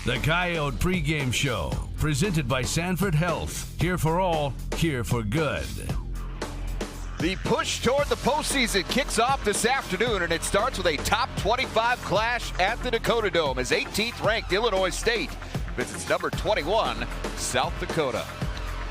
The Coyote pregame show, presented by Sanford Health. Here for all, here for good. The push toward the postseason kicks off this afternoon, and it starts with a top 25 clash at the Dakota Dome as 18th ranked Illinois State visits number 21, South Dakota.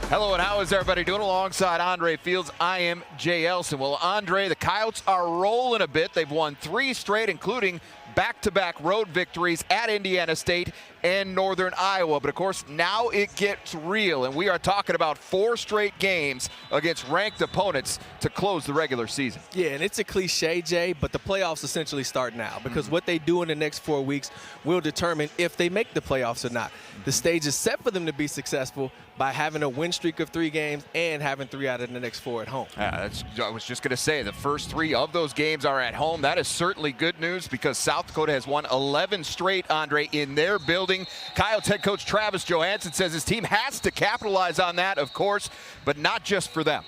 Hello, and how is everybody doing? Alongside Andre Fields, I am Jay Elson. Well, Andre, the Coyotes are rolling a bit. They've won 3 straight, including back-to-back road victories at Indiana State and Northern Iowa. But of course, now it gets real, and we are talking about 4 straight games against ranked opponents to close the regular season. Yeah, and it's a cliche, Jay, but the playoffs essentially start now because what they do in the next 4 weeks will determine if they make the playoffs or not. The stage is set for them to be successful by having a win streak of 3 games and having 3 out of the next 4 at home. I was just going to say, the first 3 of those games are at home. That is certainly good news because South Dakota has won 11 straight, Andre, in their building. Coyotes head coach Travis Johansson says his team has to capitalize on that, of course, but not just for them.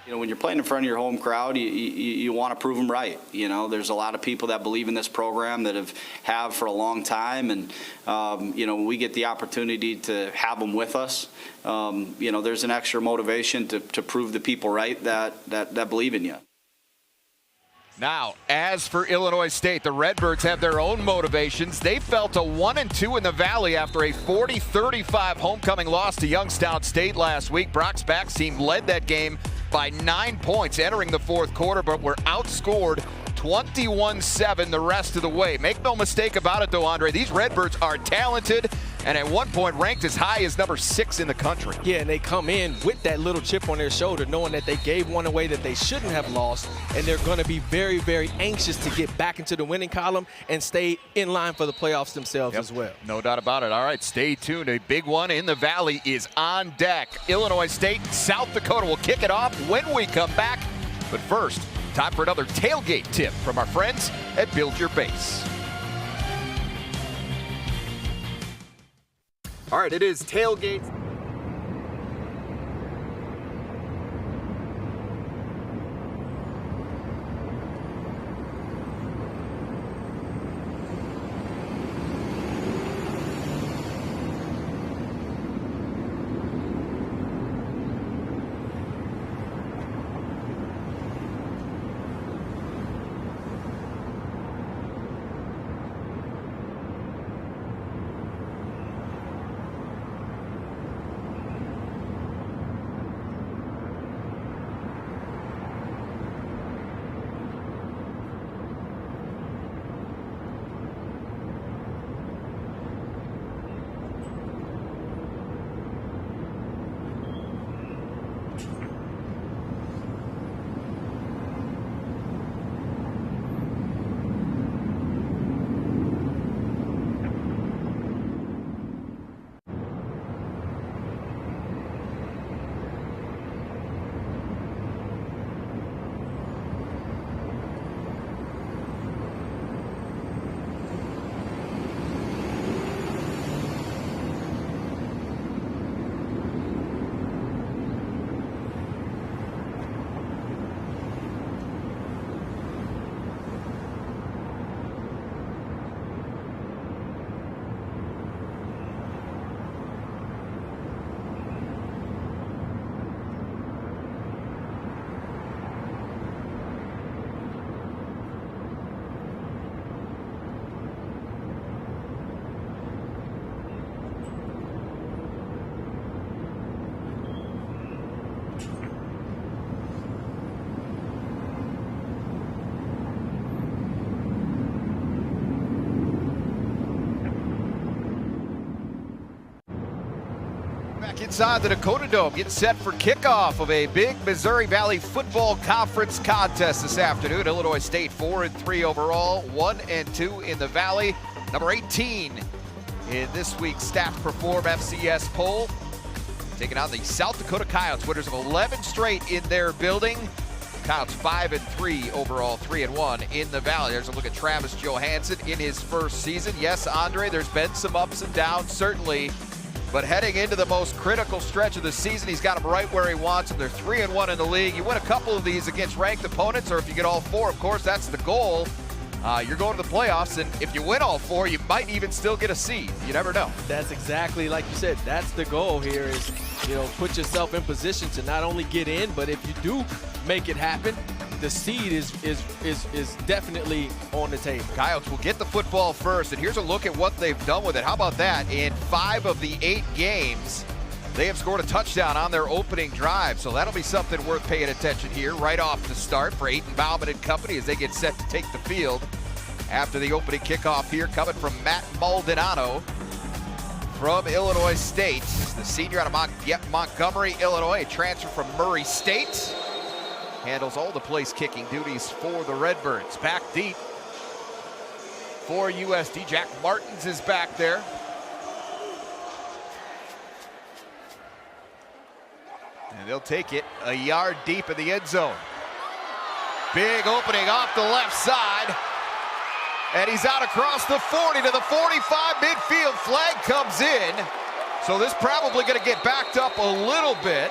You know, when you're playing in front of your home crowd, you want to prove them right. You know, there's a lot of people that believe in this program that have for a long time, and you know, when we get the opportunity to have them with us, you know, there's an extra motivation to prove the people right that believe in you. Now, as for Illinois State, the Redbirds have their own motivations. They fell to 1-2 in the Valley after a 40-35 homecoming loss to Youngstown State last week. Brock's backs team led that game by 9 points entering the 4th quarter, but were outscored 21-7 the rest of the way. Make no mistake about it, though, Andre, these Redbirds are talented and at one point ranked as high as number 6 in the country. Yeah, and they come in with that little chip on their shoulder, knowing that they gave one away that they shouldn't have lost, and they're going to be very, very anxious to get back into the winning column and stay in line for the playoffs themselves as well. No doubt about it. All right, stay tuned. A big one in the Valley is on deck. Illinois State, South Dakota will kick it off when we come back. But first, time for another tailgate tip from our friends at Build Your Base. All right, it is tailgate. Inside the Dakota Dome, getting set for kickoff of a big Missouri Valley Football Conference contest this afternoon. Illinois State 4-3 overall, 1-2 in the Valley. Number 18 in this week's Stats Perform FCS poll. Taking on the South Dakota Coyotes, winners of 11 straight in their building. Coyotes 5-3 overall, 3-1 in the Valley. There's a look at Travis Johansson in his first season. Yes, Andre, there's been some ups and downs, certainly. But heading into the most critical stretch of the season, he's got them right where he wants them. They're 3-1 in the league. You win a couple of these against ranked opponents, or if you get all 4, of course, that's the goal. you're going to the playoffs, and if you win all 4, you might even still get a seed. You never know. That's exactly like you said. That's the goal here is, put yourself in position to not only get in, but if you do make it happen, the seed is definitely on the table. Coyotes will get the football first, and here's a look at what they've done with it. How about that? In 5 of the 8 games, they have scored a touchdown on their opening drive, so that'll be something worth paying attention here right off the start for Aiden Bauman and company as they get set to take the field after the opening kickoff here, coming from Matt Maldonado from Illinois State, the senior out of Montgomery, Illinois, a transfer from Murray State. Handles all the place kicking duties for the Redbirds. Back deep for USD. Jack Martins is back there. And they'll take it a yard deep in the end zone. Big opening off the left side. And he's out across the 40 to the 45 midfield. Flag comes in. So this probably going to get backed up a little bit.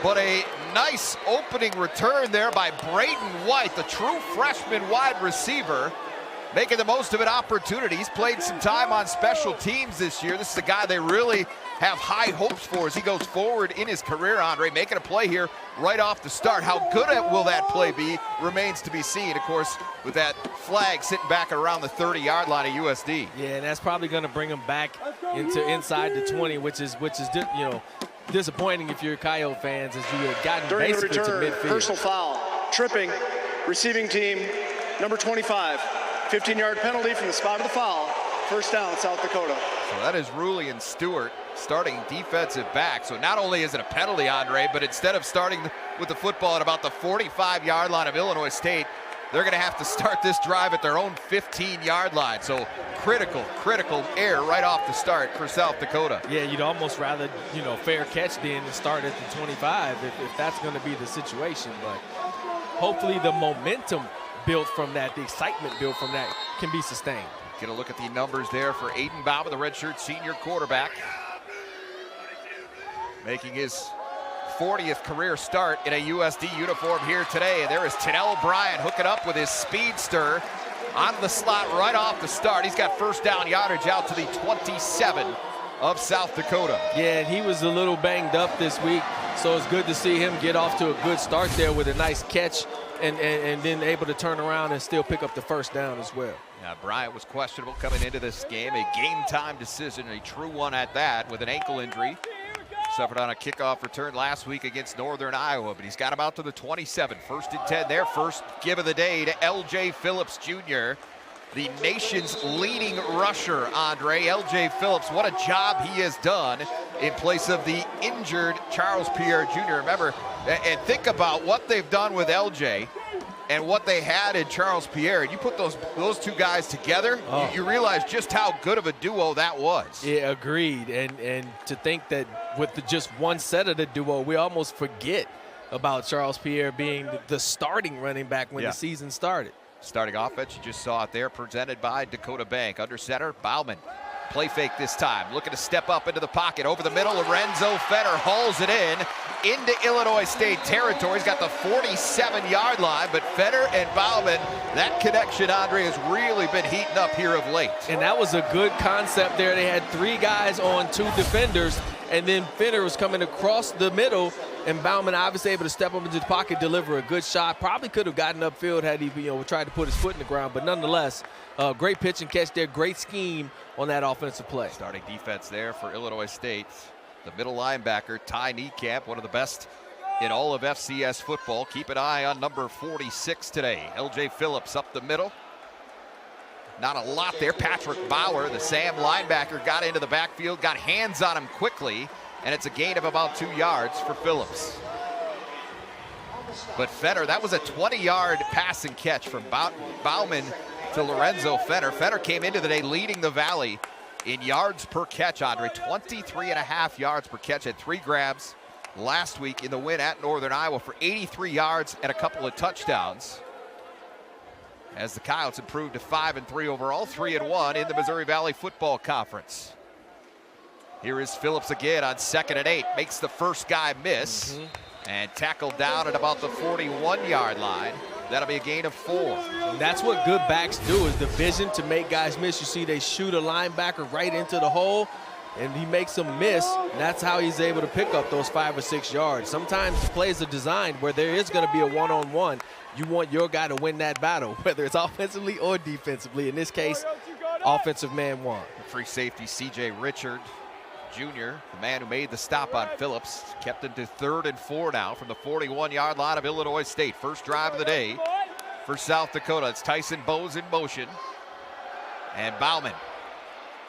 But a nice opening return there by Braden White, the true freshman wide receiver, making the most of an opportunity. He's played some time on special teams this year. This is a guy they really have high hopes for as he goes forward in his career, Andre, making a play here right off the start. How good will that play be remains to be seen, of course, with that flag sitting back around the 30-yard line of USD. Yeah, and that's probably going to bring him back into inside the 20, which is disappointing if you're Coyote fans, as you had gotten during basically the return, to midfield. personal foul, tripping, receiving team, number 25, 15-yard penalty from the spot of the foul, first down, South Dakota. So that is Rulian Stewart, starting defensive back. So not only is it a penalty, Andre, but instead of starting with the football at about the 45-yard line of Illinois State, they're going to have to start this drive at their own 15-yard line. So critical error right off the start for South Dakota. Yeah, you'd almost rather, fair catch then and start at the 25 if that's going to be the situation. But hopefully the momentum built from that, the excitement built from that can be sustained. Get a look at the numbers there for Aiden Bauman, the redshirt senior quarterback, making his 40th career start in a USD uniform here today. And there is Tennell Bryant hooking up with his speedster on the slot right off the start. He's got first down yardage out to the 27 of South Dakota. Yeah, and he was a little banged up this week, so it's good to see him get off to a good start there with a nice catch and then able to turn around and still pick up the first down as well. Yeah, Bryant was questionable coming into this game, a game-time decision, a true one at that, with an ankle injury. Suffered on a kickoff return last week against Northern Iowa, but he's got him out to the 27. First and 10 there. First give of the day to L.J. Phillips Jr., the nation's leading rusher, Andre. L.J. Phillips, what a job he has done in place of the injured Charles Pierre Jr. Remember, and think about what they've done with L.J. and what they had in Charles Pierre. And you put those two guys together, you realize just how good of a duo that was. Yeah, agreed. And to think that with just one set of the duo, we almost forget about Charles Pierre being the starting running back when the season started. Starting offense, you just saw it there, presented by Dakota Bank. Under center, Bauman. Play fake this time, looking to step up into the pocket. Over the middle, Lorenzo Fetter hauls it into Illinois State territory. He's got the 47-yard line, but Fetter and Bauman, that connection, Andre, has really been heating up here of late. And that was a good concept there. They had 3 guys on 2 defenders, and then Fetter was coming across the middle, and Bauman obviously able to step up into the pocket, deliver a good shot. Probably could have gotten upfield had he tried to put his foot in the ground, but nonetheless, great pitch and catch there, great scheme on that offensive play. Starting defense there for Illinois State. The middle linebacker, Ty Niekamp, one of the best in all of FCS football. Keep an eye on number 46 today. L.J. Phillips up the middle. Not a lot there. Patrick Bauer, the Sam linebacker, got into the backfield, got hands on him quickly, and it's a gain of about 2 yards for Phillips. But Fetter, that was a 20-yard pass and catch from Bauman to Lorenzo Fetter. Fetter came into the day leading the Valley in yards per catch, Andre. 23.5 yards per catch, had 3 grabs last week in the win at Northern Iowa for 83 yards and a couple of touchdowns. As the Coyotes improved to 5-3 overall, 3-1 in the Missouri Valley Football Conference. Here is Phillips again on 2nd and 8. Makes the first guy miss and tackled down at about the 41-yard line. That'll be a gain of 4. And that's what good backs do, is the vision to make guys miss. You see they shoot a linebacker right into the hole, and he makes them miss. And that's how he's able to pick up those 5 or 6 yards. Sometimes the plays are designed where there is going to be a one-on-one. You want your guy to win that battle, whether it's offensively or defensively. In this case, offensive man won. Free safety C.J. Richard Jr., the man who made the stop on Phillips, kept him to 3rd and 4 now from the 41-yard line of Illinois State. First drive of the day for South Dakota. It's Tyson Bowes in motion. And Bauman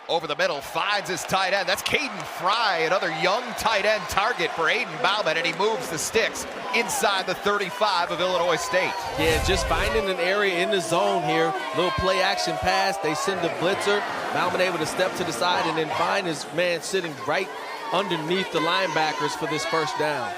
over the middle finds his tight end. That's Caden Fry, another young tight end target for Aiden Bauman, and he moves the sticks inside the 35 of Illinois State. Yeah, just finding an area in the zone here. Little play action pass. They send a blitzer. Bauman able to step to the side and then find his man sitting right underneath the linebackers for this first down.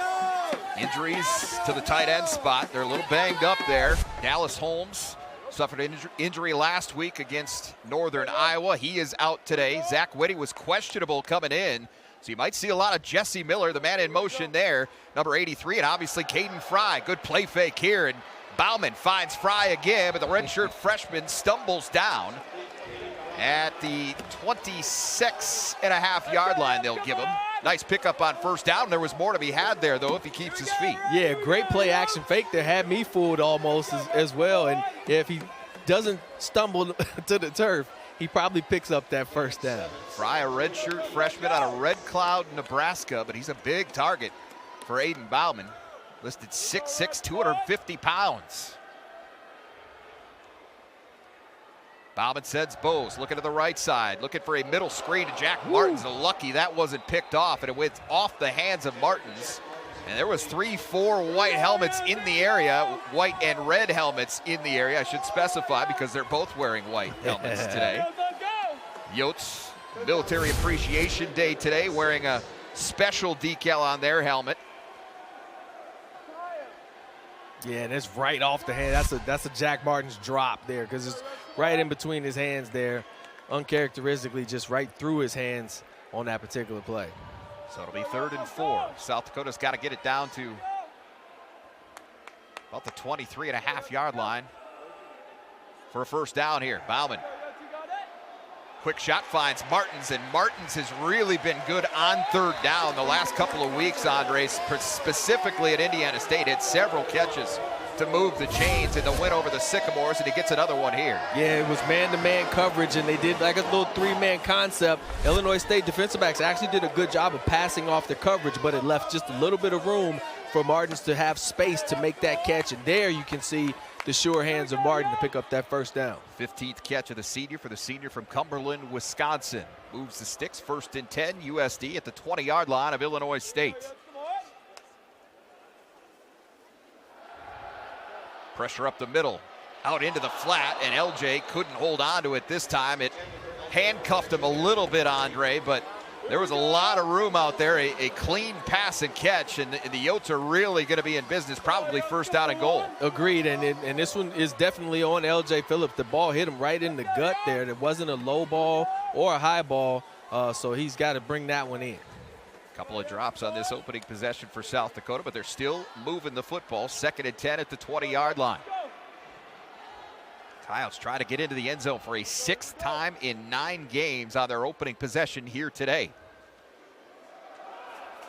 Injuries to the tight end spot. They're a little banged up there. Dallas Holmes suffered an injury last week against Northern Iowa. He is out today. Zach Whitty was questionable coming in, so you might see a lot of Jesse Miller, the man in motion there, number 83, and obviously Caden Fry. Good play fake here, and Bauman finds Fry again, but the redshirt freshman stumbles down at the 26.5-yard line. They'll give him. Nice pickup on first down. There was more to be had there, though, if he keeps his feet. Yeah, great play action fake there. Had me fooled almost as well. And if he doesn't stumble to the turf, he probably picks up that first down. Fry, a redshirt freshman out of Red Cloud, Nebraska, but he's a big target for Aiden Bauman. Listed 6'6", 250 pounds. Bauman sends Bowes, looking to the right side, looking for a middle screen to Jack Martins. Lucky that wasn't picked off, and it went off the hands of Martins. And there was 3-4 white helmets in the area, white and red helmets in the area. I should specify because they're both wearing white helmets today. Yotes, Military Appreciation Day today, wearing a special decal on their helmet. Yeah, and it's right off the hand. That's a Jack Martins drop there, because it's right in between his hands there, uncharacteristically just right through his hands on that particular play. So it'll be 3rd and 4. South Dakota's got to get it down to about the 23.5-yard line for a first down here. Bauman. Quick shot finds Martins, and Martins has really been good on 3rd down the last couple of weeks, Andre, specifically at Indiana State. Had several catches to move the chains in the win over the Sycamores, and he gets another one here. Yeah, it was man-to-man coverage, and they did like a little 3-man concept. Illinois State defensive backs actually did a good job of passing off the coverage, but it left just a little bit of room for Martins to have space to make that catch, and there you can see the sure hands of Martin to pick up that first down. 15th catch of the senior for the senior from Cumberland, Wisconsin. Moves the sticks, 1st and 10, USD at the 20-yard line of Illinois State. Pressure up the middle, out into the flat, and LJ couldn't hold on to it this time. It handcuffed him a little bit, Andre, but there was a lot of room out there, a clean pass and catch, and the Yotes are really going to be in business, probably first down and goal. Agreed, and this one is definitely on LJ Phillips. The ball hit him right in the gut there. It wasn't a low ball or a high ball, so he's got to bring that one in. Couple of drops on this opening possession for South Dakota, but they're still moving the football. 2nd and 10 at the 20-yard line. Coyotes try to get into the end zone for a 6th time in 9 games on their opening possession here today.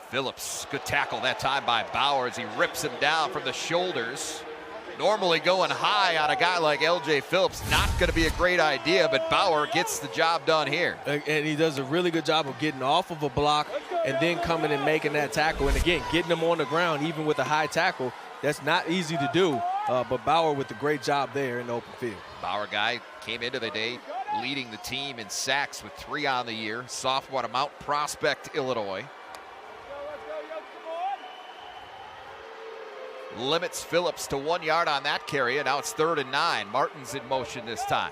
Phillips, good tackle that time by Bauer as he rips him down from the shoulders. Normally going high on a guy like LJ Phillips, not going to be a great idea, but Bauer gets the job done here. And he does a really good job of getting off of a block and then coming and making that tackle. And again, getting him on the ground, even with a high tackle, that's not easy to do. But Bauer with a great job there in the open field. Bauer guy came into the day leading the team in sacks with 3 on the year. Sophomore at Mount Prospect, Illinois. Limits Phillips to 1 yard on that carry, and now it's 3rd and 9. Martin's in motion this time.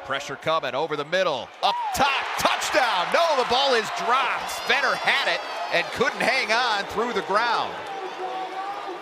Pressure coming over the middle, up top, touchdown. No, the ball is dropped. Fenner had it and couldn't hang on through the ground.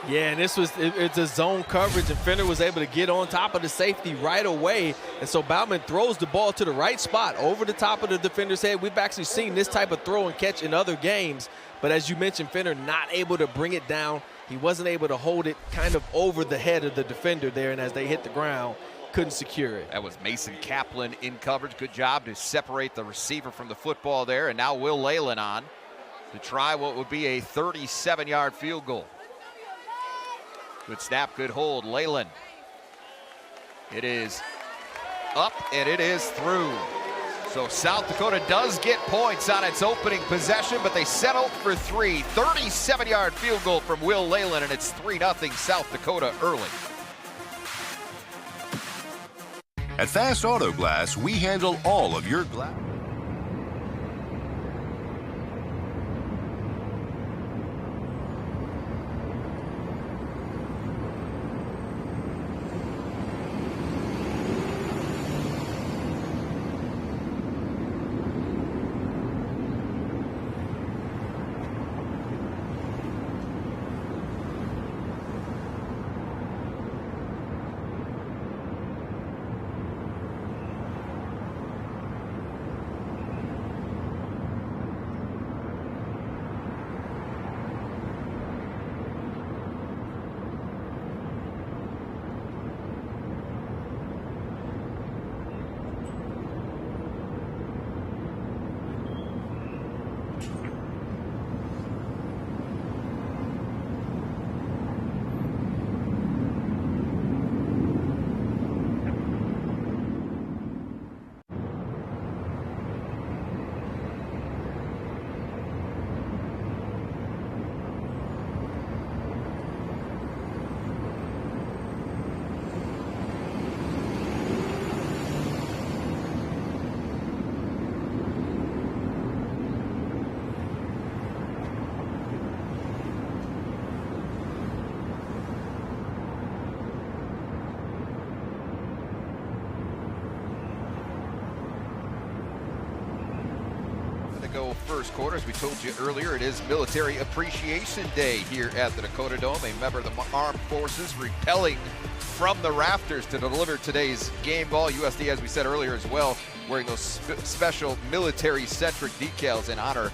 Yeah, and it's a zone coverage, and Fenner was able to get on top of the safety right away. And so Bauman throws the ball to the right spot over the top of the defender's head. We've actually seen this type of throw and catch in other games. But as you mentioned, Fenner not able to bring it down he wasn't able to hold it kind of over the head of the defender there, and as they hit the ground, couldn't secure it. That was Mason Kaplan in coverage. Good job to separate the receiver from the football there. And now Will Leyland on to try what would be a 37-yard field goal. Good snap, good hold. Leyland. It is up and it is through. So South Dakota does get points on its opening possession, but they settled for 3. 37-yard field goal from Will Leyland, and it's 3-0 South Dakota early. At Fast Auto Glass, we handle all of your glass. Go first quarter. As we told you earlier, it is Military Appreciation Day here at the Dakota Dome. A member of the armed forces repelling from the rafters to deliver today's game ball. USD, as we said earlier as well, wearing those special military-centric decals in honor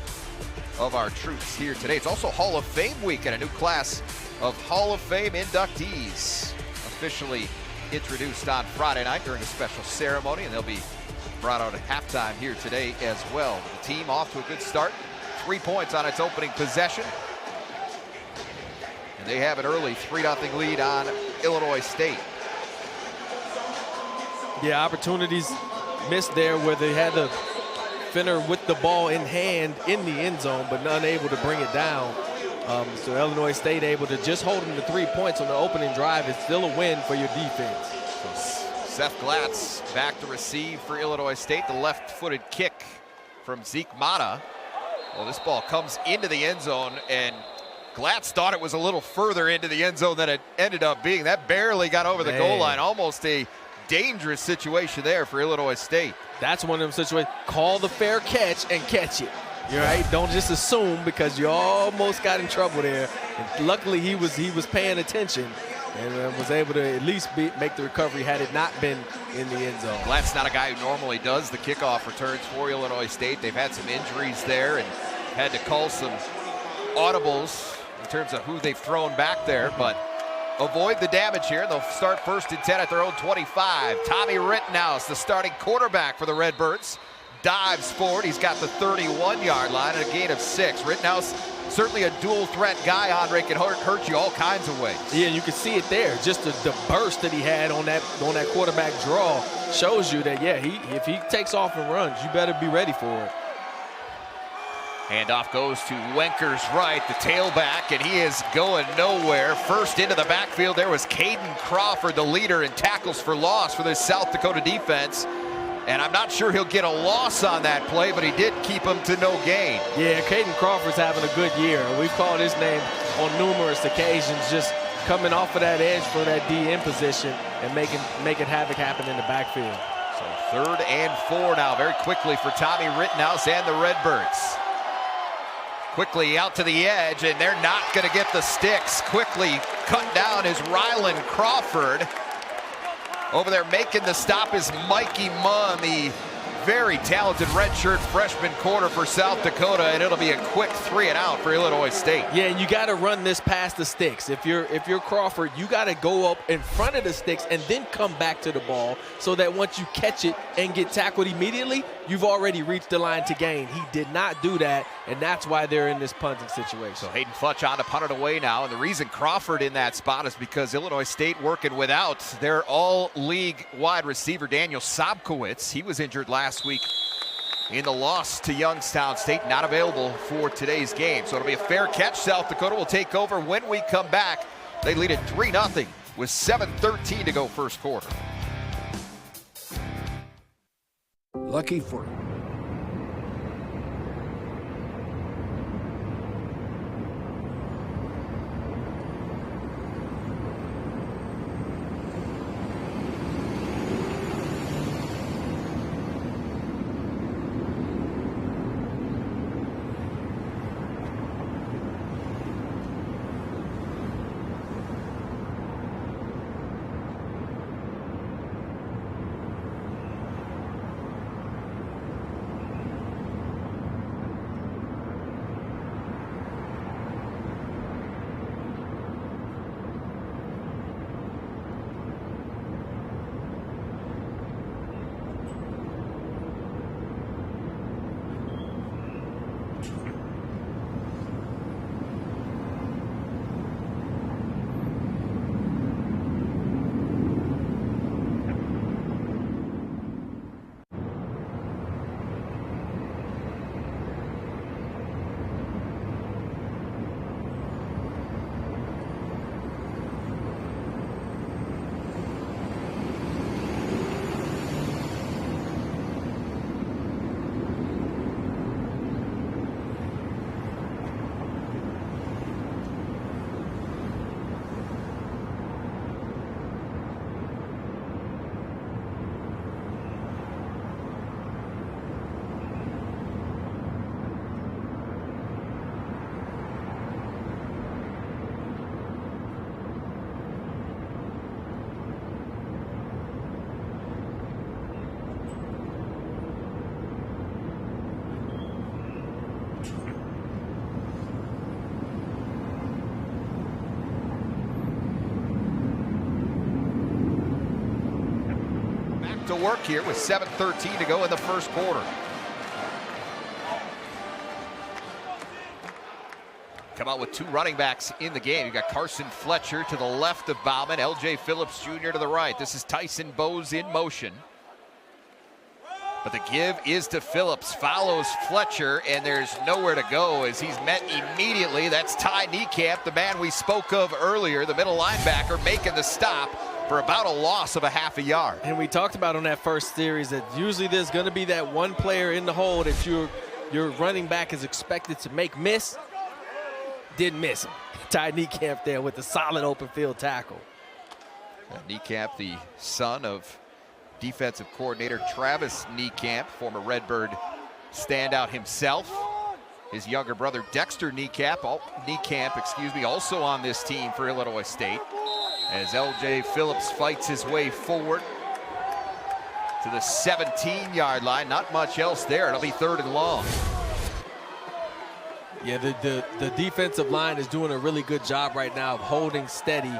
of our troops here today. It's also Hall of Fame week, and a new class of Hall of Fame inductees officially introduced on Friday night during a special ceremony, and they'll be brought out at halftime here today as well. The team off to a good start. 3 points on its opening possession. And they have an early 3-0 lead on Illinois State. Yeah, opportunities missed there where they had the Finner with the ball in hand in the end zone, but unable to bring it down. So Illinois State able to just hold them to 3 points on the opening drive. It's still a win for your defense. Seth Glatz back to receive for Illinois State. The left-footed kick from Zeke Mata. Well, this ball comes into the end zone, and Glatz thought it was a little further into the end zone than it ended up being. That barely got over the goal line. Almost a dangerous situation there for Illinois State. That's one of them situations. Call the fair catch and catch it. You're right. Don't just assume, because you almost got in trouble there. And luckily, he was paying attention and was able to at least make the recovery had it not been in the end zone. Glatz not a guy who normally does the kickoff returns for Illinois State. They've had some injuries there and had to call some audibles in terms of who they've thrown back there, but avoid the damage here. They'll start 1st and 10 at their own 25. Tommy Rittenhouse, the starting quarterback for the Redbirds, dives forward. He's got the 31-yard line and a gain of 6. Rittenhouse, certainly a dual threat guy. Andre can hurt you all kinds of ways. Yeah, you can see it there. Just the burst that he had on that quarterback draw shows you that, yeah, if he takes off and runs, you better be ready for it. Handoff goes to Wenker's right, the tailback, and he is going nowhere. First into the backfield, there was Caden Crawford, the leader in tackles for loss for this South Dakota defense. And I'm not sure he'll get a loss on that play, but he did keep him to no gain. Yeah, Caden Crawford's having a good year. We've called his name on numerous occasions, just coming off of that edge for that DN position and making havoc happen in the backfield. So 3rd and 4 now, very quickly for Tommy Rittenhouse and the Redbirds. Quickly out to the edge, and they're not going to get the sticks. Quickly cut down is Rylan Crawford. Over there making the stop is Mikey Munn, the very talented redshirt freshman corner for South Dakota, and it'll be a quick 3 and out for Illinois State. Yeah, and you got to run this past the sticks. If you're Crawford, you got to go up in front of the sticks and then come back to the ball so that once you catch it and get tackled immediately, you've already reached the line to gain. He did not do that, and that's why they're in this punting situation. So Hayden Futch on to punt it away now, and the reason Crawford in that spot is because Illinois State working without their all-league wide receiver Daniel Sobkowitz. He was injured last week in the loss to Youngstown State, not available for today's game. So it'll be a fair catch. South Dakota will take over when we come back. They lead it 3-0 with 7:13 to go first quarter. Lucky for to work here with 7:13 to go in the first quarter. Come out with two running backs in the game. You got Carson Fletcher to the left of Bauman, L.J. Phillips Jr. to the right. This is Tyson Bowes in motion. But the give is to Phillips, follows Fletcher, and there's nowhere to go as he's met immediately. That's Ty Niekamp, the man we spoke of earlier, the middle linebacker, making the stop for about a loss of a half a yard. And we talked about on that first series that usually there's going to be that one player in the hole that your running back is expected to make miss. Didn't miss him. Ty Niekamp there with a solid open field tackle. Niekamp, the son of defensive coordinator Travis Niekamp, former Redbird standout himself. His younger brother Dexter Niekamp, also on this team for Illinois State. As L.J. Phillips fights his way forward to the 17-yard line. Not much else there. It'll be 3rd and long. Yeah, the defensive line is doing a really good job right now of holding steady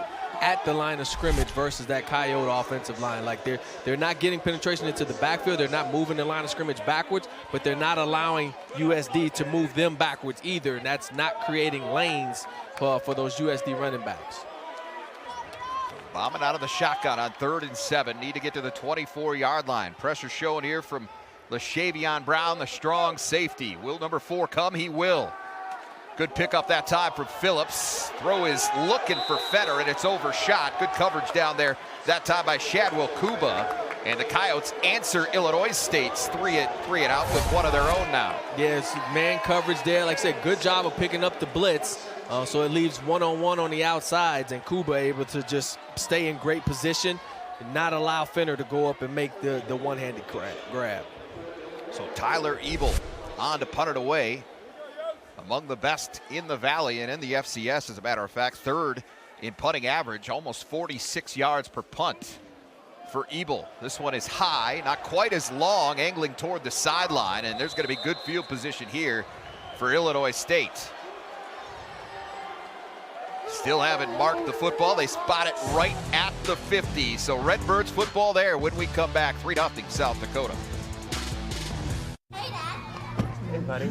at the line of scrimmage versus that Coyote offensive line. Like they're not getting penetration into the backfield. They're not moving the line of scrimmage backwards, but they're not allowing USD to move them backwards either. And that's not creating lanes for those USD running backs. Bombing out of the shotgun on 3rd and 7. Need to get to the 24-yard line. Pressure showing here from LaShavion Brown, the strong safety. Will number 4 come? He will. Good pickup that time from Phillips. Throw is looking for Fetter, and it's overshot. Good coverage down there that time by Shadwell Kuba. And the Coyotes answer Illinois State's 3 and out with one of their own now. Yes, man coverage there. Like I said, good job of picking up the blitz. So it leaves one-on-one on the outsides, and Kuba able to just stay in great position and not allow Fenner to go up and make the one-handed grab. So Tyler Ebel on to punt it away. Among the best in the Valley and in the FCS, as a matter of fact, 3rd in punting average, almost 46 yards per punt for Ebel. This one is high, not quite as long, angling toward the sideline, and there's going to be good field position here for Illinois State. Still haven't marked the football. They spot it right at the 50. So Redbirds football there when we come back. 3-0 South Dakota. Hey, Dad. Hey, buddy.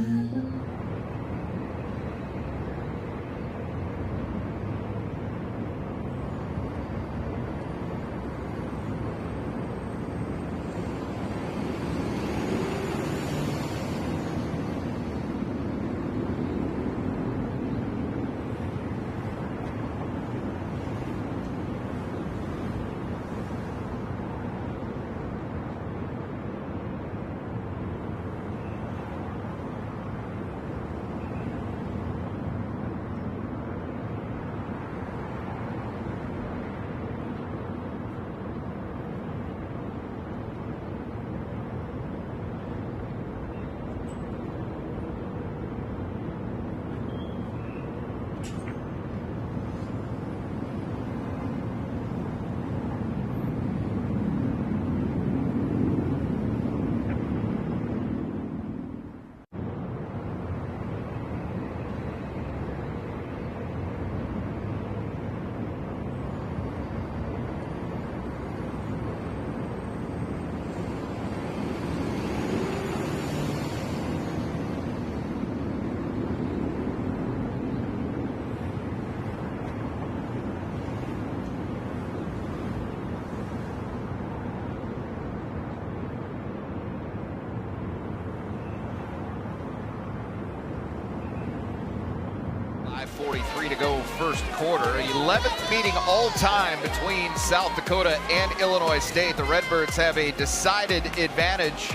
5:43 to go first quarter. 11th meeting all time between South Dakota and Illinois State. The Redbirds have a decided advantage,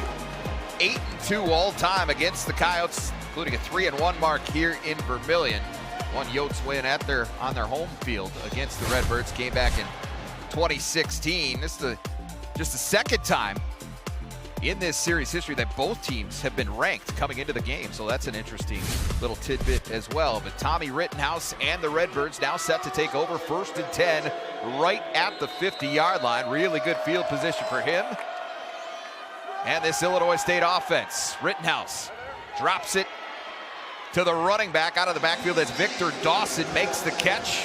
8-2 all time against the Coyotes, including a 3-1 mark here in Vermillion. One Yotes win on their home field against the Redbirds came back in 2016. This is just the second time in this series history that both teams have been ranked coming into the game, so that's an interesting little tidbit as well. But Tommy Rittenhouse and the Redbirds now set to take over 1st and 10 right at the 50-yard line. Really good field position for him. And this Illinois State offense, Rittenhouse drops it to the running back out of the backfield as Victor Dawson makes the catch.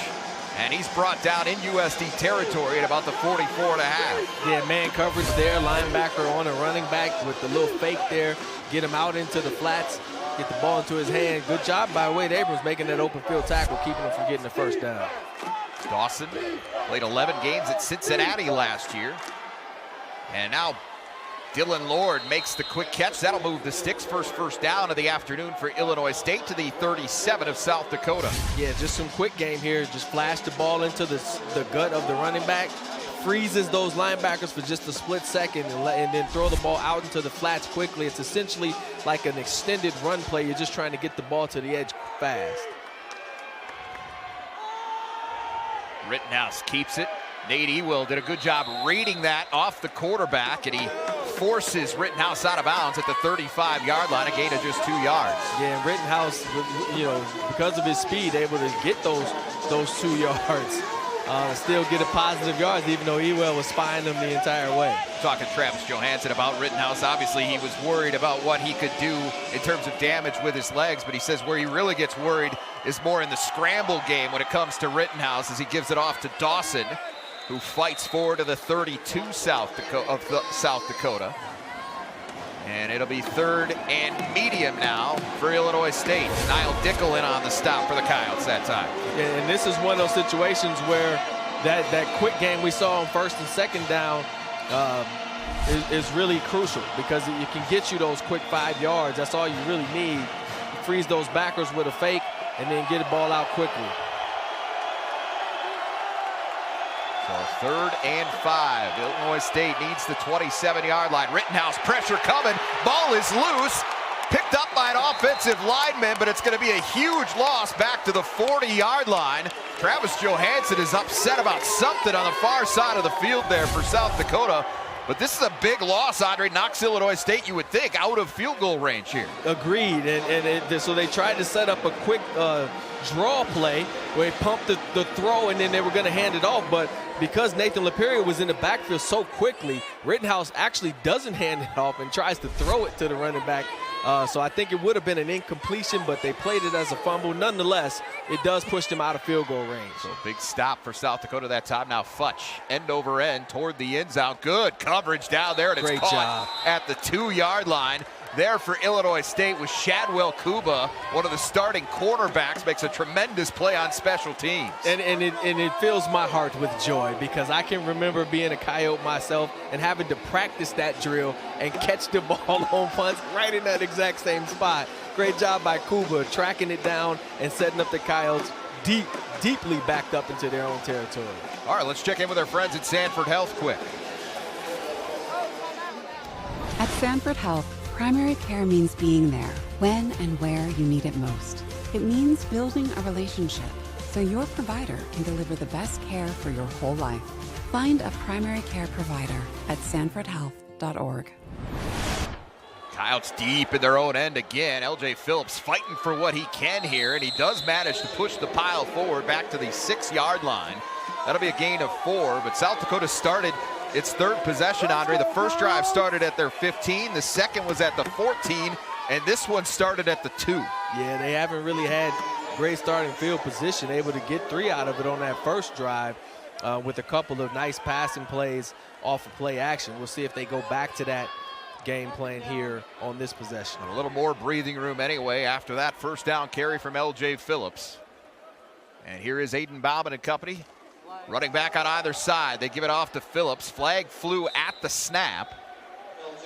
And he's brought down in USD territory at about the 44.5. Yeah, man coverage there, linebacker on a running back with the little fake there. Get him out into the flats, get the ball into his hand. Good job by Wade Abrams making that open field tackle, keeping him from getting the first down. Dawson played 11 games at Cincinnati last year. And now Dylan Lord makes the quick catch. That'll move the Sticks' first down of the afternoon for Illinois State to the 37 of South Dakota. Yeah, just some quick game here. Just flash the ball into the gut of the running back, freezes those linebackers for just a split second, and then throw the ball out into the flats quickly. It's essentially like an extended run play. You're just trying to get the ball to the edge fast. Rittenhouse keeps it. Nate Ewell did a good job reading that off the quarterback, and he forces Rittenhouse out of bounds at the 35-yard line, a gain of just 2 yards. Yeah, and Rittenhouse, you know, because of his speed, able to get those 2 yards. Still get a positive yards, even though Ewell was spying them the entire way. Talking to Travis Johansson about Rittenhouse, obviously he was worried about what he could do in terms of damage with his legs, but he says where he really gets worried is more in the scramble game when it comes to Rittenhouse, as he gives it off to Dawson, who fights forward to the 32 of South Dakota. And it'll be 3rd and medium now for Illinois State. Niall Dickel in on the stop for the Coyotes that time. Yeah, and this is one of those situations where that quick game we saw on 1st and 2nd down is really crucial, because it can get you those quick 5 yards. That's all you really need. You freeze those backers with a fake and then get the ball out quickly. So 3rd and 5. Illinois State needs the 27-yard line. Rittenhouse pressure coming. Ball is loose. Picked up by an offensive lineman, but it's going to be a huge loss back to the 40-yard line. Travis Johansson is upset about something on the far side of the field there for South Dakota. But this is a big loss, Andre. Knocks Illinois State, you would think, out of field goal range here. Agreed. So they tried to set up a quick draw play where they pumped the throw and then they were going to hand it off. But because Nathan LaPerriere was in the backfield so quickly, Rittenhouse actually doesn't hand it off and tries to throw it to the running back. So I think it would have been an incompletion, but they played it as a fumble. Nonetheless, it does push them out of field goal range. So big stop for South Dakota that time. Now Futch, end over end toward the end zone. Good coverage down there, and it's Great caught job at the 2-yard line. There for Illinois State was Shadwell Kuba, one of the starting cornerbacks, makes a tremendous play on special teams. And it fills my heart with joy because I can remember being a Coyote myself and having to practice that drill and catch the ball on punts right in that exact same spot. Great job by Kuba tracking it down and setting up the Coyotes deeply backed up into their own territory. All right, let's check in with our friends at Sanford Health quick. At Sanford Health, primary care means being there when and where you need it most. It means building a relationship so your provider can deliver the best care for your whole life. Find a primary care provider at sanfordhealth.org. Coyotes deep in their own end again. LJ Phillips fighting for what he can here, and he does manage to push the pile forward back to the 6-yard line. That'll be a gain of 4, but South Dakota started its third possession, Andre. The first drive started at their 15, the second was at the 14, and this one started at the 2. Yeah, they haven't really had great starting field position, able to get 3 out of it on that first drive with a couple of nice passing plays off of play action. We'll see if they go back to that game plan here on this possession. A little more breathing room anyway after that first down carry from LJ Phillips. And here is Aiden Bauman and company. Running back on either side. They give it off to Phillips. Flag flew at the snap.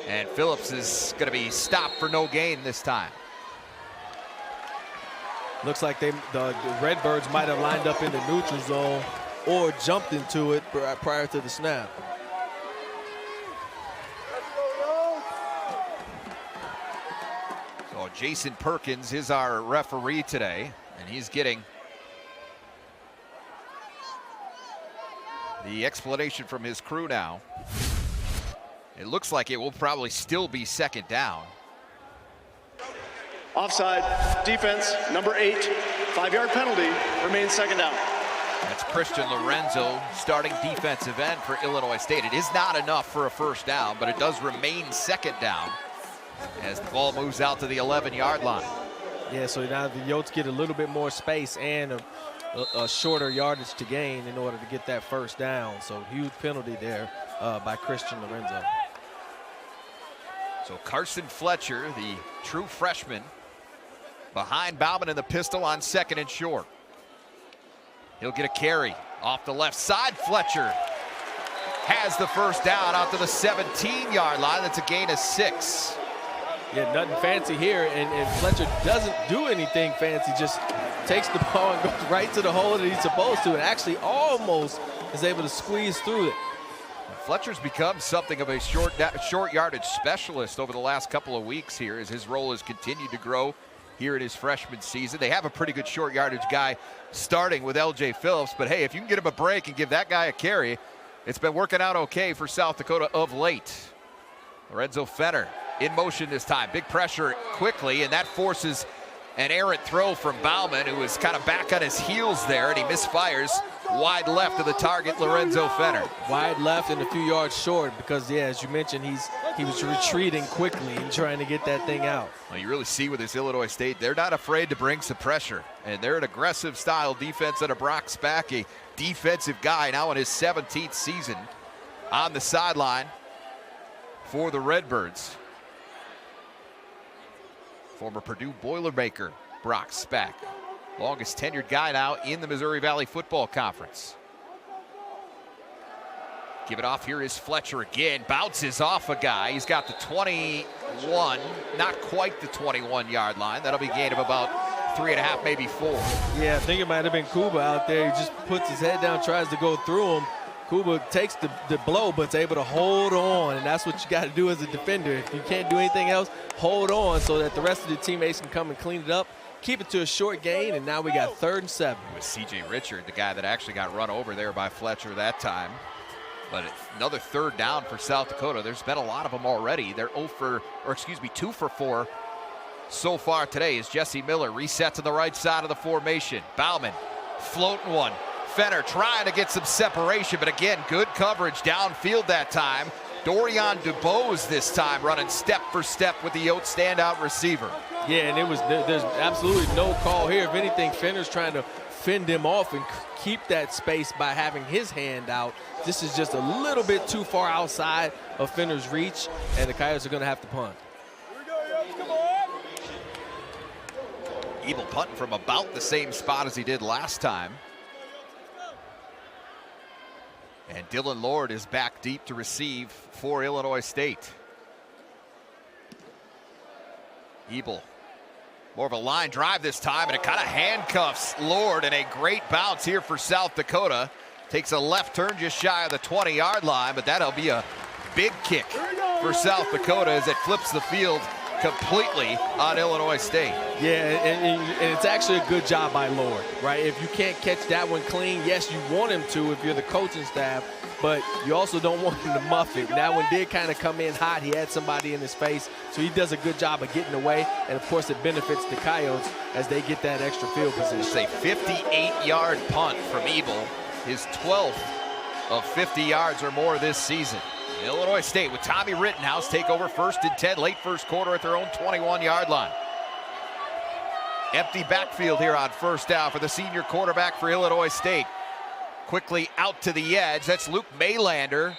And Phillips is going to be stopped for no gain this time. Looks like the Redbirds might have lined up in the neutral zone or jumped into it prior to the snap. So Jason Perkins is our referee today, and he's getting the explanation from his crew now. It looks like it will probably still be second down. Offside, defense, number 8, 5-yard penalty, remains second down. That's Christian Lorenzo, starting defensive end for Illinois State. It is not enough for a first down, but it does remain second down as the ball moves out to the 11-yard line. Yeah, so now the Yotes get a little bit more space and a shorter yardage to gain in order to get that first down. So huge penalty there by Christian Lorenzo. So Carson Fletcher, the true freshman, behind Bauman in the pistol on second and short. He'll get a carry off the left side. Fletcher has the first down out to the 17-yard line. That's a gain of 6. Yeah, nothing fancy here, and Fletcher doesn't do anything fancy, just takes the ball and goes right to the hole that he's supposed to, and actually almost is able to squeeze through it. Fletcher's become something of a short yardage specialist over the last couple of weeks here as his role has continued to grow here in his freshman season. They have a pretty good short yardage guy starting with LJ Phillips, but hey, if you can get him a break and give that guy a carry, it's been working out okay for South Dakota of late. Lorenzo Fenner in motion this time. Big pressure quickly, and that forces an errant throw from Bauman, who was kind of back on his heels there, and he misfires wide left of the target, Lorenzo Fenner. Wide left and a few yards short because, yeah, as you mentioned, he was retreating quickly and trying to get that thing out. Well, you really see with this Illinois State, they're not afraid to bring some pressure, and they're an aggressive style defense under Brock Spack, a defensive guy now in his 17th season on the sideline for the Redbirds. Former Purdue Boilermaker Brock Spack, longest tenured guy now in the Missouri Valley Football Conference. Give it off. Here is Fletcher again. Bounces off a guy. He's got the 21, not quite the 21-yard line. That'll be a gain of about 3.5, maybe 4. Yeah, I think it might have been Kuba out there. He just puts his head down, tries to go through him. Kuba takes the blow, but is able to hold on, and that's what you got to do as a defender. If you can't do anything else, hold on so that the rest of the teammates can come and clean it up. Keep it to a short gain, and now we got 3rd and 7. It was C.J. Richard, the guy that actually got run over there by Fletcher that time. But another third down for South Dakota. There's been a lot of them already. They're 2 for 4 so far today as Jesse Miller resets to the right side of the formation. Bauman floating one. Fenner trying to get some separation, but again, good coverage downfield that time. Dorian DuBose this time running step for step with the Yote standout receiver. Yeah, and there's absolutely no call here. If anything, Fenner's trying to fend him off and keep that space by having his hand out. This is just a little bit too far outside of Fenner's reach, and the Coyotes are going to have to punt. Ebel punting from about the same spot as he did last time. And Dylan Lord is back deep to receive for Illinois State. Ebel, more of a line drive this time, and it kind of handcuffs Lord, and a great bounce here for South Dakota. Takes a left turn just shy of the 20-yard line, but that'll be a big kick for South Dakota as it flips the field completely on Illinois State. Yeah, and it's actually a good job by Lord, right? If you can't catch that one clean, yes, you want him to if you're the coaching staff, but you also don't want him to muff it. That one did kind of come in hot. He had somebody in his face, so he does a good job of getting away, and of course it benefits the Coyotes as they get that extra field position. It's a 58-yard punt from Ebel, his 12th of 50 yards or more this season. Illinois State with Tommy Rittenhouse take over 1st and 10, late first quarter at their own 21-yard line. Empty backfield here on first down for the senior quarterback for Illinois State. Quickly out to the edge, that's Luke Maylander.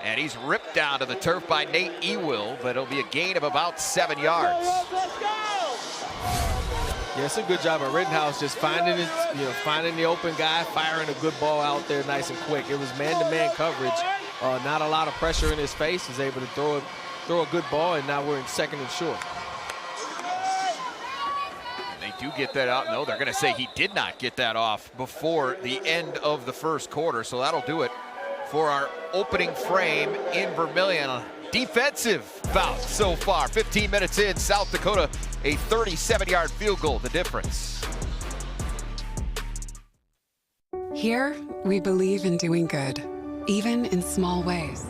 And he's ripped down to the turf by Nate Ewell, but it'll be a gain of about 7 yards. Yeah, it's a good job of Rittenhouse just finding it, finding the open guy, firing a good ball out there nice and quick. It was man-to-man coverage. Not a lot of pressure in his face. He's able to throw a good ball, and now we're in 2nd and short. They do get that out. No, they're going to say he did not get that off before the end of the first quarter. So that'll do it for our opening frame in Vermillion. Defensive bout so far. 15 minutes in, South Dakota, a 37-yard field goal, the difference. Here, we believe in doing good, even in small ways.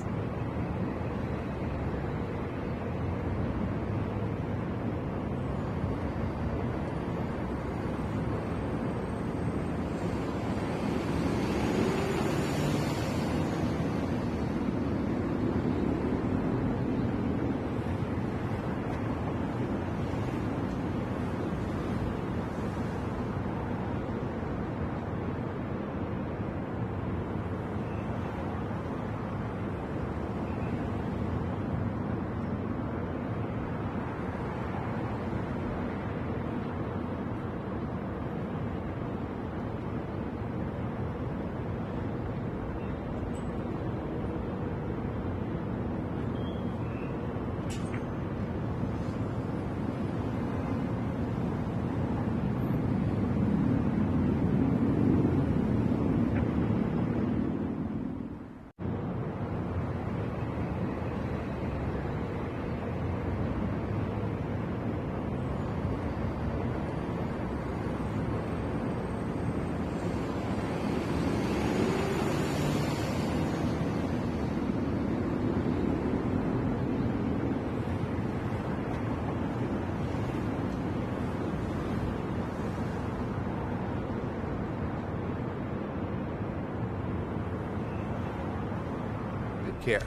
Care.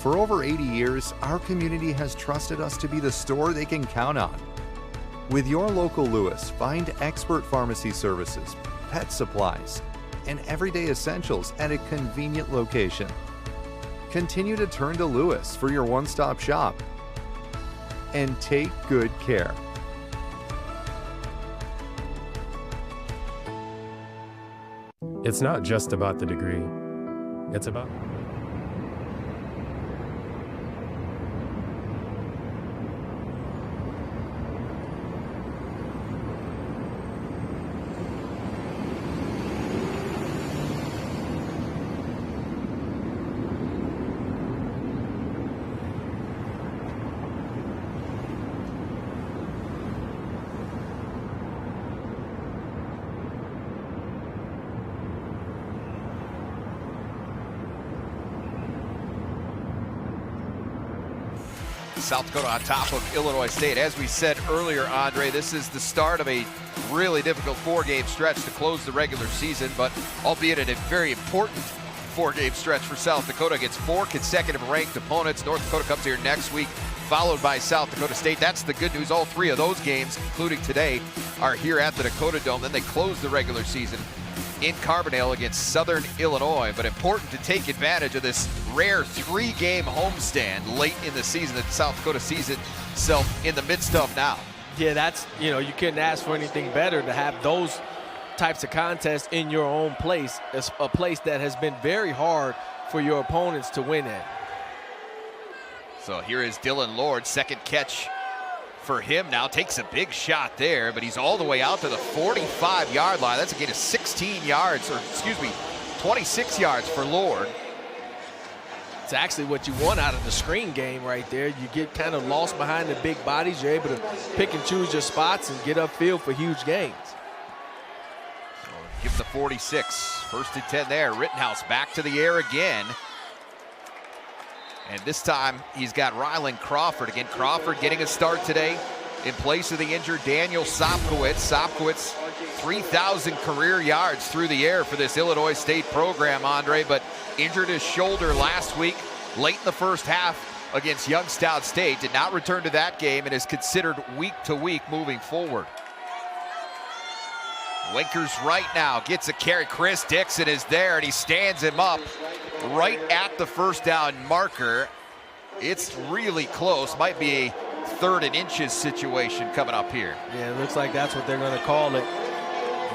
For over 80 years, our community has trusted us to be the store they can count on. With your local Lewis, find expert pharmacy services, pet supplies, and everyday essentials at a convenient location. Continue to turn to Lewis for your one-stop shop. And take good care. It's not just about the degree. It's about... South Dakota on top of Illinois State. As we said earlier, Andre, this is the start of a really difficult 4-game stretch to close the regular season, but albeit in a very important 4-game stretch for South Dakota against 4 consecutive ranked opponents. North Dakota comes here next week, followed by South Dakota State. That's the good news. All 3 of those games, including today, are here at the Dakota Dome. Then they close the regular season in Carbondale against Southern Illinois. But important to take advantage of this rare 3-game homestand late in the season that South Dakota sees itself in the midst of now. Yeah, that's, you couldn't ask for anything better to have those types of contests in your own place. It's a place that has been very hard for your opponents to win in. So here is Dylan Lord, second catch for him now. Takes a big shot there, but he's all the way out to the 45-yard line. That's a gain of 16 yards, or excuse me, 26 yards for Lord. It's actually what you want out of the screen game right there. You get kind of lost behind the big bodies. You're able to pick and choose your spots and get upfield for huge gains. So give him the 46. First and 10 there. Rittenhouse back to the air again. And this time he's got Rylan Crawford. Again, Crawford getting a start today in place of the injured Daniel Sopkowitz. Sopkowitz, 3,000 career yards through the air for this Illinois State program, Andre, but injured his shoulder last week, late in the first half against Youngstown State. Did not return to that game and is considered week to week moving forward. Winkers right now gets a carry. Chris Dixon is there and he stands him up right at the first down marker. It's really close. Might be a 3rd and inches situation coming up here. Yeah, it looks like that's what they're going to call it.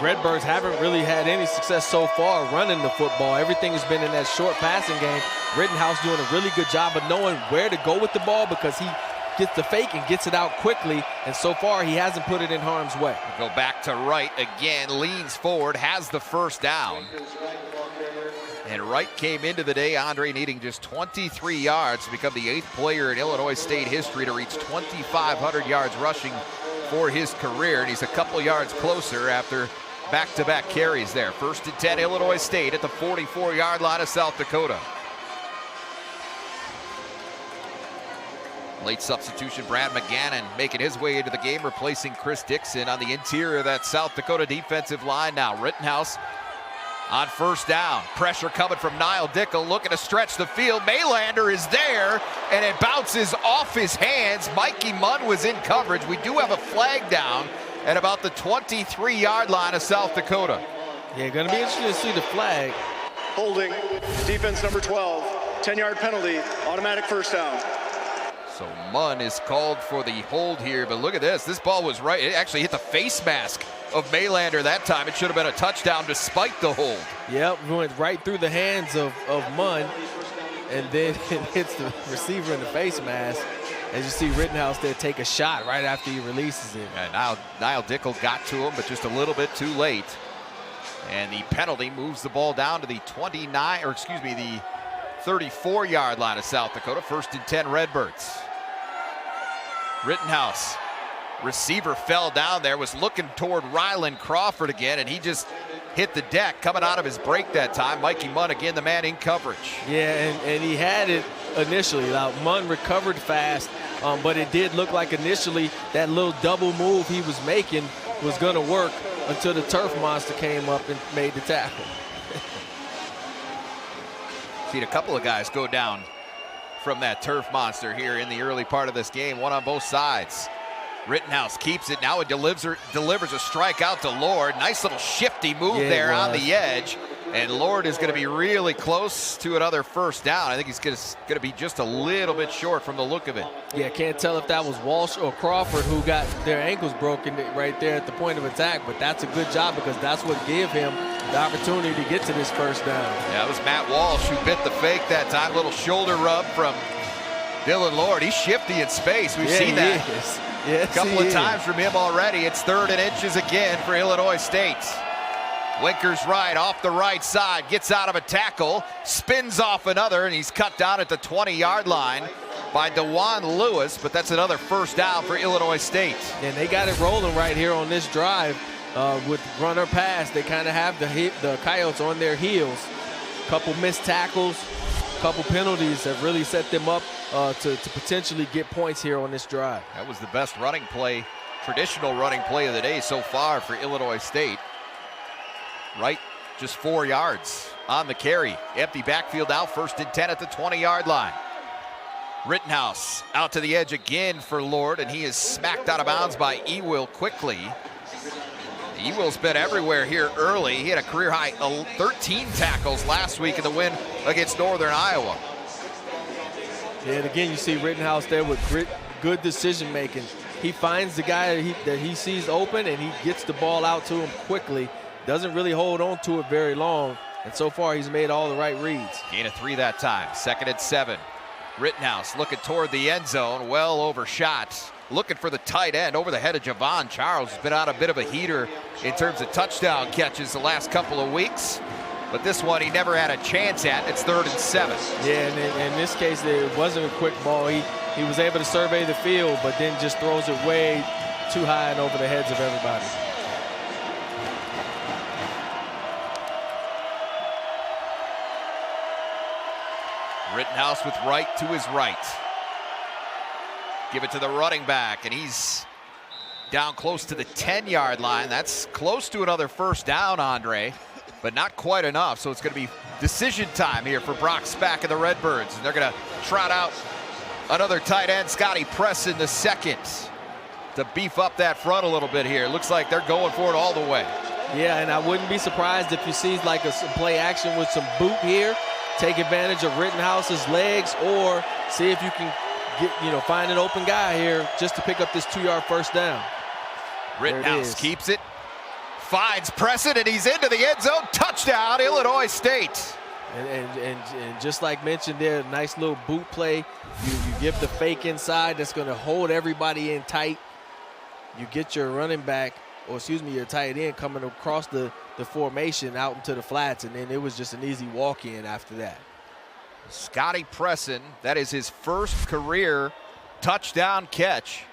Redbirds haven't really had any success so far running the football. Everything has been in that short passing game. Rittenhouse doing a really good job of knowing where to go with the ball because he gets the fake and gets it out quickly, and so far he hasn't put it in harm's way. Go back to Wright again, leans forward, has the first down. And Wright came into the day, Andre, needing just 23 yards to become the 8th player in Illinois State history to reach 2,500 yards rushing for his career, and he's a couple yards closer after back-to-back carries there. First and 10, Illinois State at the 44-yard line of South Dakota. Late substitution, Brad McGannon making his way into the game, replacing Chris Dixon on the interior of that South Dakota defensive line now. Rittenhouse on first down. Pressure coming from Niall Dickel, looking to stretch the field. Maylander is there, and it bounces off his hands. Mikey Munn was in coverage. We do have a flag down at about the 23-yard line of South Dakota. Yeah, going to be interesting to see the flag. Holding, defense number 12, 10-yard penalty, automatic first down. So Munn is called for the hold here, but look at this. This ball was right. It actually hit the face mask of Maylander that time. It should have been a touchdown despite the hold. Yep, went right through the hands of Munn, and then it hits the receiver in the face mask. As you see Rittenhouse there take a shot right after he releases it. And now Niall Dickel got to him, but just a little bit too late. And the penalty moves the ball down to the 34-yard line of South Dakota. First and 10 Redbirds. Rittenhouse, receiver fell down there, was looking toward Rylan Crawford again, and he just hit the deck coming out of his break that time. Mikey Munn again, the man in coverage. Yeah, and he had it initially. Now, Munn recovered fast, but it did look like initially that little double move he was making was going to work until the turf monster came up and made the tackle. Seen a couple of guys go down from that turf monster here in the early part of this game, one on both sides. Rittenhouse keeps it now and delivers a strike out to Lord. Nice little shifty move there on the edge. And Lord is going to be really close to another first down. I think he's going to be just a little bit short from the look of it. Yeah, can't tell if that was Walsh or Crawford who got their ankles broken right there at the point of attack, but that's a good job because that's what gave him the opportunity to get to this first down. Yeah, it was Matt Walsh who bit the fake that time. Little shoulder rub from Dylan Lord. He's shifty in space. We've seen that a couple of times from him already. It's 3rd and inches again for Illinois State. Winkers right off the right side, gets out of a tackle, spins off another, and he's cut down at the 20-yard line by DeJuan Lewis, but that's another first down for Illinois State. And they got it rolling right here on this drive with runner pass. They kind of have the Coyotes on their heels. Couple missed tackles, couple penalties have really set them up to potentially get points here on this drive. That was the best running play, traditional running play of the day so far for Illinois State. Right, just 4 yards on the carry. Empty backfield now, 1st and 10 at the 20-yard line. Rittenhouse out to the edge again for Lord, and he is smacked out of bounds by Ewell quickly. Ewell's been everywhere here early. He had a career high 13 tackles last week in the win against Northern Iowa. Yeah, and again, you see Rittenhouse there with good decision making. He finds the guy that he sees open, and he gets the ball out to him quickly. Doesn't really hold on to it very long, and so far he's made all the right reads. Gain of 3 that time, 2nd and 7. Rittenhouse looking toward the end zone, well overshot. Looking for the tight end over the head of Javon Charles, who's been on a bit of a heater in terms of touchdown catches the last couple of weeks. But this one he never had a chance at. It's 3rd and 7. Yeah, and in this case, it wasn't a quick ball. He was able to survey the field, but then just throws it way too high and over the heads of everybody. Rittenhouse with right to his right. Give it to the running back, and he's down close to the 10-yard line. That's close to another 1st down, Andre, but not quite enough. So it's going to be decision time here for Brock Spack and the Redbirds. And they're going to trot out another tight end, Scotty Presson, the 2nd, to beef up that front a little bit here. It looks like they're going for it all the way. Yeah, and I wouldn't be surprised if you see like a play action with some boot here. Take advantage of Rittenhouse's legs, or see if you can find an open guy here just to pick up this 2-yard 1st down. Rittenhouse keeps it, finds Presson, and he's into the end zone. Touchdown, Illinois State. And just like mentioned there, nice little boot play. You give the fake inside that's going to hold everybody in tight. You get your running back, or excuse me, your tight end coming across the formation out into the flats, and then it was just an easy walk-in after that. Scotty Presson, that is his 1st career touchdown catch.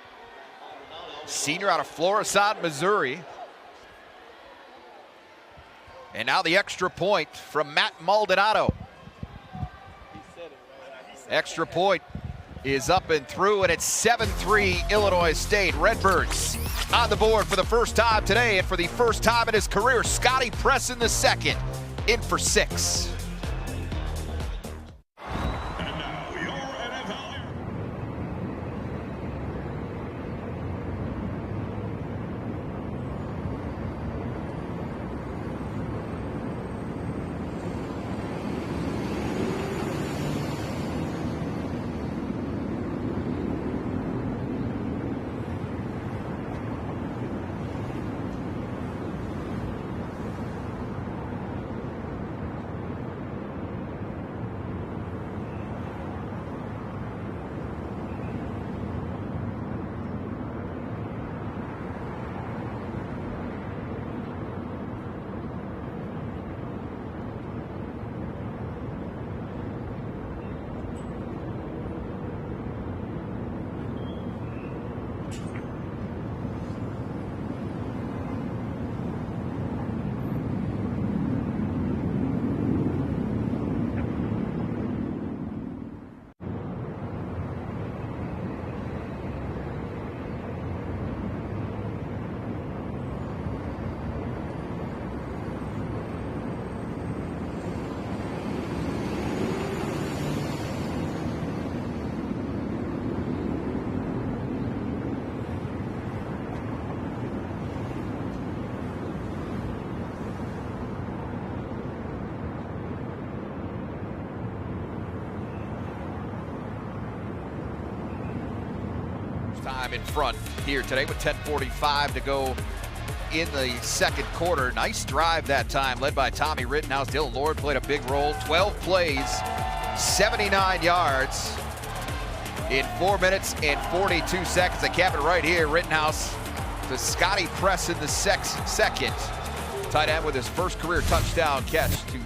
Senior out of Florissant, Missouri. And now the extra point from Matt Maldonado. Extra point is up and through, and it's 7-3 Illinois State. Redbirds on the board for the first time today, and for the first time in his career, Scotty Presson the 2nd in for 6. Time in front here today with 10:45 to go in the 2nd quarter. Nice drive that time, led by Tommy Rittenhouse. Dylan Lord played a big role. 12 plays, 79 yards in 4 minutes and 42 seconds. I cap it right here. Rittenhouse to Scotty Presson, the 2nd. Tight end with his 1st career touchdown catch to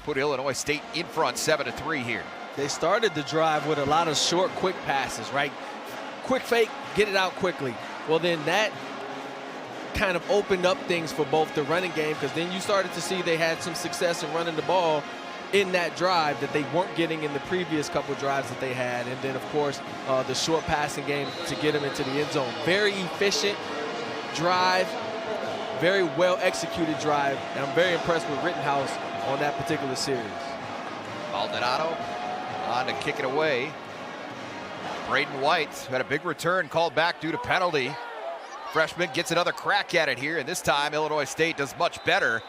put Illinois State in front 7-3 here. They started the drive with a lot of short, quick passes, right? Quick fake, get it out quickly. Well, then that kind of opened up things for both the running game, because then you started to see they had some success in running the ball. in that drive that they weren't getting in the previous couple drives that they had. And then, of course, the short passing game to get them into the end zone. Very efficient drive, very well executed drive, and I'm very impressed with Rittenhouse on that particular series. Maldonado on to kick it away. Braden White had a big return called back due to penalty. Freshman gets another crack at it here, and this time Illinois State does much better.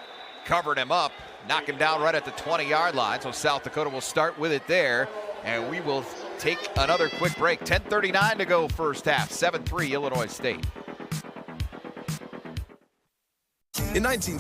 Covered him up, knock him down right at the 20-yard line. So South Dakota will start with it there, and we will take another quick break. 10:39 to go first half, 7-3 Illinois State. In 19...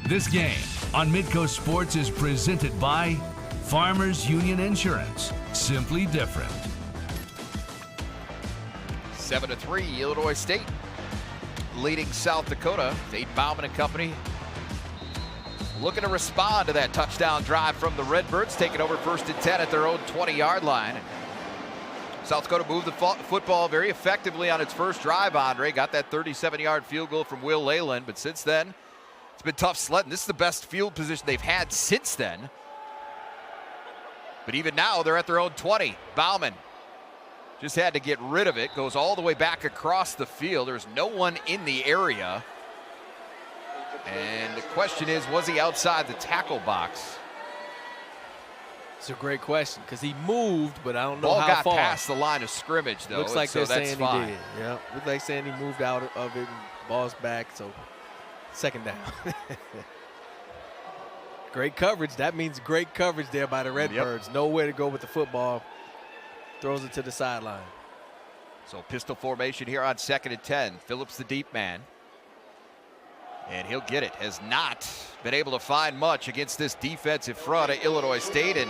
This game on Midcoast Sports is presented by Farmers Union Insurance. Simply different. 7-3 Illinois State leading South Dakota. Dave Bauman and company looking to respond to that touchdown drive from the Redbirds, taking over 1st and 10 at their own 20-yard line. South Dakota moved the football very effectively on its first drive, Andre. Got that 37-yard field goal from Will Leyland, but since then, it's been tough sledding. This is the best field position they've had since then. But even now, they're at their own 20. Bauman just had to get rid of it. Goes all the way back across the field. There's no one in the area. And the question is, was he outside the tackle box? It's a great question because he moved, but I don't know Ball how got far. past the line of scrimmage, though. Looks like so they're that's saying fine. he did. Yeah, looks like saying he moved out of it and ball's back, so second down. Great coverage. That means great coverage there by the Redbirds. Yep. Nowhere to go with the football. Throws it to the sideline. So pistol formation here on 2nd and 10. Phillips the deep man. And he'll get it. Has not been able to find much against this defensive front at Illinois State, and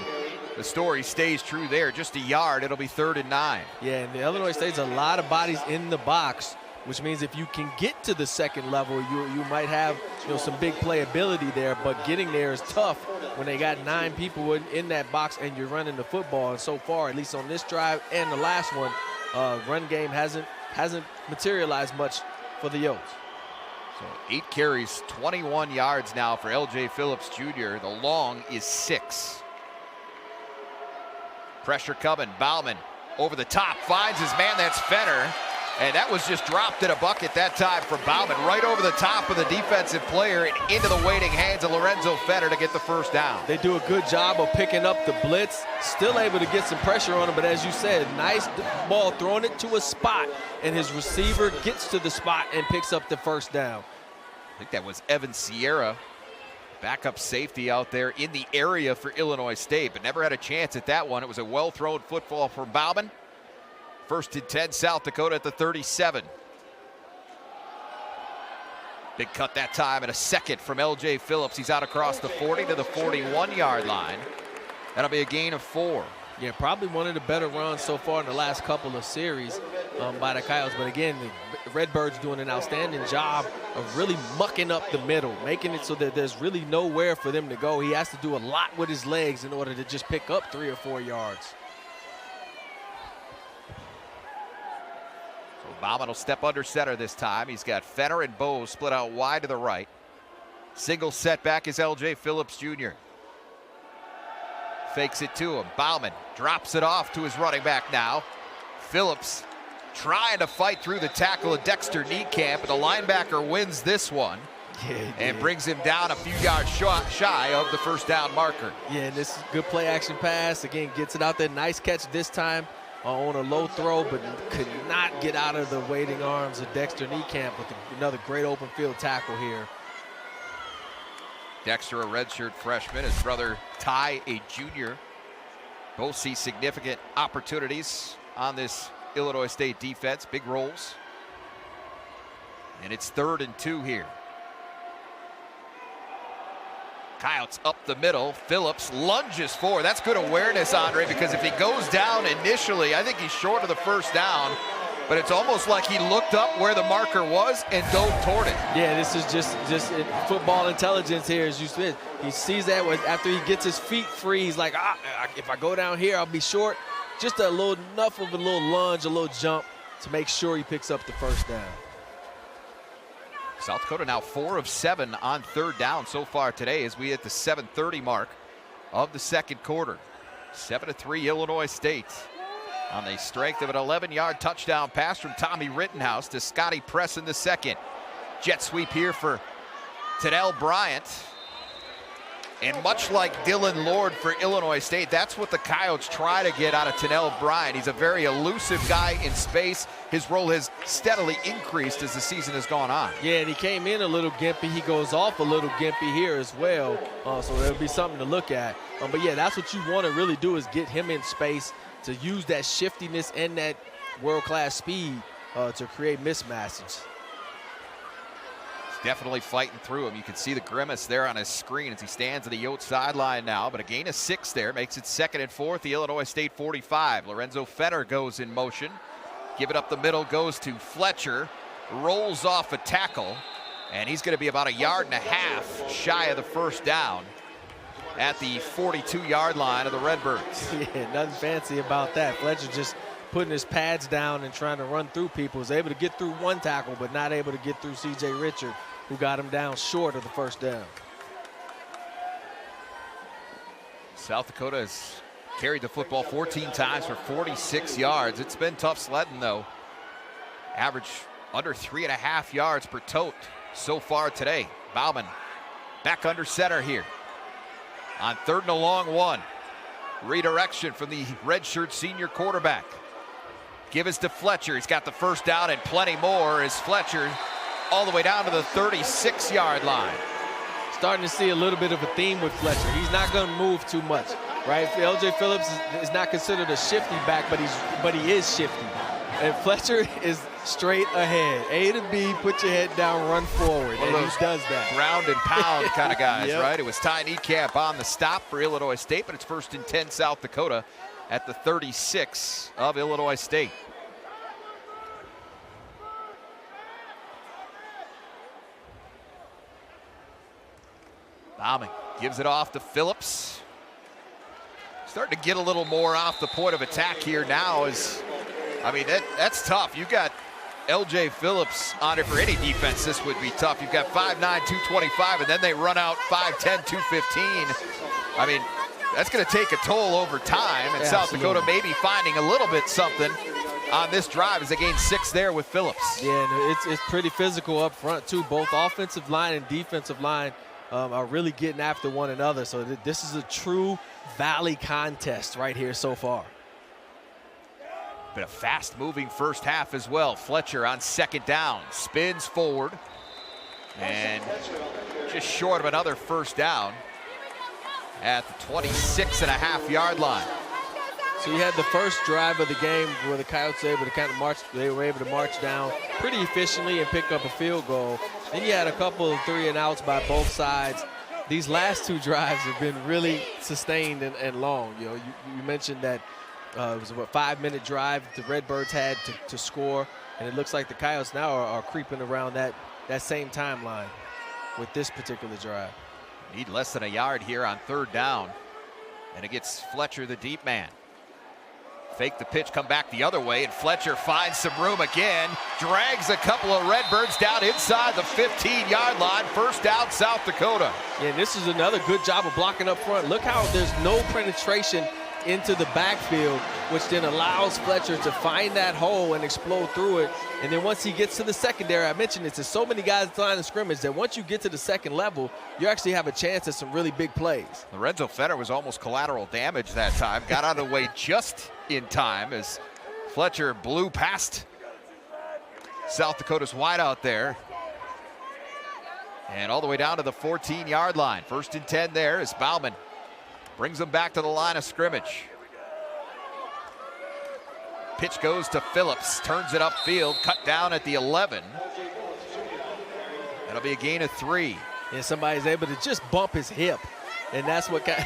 the story stays true there. Just a yard, it'll be 3rd and 9. Yeah, and the Illinois State's a lot of bodies in the box, which means if you can get to the second level, you might have some big playability there, but getting there is tough when they got 9 people in that box and you're running the football. And so far, at least on this drive and the last one, run game hasn't materialized much for the Yotes. So 8 carries, 21 yards now for L.J. Phillips Jr. The long is 6. Pressure coming. Bauman over the top, finds his man. That's Fenner. And that was just dropped in a bucket that time for Bauman, right over the top of the defensive player and into the waiting hands of Lorenzo Fenner to get the first down. They do a good job of picking up the blitz, still able to get some pressure on him, but as you said, nice ball, throwing it to a spot, and his receiver gets to the spot and picks up the first down. I think that was Evan Sierra, backup safety out there in the area for Illinois State, but never had a chance at that one. It was a well-thrown football from Bauman. 1st and 10, South Dakota at the 37. Big cut that time, and a second from L.J. Phillips. He's out across the 40 to the 41-yard line. That'll be a gain of 4. Yeah, probably one of the better runs so far in the last couple of series by the Coyotes. But again, the Redbirds doing an outstanding job of really mucking up the middle, making it so that there's really nowhere for them to go. He has to do a lot with his legs in order to just pick up 3 or 4 yards. So Bauman will step under center this time. He's got Fenner and Bowes split out wide to the right. Single setback is L.J. Phillips Jr. Fakes it to him. Bauman drops it off to his running back now. Phillips trying to fight through the tackle of Dexter Niekamp, but the linebacker wins this one and brings him down a few yards shy of the first down marker. Yeah, and this is good play action pass. Again, gets it out there. Nice catch this time on a low throw, but could not get out of the waiting arms of Dexter Niekamp with another great open field tackle here. Dexter, a redshirt freshman, his brother Ty, a junior. Both see significant opportunities on this Illinois State defense, big roles. And it's 3rd and 2 here. Coyotes up the middle. Phillips lunges forward. That's good awareness, Andre, because if he goes down initially, I think he's short of the first down. But it's almost like he looked up where the marker was and dove toward it. Yeah, this is just football intelligence here, as you said. He sees that after he gets his feet free, he's like, if I go down here, I'll be short. Just enough of a little lunge, a little jump to make sure he picks up the first down. South Dakota now 4 of 7 on 3rd down so far today as we hit the 7:30 mark of the second quarter. 7-3 Illinois State on the strength of an 11-yard touchdown pass from Tommy Rittenhouse to Scotty Press in the second. Jet sweep here for Tennell Bryant. And much like Dylan Lord for Illinois State, that's what the Coyotes try to get out of Tennell Bryant. He's a very elusive guy in space. His role has steadily increased as the season has gone on. Yeah, and he came in a little gimpy. He goes off a little gimpy here as well. So there'll be something to look at. But yeah, that's what you want to really do, is get him in space to use that shiftiness and that world-class speed to create mismatches. Definitely fighting through him. You can see the grimace there on his screen as he stands at the Yote sideline now, but a gain of 6 there makes it 2nd and 4, the Illinois State 45. Lorenzo Fenner goes in motion. Give it up the middle, goes to Fletcher, rolls off a tackle, and he's going to be about 1.5 yards shy of the first down at the 42-yard line of the Redbirds. Yeah, nothing fancy about that. Fletcher just putting his pads down and trying to run through people. Was able to get through one tackle, but not able to get through C.J. Richard, who got him down short of the first down. South Dakota has carried the football 14 times for 46 yards. It's been tough sledding, though. Average under 3.5 yards per tote so far today. Bauman back under center here on 3rd and a long 1. Redirection from the redshirt senior quarterback. Give us to Fletcher. He's got the first down and plenty more as Fletcher all the way down to the 36-yard line. Starting to see a little bit of a theme with Fletcher. He's not going to move too much, right? L.J. Phillips is not considered a shifty back, but he is shifty. And Fletcher is straight ahead. A to B, put your head down, run forward. And he does that. Ground and pound kind of guys, Yep. right? It was Ty Niekamp on the stop for Illinois State, but it's 1st and 10 South Dakota at the 36 of Illinois State. Bauman gives it off to Phillips. Starting to get a little more off the point of attack here now. That's tough. You've got L.J. Phillips on it. For any defense, this would be tough. You've got 5'9", 225, and then they run out 5'10", 215. That's going to take a toll over time, and South Dakota maybe finding a little bit something on this drive as they gain 6 there with Phillips. Yeah, and it's pretty physical up front, too. Both offensive line and defensive line are really getting after one another. So this is a true Valley contest right here so far. But a fast-moving first half as well. Fletcher on 2nd down, spins forward, and just short of another first down at the 26.5-yard line. So you had the first drive of the game where the Coyotes were able to kind of march. They were able to march down pretty efficiently and pick up a field goal. Then you had a couple of 3-and-outs by both sides. These last 2 drives have been really sustained and long. You mentioned that it was a 5-minute drive the Redbirds had to score, and it looks like the Coyotes now are creeping around that that same timeline with this particular drive. Need less than a yard here on 3rd down. And it gets Fletcher, the deep man. Fake the pitch, come back the other way, and Fletcher finds some room again. Drags a couple of Redbirds down inside the 15-yard line. 1st down, South Dakota. Yeah, this is another good job of blocking up front. Look how there's no penetration into the backfield, which then allows Fletcher to find that hole and explode through it. And then once he gets to the secondary, I mentioned this, there's so many guys at the line of scrimmage that once you get to the second level, you actually have a chance at some really big plays. Lorenzo Fenner was almost collateral damage that time. Got out of the way just in time as Fletcher blew past South Dakota's wideout there. And all the way down to the 14-yard line. 1st and 10 there as Bauman brings them back to the line of scrimmage. Pitch goes to Phillips, turns it upfield, cut down at the 11. That'll be a gain of 3. And somebody's able to just bump his hip, and that's what kind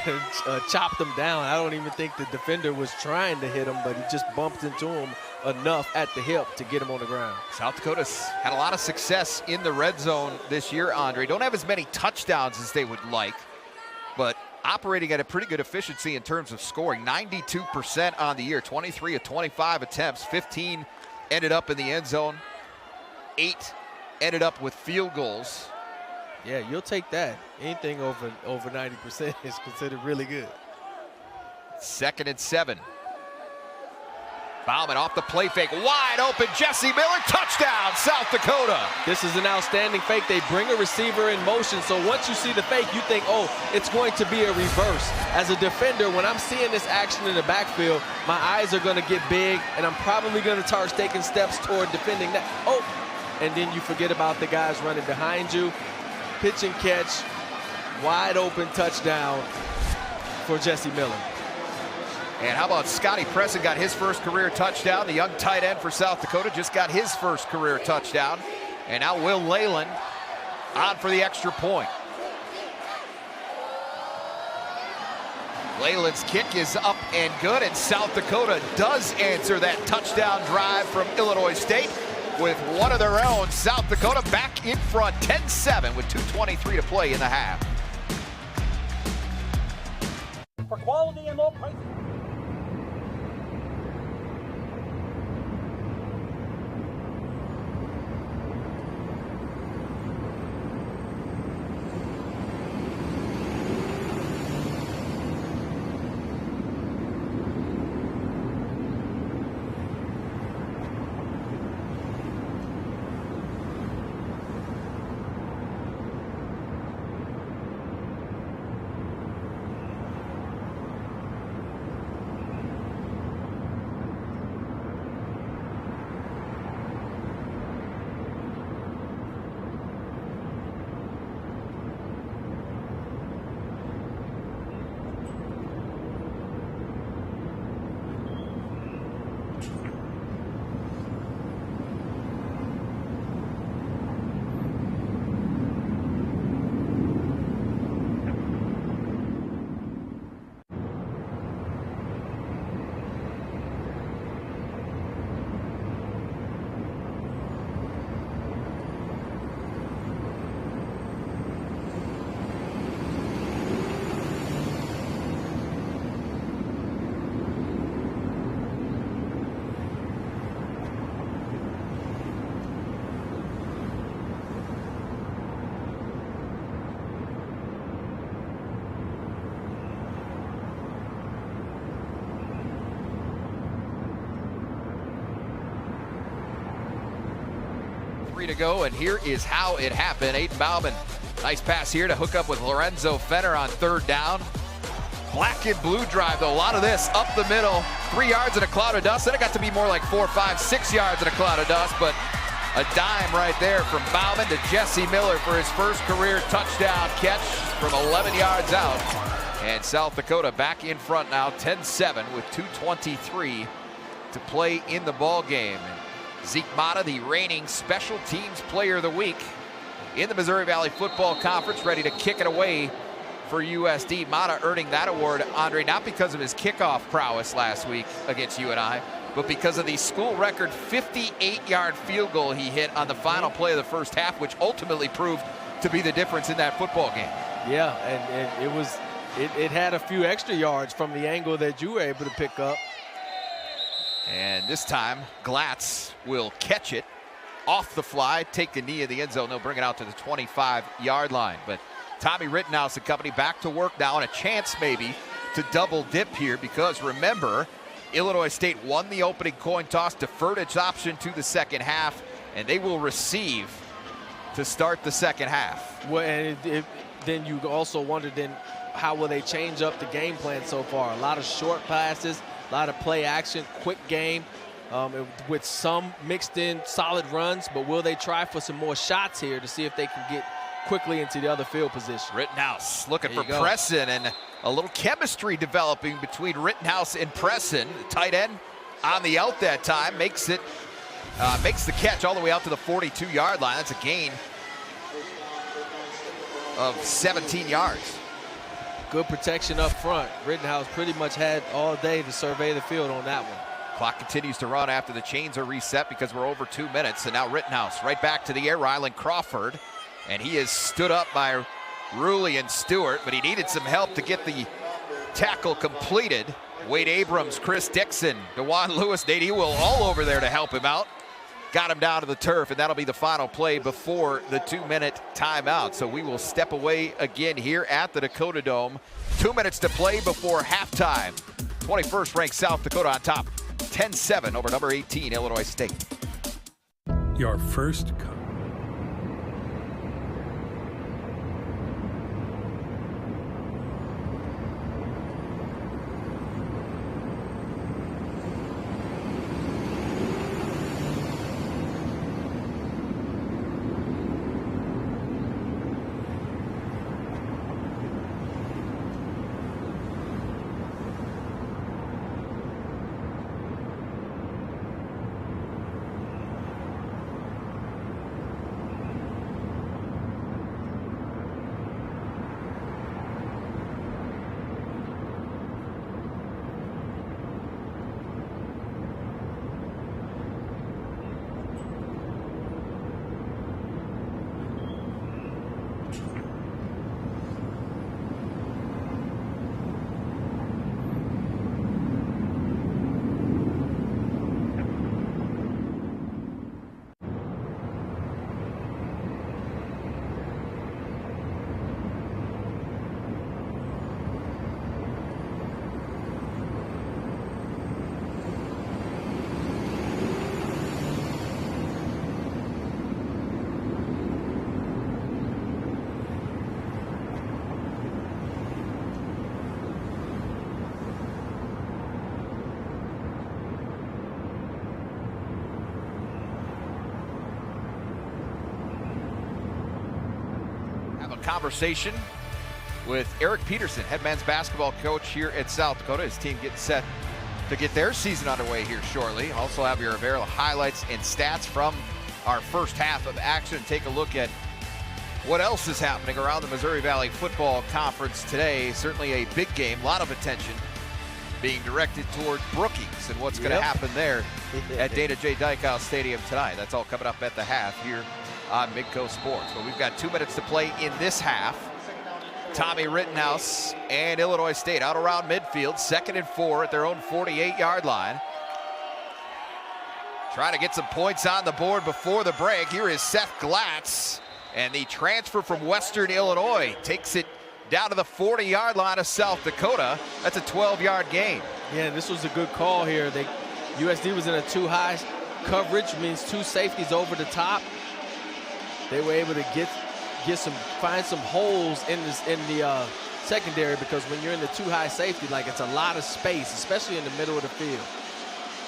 of chopped him down. I don't even think the defender was trying to hit him, but he just bumped into him enough at the hip to get him on the ground. South Dakota's had a lot of success in the red zone this year, Andre. Don't have as many touchdowns as they would like, but operating at a pretty good efficiency in terms of scoring. 92% on the year, 23 of 25 attempts, 15 ended up in the end zone, 8 ended up with field goals. Yeah, you'll take that. Anything over 90% is considered really good. 2nd and 7. Bauman off the play fake, wide open, Jesse Miller, touchdown, South Dakota. This is an outstanding fake. They bring a receiver in motion, so once you see the fake, you think, oh, it's going to be a reverse. As a defender, when I'm seeing this action in the backfield, my eyes are going to get big, and I'm probably going to start taking steps toward defending that. Oh, and then you forget about the guys running behind you. Pitch and catch, wide open touchdown for Jesse Miller. And how about Scotty Presson got his first career touchdown. The young tight end for South Dakota just got his first career touchdown. And now Will Leyland on for the extra point. Leyland's kick is up and good, and South Dakota does answer that touchdown drive from Illinois State with one of their own. South Dakota back in front, 10-7 with 2:23 to play in the half. For quality and low prices. To go, and here is how it happened. Aiden Bauman, nice pass here to hook up with Lorenzo Fenner on 3rd down. Black and blue drive, though. A lot of this up the middle, 3 yards in a cloud of dust. Then it got to be more like 4, 5, 6 yards in a cloud of dust, but a dime right there from Bauman to Jesse Miller for his first career touchdown catch from 11 yards out. And South Dakota back in front now, 10-7 with 2:23 to play in the ball game. Zeke Mata, the reigning Special Teams Player of the Week in the Missouri Valley Football Conference, ready to kick it away for USD. Mata earning that award, Andre, not because of his kickoff prowess last week against UNI, but because of the school record 58-yard field goal he hit on the final play of the first half, which ultimately proved to be the difference in that football game. Yeah, and it had a few extra yards from the angle that you were able to pick up. And this time, Glatz will catch it off the fly, take the knee in the end zone. They'll bring it out to the 25-yard line. But Tommy Rittenhouse and company back to work now, and a chance maybe to double dip here, because remember, Illinois State won the opening coin toss, deferred its option to the second half, and they will receive to start the second half. Well, and then you also wonder then how will they change up the game plan so far? A lot of short passes, a lot of play action, quick game, with some mixed in solid runs, but will they try for some more shots here to see if they can get quickly into the other field position? Rittenhouse looking for Presson, and a little chemistry developing between Rittenhouse and Presson. The tight end on the out that time makes the catch all the way out to the 42-yard line. That's a gain of 17 yards. Good protection up front. Rittenhouse pretty much had all day to survey the field on that one. Clock continues to run after the chains are reset because we're over 2 minutes. And now Rittenhouse right back to the air, Rylan Crawford. And he is stood up by Ruley and Stewart, but he needed some help to get the tackle completed. Wade Abrams, Chris Dixon, DeJuan Lewis, Nate Ewell all over there to help him out. Got him down to the turf, and that'll be the final play before the 2-minute timeout. So we will step away again here at the Dakota Dome. 2 minutes to play before halftime. 21st ranked South Dakota on top, 10-7 over number 18, Illinois State. Your first Conversation with Eric Peterson, head men's basketball coach here at South Dakota. His team getting set to get their season underway here shortly. Also have your available highlights and stats from our first half of action. Take a look at what else is happening around the Missouri Valley Football Conference today. Certainly a big game, a lot of attention being directed toward Brookings and what's going to happen there at Dana J. Dykehouse Stadium tonight. That's all coming up at the half here on Midco Sports. But we've got 2 minutes to play in this half. Tommy Rittenhouse and Illinois State out around midfield, 2nd and 4 at their own 48-yard line. Trying to get some points on the board before the break. Here is Seth Glatz, and the transfer from Western Illinois takes it down to the 40-yard line of South Dakota. That's a 12-yard gain. Yeah, this was a good call here. USD was in a too-high coverage, means two safeties over the top. They were able to find some holes in the secondary, because when you're in the too-high safety, it's a lot of space, especially in the middle of the field.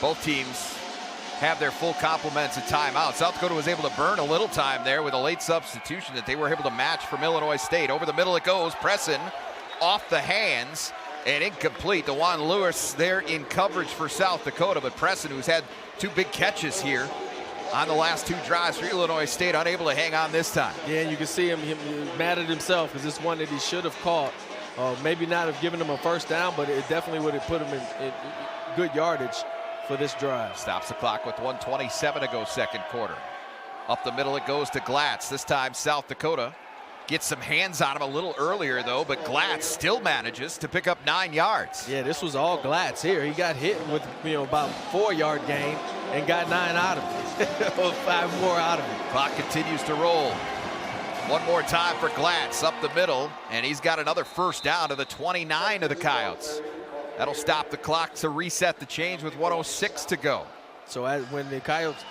Both teams have their full complements of timeout. South Dakota was able to burn a little time there with a late substitution that they were able to match from Illinois State. Over the middle it goes. Presson off the hands and incomplete. DeJuan Lewis there in coverage for South Dakota, but Presson, who's had two big catches here on the last two drives for Illinois State, unable to hang on this time. Yeah, and you can see him mad at himself because it's one that he should have caught. Maybe not have given him a first down, but it definitely would have put him in good yardage for this drive. Stops the clock with 1:27 to go second quarter. Up the middle it goes to Glatz. This time South Dakota gets some hands on him a little earlier though, but Glatz still manages to pick up 9 yards. Yeah, this was all Glatz here. He got hit with about 4-yard gain and got 9 out of it, or 5 more out of it. Clock continues to roll. One more time for Glatz up the middle, and he's got another first down to the 29 of the Coyotes. That'll stop the clock to reset the change with 1:06 to go. So when the Coyotes,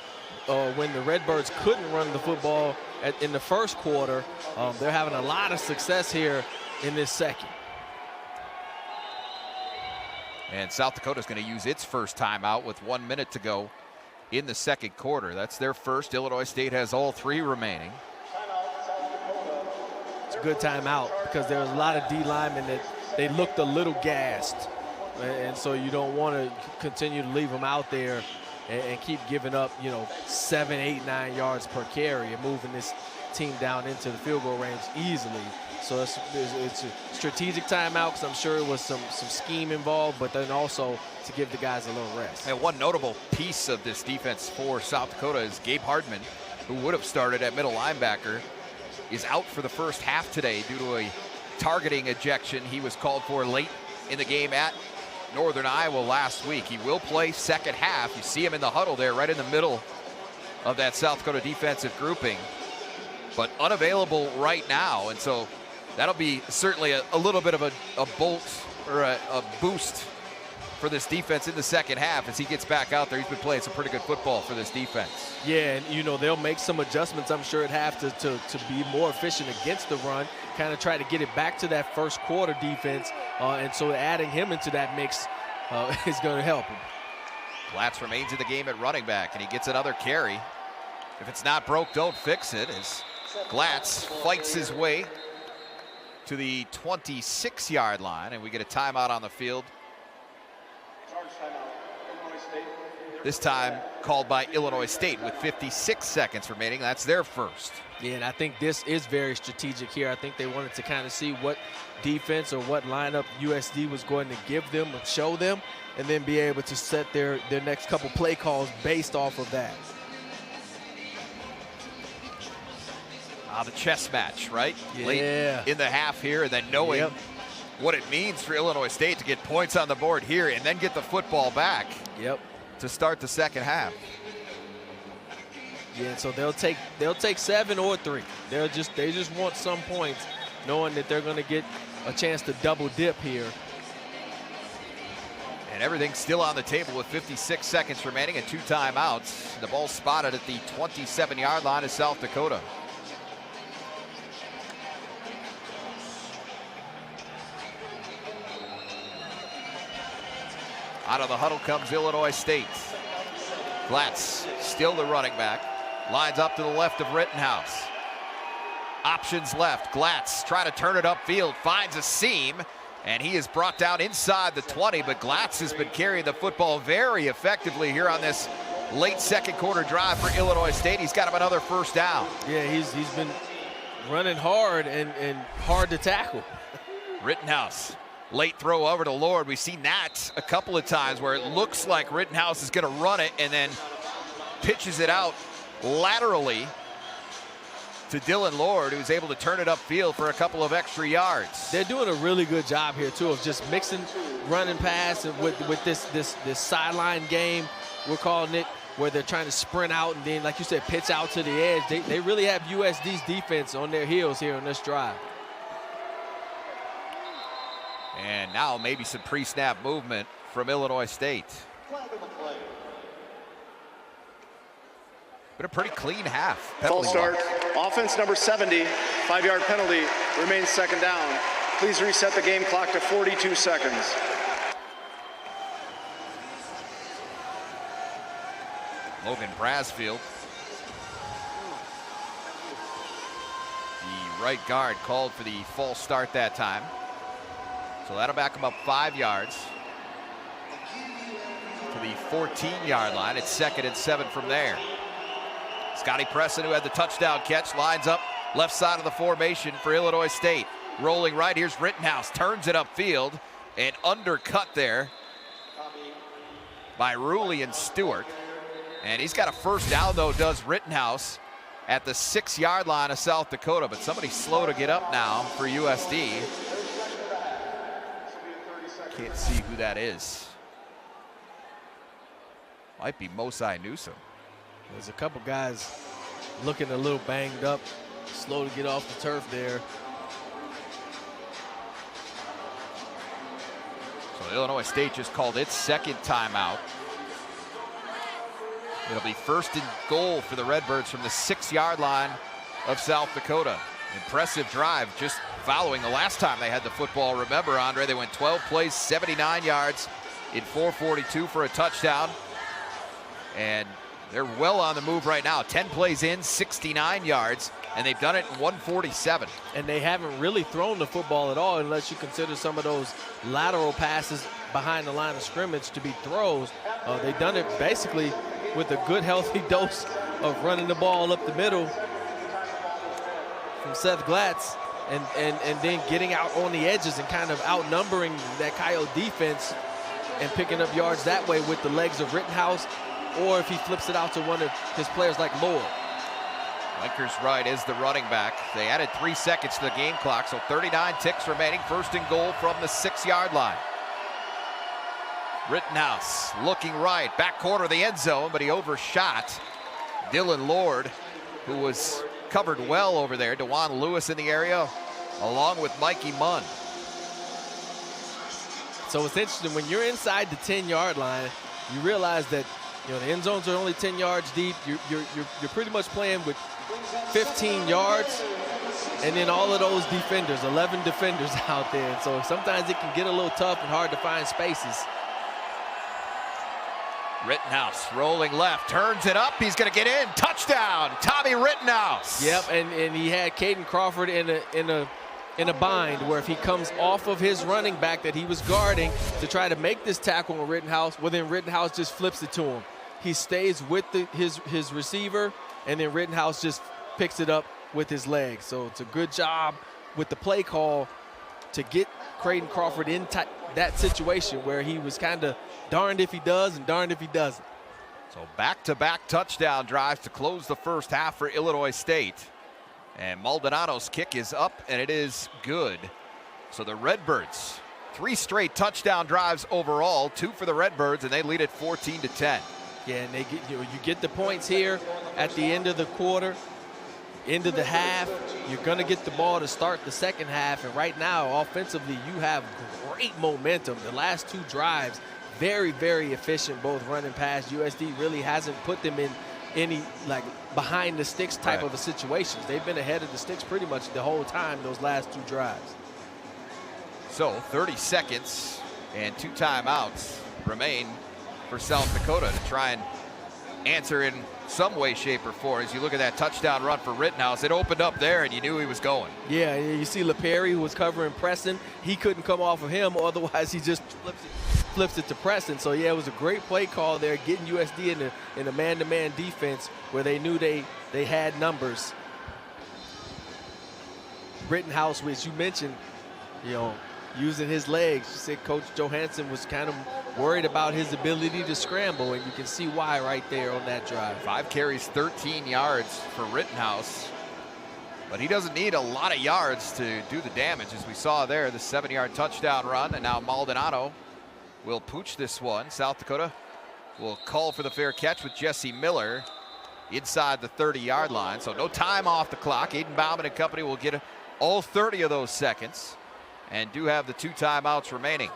when the Redbirds couldn't run the football in the first quarter, they're having a lot of success here in this second. And South Dakota's going to use its first timeout with 1 minute to go in the second quarter. That's their first. Illinois State has all 3 remaining. It's a good timeout because there was a lot of D linemen that they looked a little gassed. And so you don't want to continue to leave them out there and keep giving up, 7, 8, 9 yards per carry and moving this team down into the field goal range easily. So it's a strategic timeout because I'm sure it was some scheme involved, but then also to give the guys a little rest. And one notable piece of this defense for South Dakota is Gabe Hardman, who would have started at middle linebacker, is out for the first half today due to a targeting ejection he was called for late in the game at Northern Iowa last week. He will play second half. You see him in the huddle there right in the middle of that South Dakota defensive grouping, but unavailable right now. And so that'll be certainly a little bit of a bolt or a boost for this defense in the second half as he gets back out there. He's been playing some pretty good football for this defense. Yeah, and they'll make some adjustments, I'm sure, at half to be more efficient against the run, kind of try to get it back to that first quarter defense, and so adding him into that mix is going to help him. Glatz remains in the game at running back, and he gets another carry. If it's not broke, don't fix it, as Glatz fights his way to the 26-yard line, and we get a timeout on the field. This time called by Illinois State with 56 seconds remaining. That's their first. Yeah, and I think this is very strategic here. I think they wanted to kind of see what defense or what lineup USD was going to give them or show them, and then be able to set their next couple play calls based off of that. The chess match, right? Yeah. Late in the half here, and then knowing what it means for Illinois State to get points on the board here and then get the football back. Yep. To start the second half. Yeah, so they'll take 7 or 3. They just want some points, knowing that they're going to get a chance to double dip here. And everything's still on the table with 56 seconds remaining and 2 timeouts. The ball spotted at the 27-yard line of South Dakota. Out of the huddle comes Illinois State. Glatz, still the running back, lines up to the left of Rittenhouse. Options left. Glatz trying to turn it upfield, finds a seam, and he is brought down inside the 20, but Glatz has been carrying the football very effectively here on this late second quarter drive for Illinois State. He's got him another first down. Yeah, he's been running hard and hard to tackle. Rittenhouse. Late throw over to Lord. We've seen that a couple of times where it looks like Rittenhouse is going to run it and then pitches it out laterally to Dylan Lord, who's able to turn it upfield for a couple of extra yards. They're doing a really good job here, too, of just mixing run and pass and with this sideline game, we're calling it, where they're trying to sprint out and then, like you said, pitch out to the edge. They really have USD's defense on their heels here on this drive. And now maybe some pre-snap movement from Illinois State. But a pretty clean half. False start. Offense number 70, 5-yard penalty, remains second down. Please reset the game clock to 42 seconds. Logan Brasfield, the right guard, called for the false start that time. So that'll back him up 5 yards to the 14-yard line. It's 2nd and 7 from there. Scotty Presson, who had the touchdown catch, lines up left side of the formation for Illinois State. Rolling right, here's Rittenhouse, turns it upfield and undercut there by Ruley and Stewart. And he's got a first down, though, does Rittenhouse at the 6-yard line of South Dakota. But somebody's slow to get up now for USD. Can't see who that is. Might be Mosai Newsom. There's a couple guys looking a little banged up, slow to get off the turf there. So Illinois State just called its second timeout. It'll be first and goal for the Redbirds from the 6-yard line of South Dakota. Impressive drive just following the last time they had the football. Remember, Andre, they went 12 plays, 79 yards in 4:42 for a touchdown. And they're well on the move right now. 10 plays in, 69 yards, and they've done it in 1:47. And they haven't really thrown the football at all unless you consider some of those lateral passes behind the line of scrimmage to be throws. They've done it basically with a good, healthy dose of running the ball up the middle from Seth Glatz and then getting out on the edges and kind of outnumbering that Coyote defense and picking up yards that way with the legs of Rittenhouse, or if he flips it out to one of his players like Lord. Lakers Wright is the running back. They added 3 seconds to the game clock, so 39 ticks remaining. First and goal from the 6-yard line. Rittenhouse looking right, back corner of the end zone, but he overshot Dylan Lord, who was covered well over there. DeJuan Lewis in the area, along with Mikey Munn. So it's interesting, when you're inside the 10-yard line, you realize that the end zones are only 10 yards deep. You're pretty much playing with 15 yards, and then all of those defenders, 11 defenders out there. And so sometimes it can get a little tough and hard to find spaces. Rittenhouse rolling left, turns it up. He's going to get in. Touchdown, Tommy Rittenhouse. Yep, and he had Caden Crawford in a bind where if he comes off of his running back that he was guarding to try to make this tackle on Rittenhouse, well, then Rittenhouse just flips it to him. He stays with his receiver, and then Rittenhouse just picks it up with his legs. So it's a good job with the play call to get Caden Crawford in that situation where he was kind of darned if he does and darned if he doesn't. So back-to-back touchdown drives to close the first half for Illinois State. And Maldonado's kick is up, and it is good. So the Redbirds, 3 straight touchdown drives overall, 2 for the Redbirds, and they lead it 14-10. Yeah, and they get, you get the points here at the end of the quarter, end of the half. You're going to get the ball to start the second half, and right now, offensively, you have great momentum. The last 2 drives, very, very efficient, both run and pass. USD really hasn't put them in any behind the sticks type of a situations. They've been ahead of the sticks pretty much the whole time those last 2 drives. So 30 seconds and 2 timeouts remain for South Dakota to try and answer in some way, shape, or form. As you look at that touchdown run for Rittenhouse, it opened up there and you knew he was going. Yeah, you see LaPerry, who was covering Preston. He couldn't come off of him, otherwise he just flips it to Preston. So yeah, it was a great play call there, getting USD in a man-to-man defense where they knew they had numbers. Rittenhouse, which you mentioned, using his legs. You said Coach Johansson was kind of worried about his ability to scramble, and you can see why right there on that drive. 5 carries, 13 yards for Rittenhouse. But he doesn't need a lot of yards to do the damage, as we saw there, the 7-yard touchdown run. And now Maldonado will pooch this one. South Dakota will call for the fair catch with Jesse Miller inside the 30-yard line. So no time off the clock. Aiden Bauman and company will get all 30 of those seconds and do have the 2 timeouts remaining.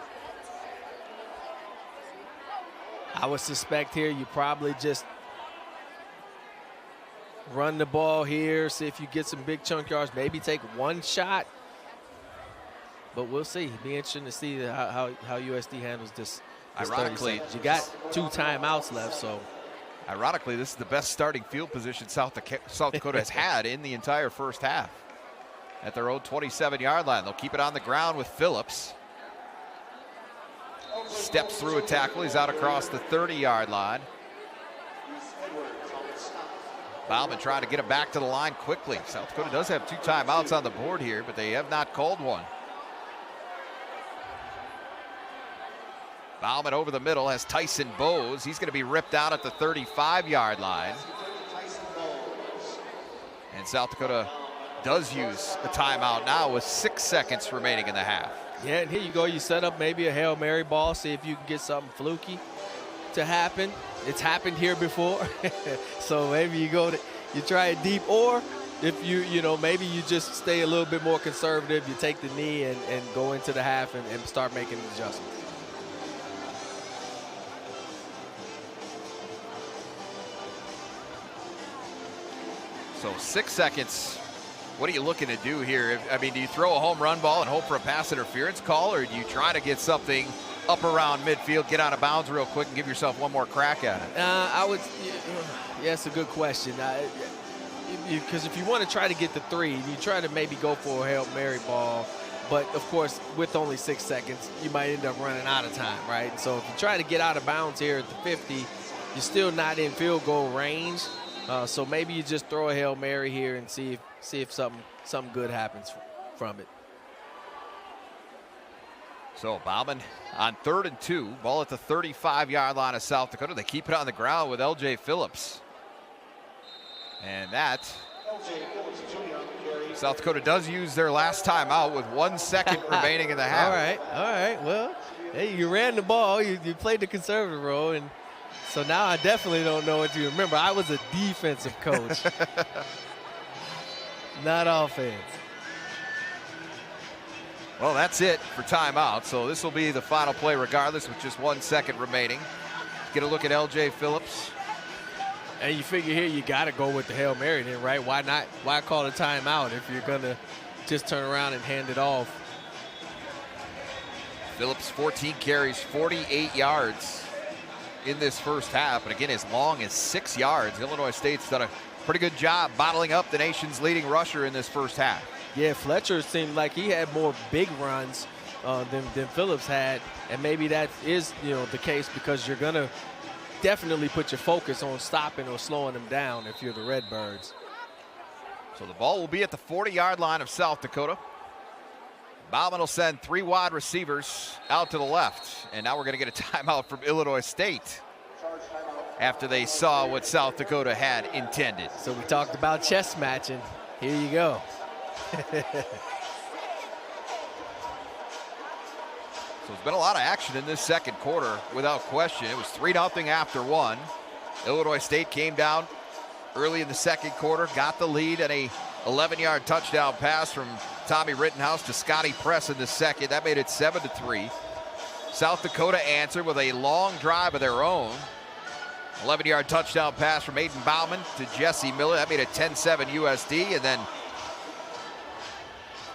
I would suspect here you probably just run the ball here, see if you get some big chunk yards, maybe take 1 shot. But we'll see. It'd be interesting to see how USD handles this. Ironically, you got 2 timeouts left, so. Ironically, this is the best starting field position South Dakota has had in the entire first half. At their own 27-yard line. They'll keep it on the ground with Phillips. Steps through a tackle. He's out across the 30-yard line. Bauman trying to get him back to the line quickly. South Dakota does have 2 timeouts on the board here, but they have not called one. Bauman over the middle has Tyson Bowes. He's going to be ripped out at the 35-yard line. And South Dakota does use a timeout now with 6 seconds remaining in the half. Yeah, and here you go. You set up maybe a Hail Mary ball, see if you can get something fluky to happen. It's happened here before. So maybe you try it deep, or if maybe you just stay a little bit more conservative, you take the knee and go into the half and start making adjustments. So 6 seconds. What are you looking to do here? I mean, do you throw a home run ball and hope for a pass interference call, or do you try to get something up around midfield, get out of bounds real quick, and give yourself one more crack at it? Yeah, it's a good question. Because if you want to try to get the 3, you try to maybe go for a Hail Mary ball. But, of course, with only 6 seconds, you might end up running out of time, right? So if you try to get out of bounds here at the 50, you're still not in field goal range. So maybe you just throw a Hail Mary here and see if something good happens from it. So Bauman on 3rd and 2, ball at the 35-yard line of South Dakota. They keep it on the ground with L.J. Phillips. And that, South Dakota does use their last timeout with 1 second remaining in the half. All right. Well, hey, you ran the ball. You played the conservative role, and so now I definitely don't know what you remember. I was a defensive coach, not offense. Well, that's it for timeout. So this will be the final play regardless with just 1 second remaining. Get a look at L.J. Phillips. And you figure here you got to go with the Hail Mary then, right? Why not? Why call a timeout if you're going to just turn around and hand it off? Phillips, 14 carries, 48 yards in this first half. And again, as long as 6 yards. Illinois State's done a pretty good job bottling up the nation's leading rusher in this first half. Yeah, Fletcher seemed like he had more big runs than Phillips had. And maybe that is, the case because you're going to definitely put your focus on stopping or slowing them down if you're the Redbirds. So the ball will be at the 40-yard line of South Dakota. Bauman will send 3 wide receivers out to the left. And now we're going to get a timeout from Illinois State after they saw what South Dakota had intended. So we talked about chess matching. Here you go. So there's been a lot of action in this second quarter without question. It was 3-0 after 1. Illinois State came down early in the second quarter, got the lead, and a 11-yard touchdown pass from Tommy Rittenhouse to Scotty Press in the second. That made it 7-3. South Dakota answered with a long drive of their own. 11-yard touchdown pass from Aiden Bauman to Jesse Miller. That made it 10-7 USD, and then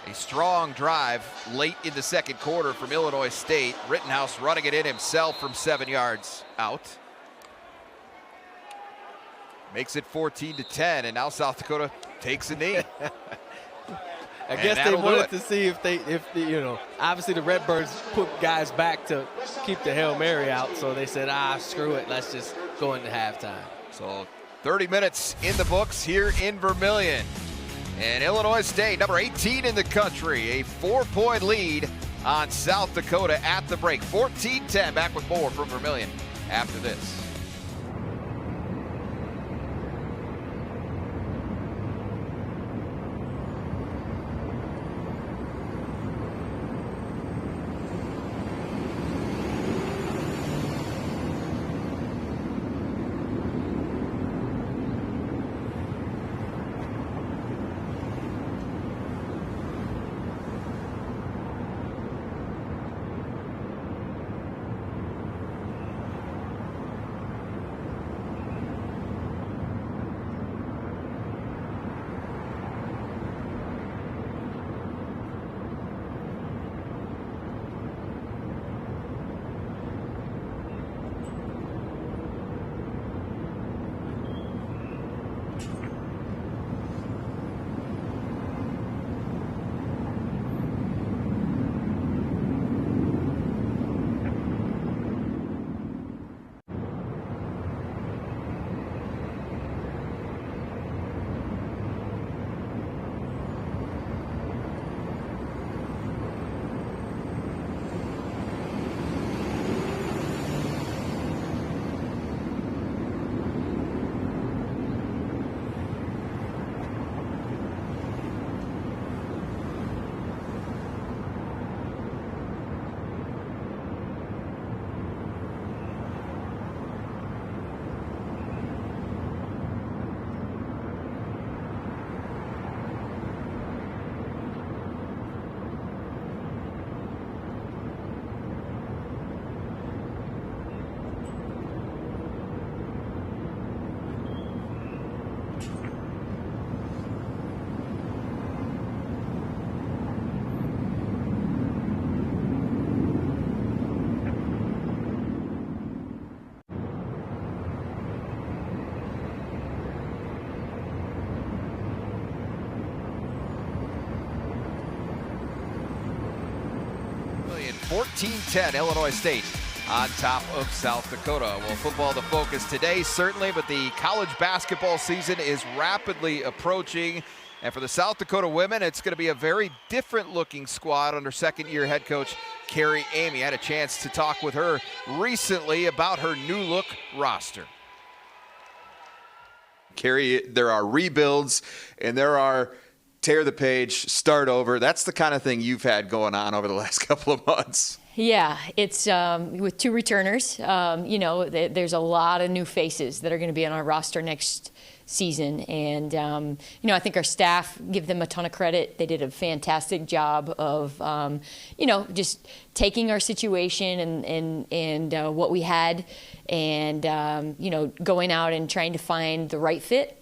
a strong drive late in the second quarter from Illinois State. Rittenhouse running it in himself from 7 yards out. Makes it 14-10, and now South Dakota takes a knee. I guess they wanted to see if obviously the Redbirds put guys back to keep the Hail Mary out, so they said, screw it, let's just go into halftime. So 30 minutes in the books here in Vermillion. And Illinois State, number 18 in the country, a 4-point lead on South Dakota at the break. 14-10, back with more from Vermillion after this. 14-10, Illinois State on top of South Dakota. Well, football the focus today, certainly, but the college basketball season is rapidly approaching. And for the South Dakota women, it's going to be a very different-looking squad under second-year head coach Carrie Amy. I had a chance to talk with her recently about her new-look roster. Carrie, there are rebuilds and there are tear the page, start over. That's the kind of thing you've had going on over the last couple of months. Yeah, it's with two returners. There's a lot of new faces that are going to be on our roster next season. And, I think our staff, give them a ton of credit. They did a fantastic job of, just taking our situation and what we had and, going out and trying to find the right fit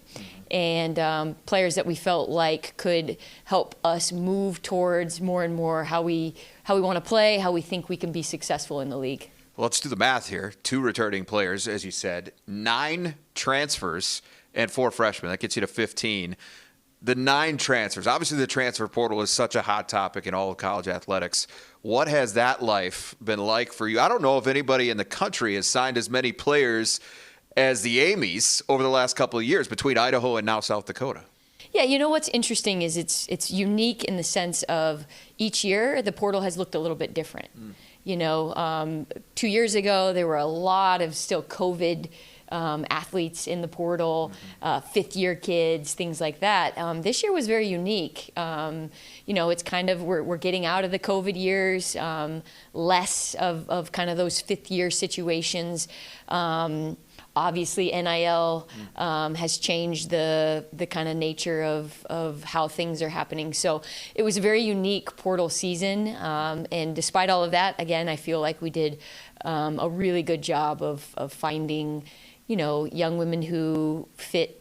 and players that we felt like could help us move towards more and more how we want to play, how we think we can be successful in the league. Well, let's do the math here. 2 returning players, as you said, 9 transfers, and 4 freshmen. That gets you to 15. The 9 transfers. Obviously, the transfer portal is such a hot topic in all of college athletics. What has that life been like for you? I don't know if anybody in the country has signed as many players as the Amy's over the last couple of years between Idaho and now South Dakota. Yeah, what's interesting is it's unique in the sense of each year the portal has looked a little bit different. 2 years ago there were a lot of still COVID athletes in the portal, fifth-year kids, things like that. This year was very unique. It's kind of we're getting out of the COVID years, less of kind of those fifth-year situations. Obviously, NIL has changed the kind of nature of how things are happening. So it was a very unique portal season. And despite all of that, again, I feel like we did a really good job of finding, young women who fit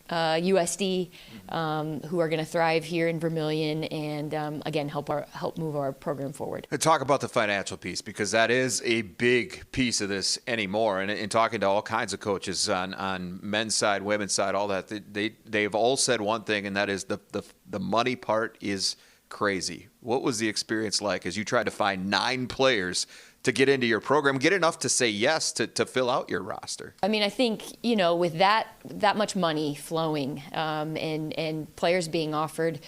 USD, who are going to thrive here in Vermillion and, again, help move our program forward. Talk about the financial piece, because that is a big piece of this anymore. And in talking to all kinds of coaches on men's side, women's side, all that, they've all said one thing, and that is the money part is crazy. What was the experience like as you tried to find 9 players to get into your program, get enough to say yes to fill out your roster? I mean, I think, with that much money flowing and players being offered,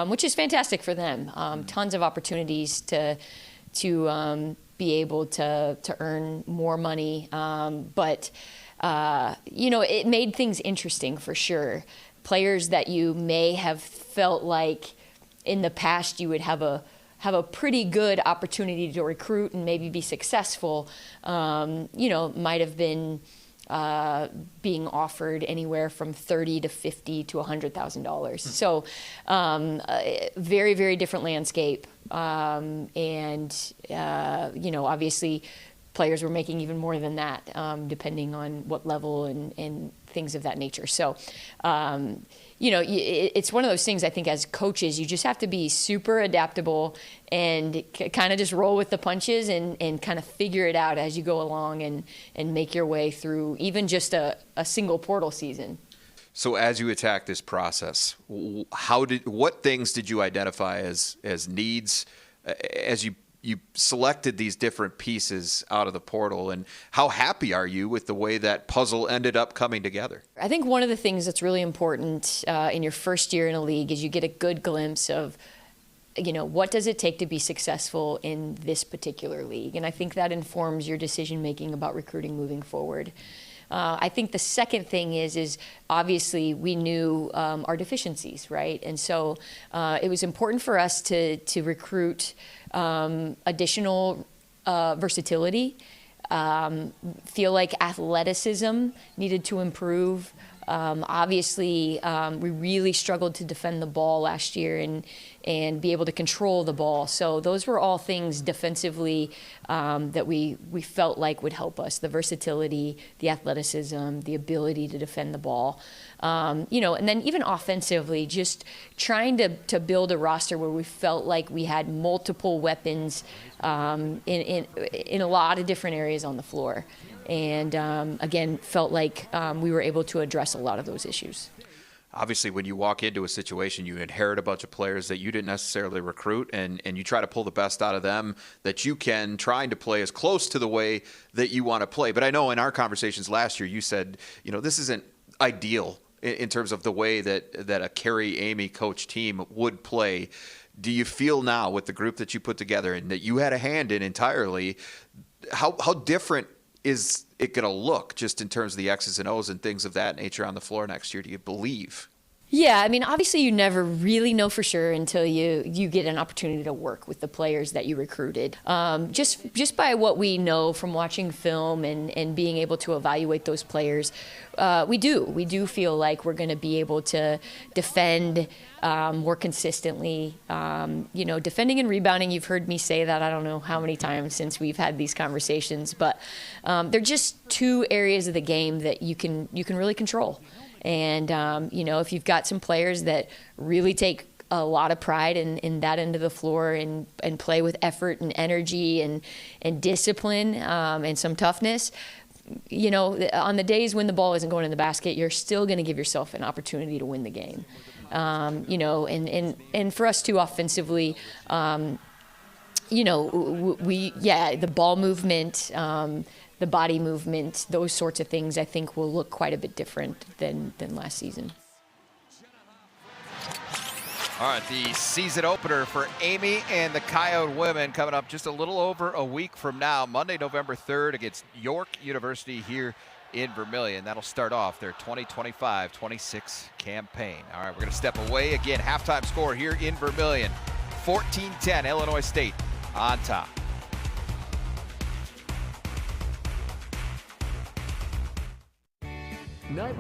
which is fantastic for them, tons of opportunities to be able to earn more money. But it made things interesting for sure. Players that you may have felt like in the past you would have a pretty good opportunity to recruit and maybe be successful, might have been being offered anywhere from $30,000 to $50,000 to $100,000. So very, very different landscape. Obviously players were making even more than that, depending on what level and things of that nature. So, it's one of those things, I think, as coaches, you just have to be super adaptable and kind of just roll with the punches and kind of figure it out as you go along and make your way through even just a single portal season. So as you attack this process, what things did you identify as needs as you selected these different pieces out of the portal, and how happy are you with the way that puzzle ended up coming together? I think one of the things that's really important in your first year in a league is you get a good glimpse of, what does it take to be successful in this particular league? And I think that informs your decision-making about recruiting moving forward. I think the second thing is obviously we knew our deficiencies, right? And so it was important for us to recruit additional versatility, feel like athleticism needed to improve. Obviously, we really struggled to defend the ball last year and be able to control the ball. So those were all things defensively that we felt like would help us: the versatility, the athleticism, the ability to defend the ball. And then even offensively, just trying to build a roster where we felt like we had multiple weapons in a lot of different areas on the floor. And again, felt like we were able to address a lot of those issues. obviously when you walk into a situation, you inherit a bunch of players that you didn't necessarily recruit, and you try to pull the best out of them that you can, trying to play as close to the way that you want to play. But I know in our conversations last year, you said, this isn't ideal in terms of the way that a Carrie Amy coach team would play. Do you feel now with the group that you put together and that you had a hand in entirely, how different is it going to look just in terms of the X's and O's and things of that nature on the floor next year, do you believe? Yeah, I mean, obviously you never really know for sure until you get an opportunity to work with the players that you recruited. Just by what we know from watching film and being able to evaluate those players, we do feel like we're going to be able to defend more consistently. Defending and rebounding, you've heard me say that I don't know how many times since we've had these conversations, but they're just two areas of the game that you can really control. And, if you've got some players that really take a lot of pride in that end of the floor and play with effort and energy and discipline and some toughness, on the days when the ball isn't going in the basket, you're still going to give yourself an opportunity to win the game. And for us too, offensively, the ball movement, the body movement, those sorts of things, I think will look quite a bit different than last season. All right, the season opener for Amy and the Coyote women coming up just a little over a week from now, Monday, November 3rd against York University here in Vermillion. That'll start off their 2025-26 campaign. All right, we're going to step away again. Halftime score here in Vermillion, 14-10, Illinois State on top. Night.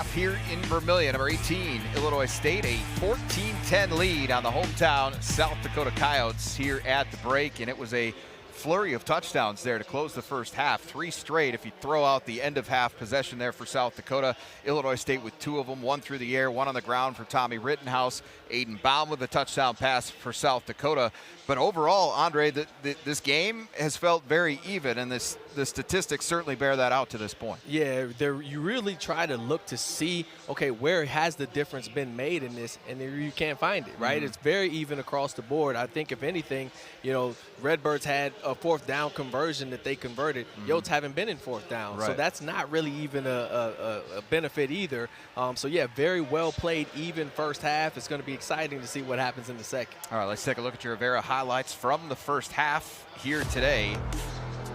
half here in Vermilion. Number 18, Illinois State, a 14-10 lead on the hometown South Dakota Coyotes here at the break, and it was a flurry of touchdowns there to close the first half. 3 straight if you throw out the end of half possession there for South Dakota. Illinois State with 2 of them, 1 through the air, 1 on the ground for Tommy Rittenhouse. Aiden Baum with a touchdown pass for South Dakota. But overall, Andre, this game has felt very even, and the statistics certainly bear that out to this point. Yeah, you really try to look to see, okay, where has the difference been made in this, and you can't find it, right? It's very even across the board. I think, if anything, Redbirds had a 4th down conversion that they converted. Yotes haven't been in 4th down, right. So that's not really even a benefit either. So, yeah, very well played, even first half. It's going to be exciting to see what happens in the second. All right, let's take a look at your Rivera highlights from the first half here today.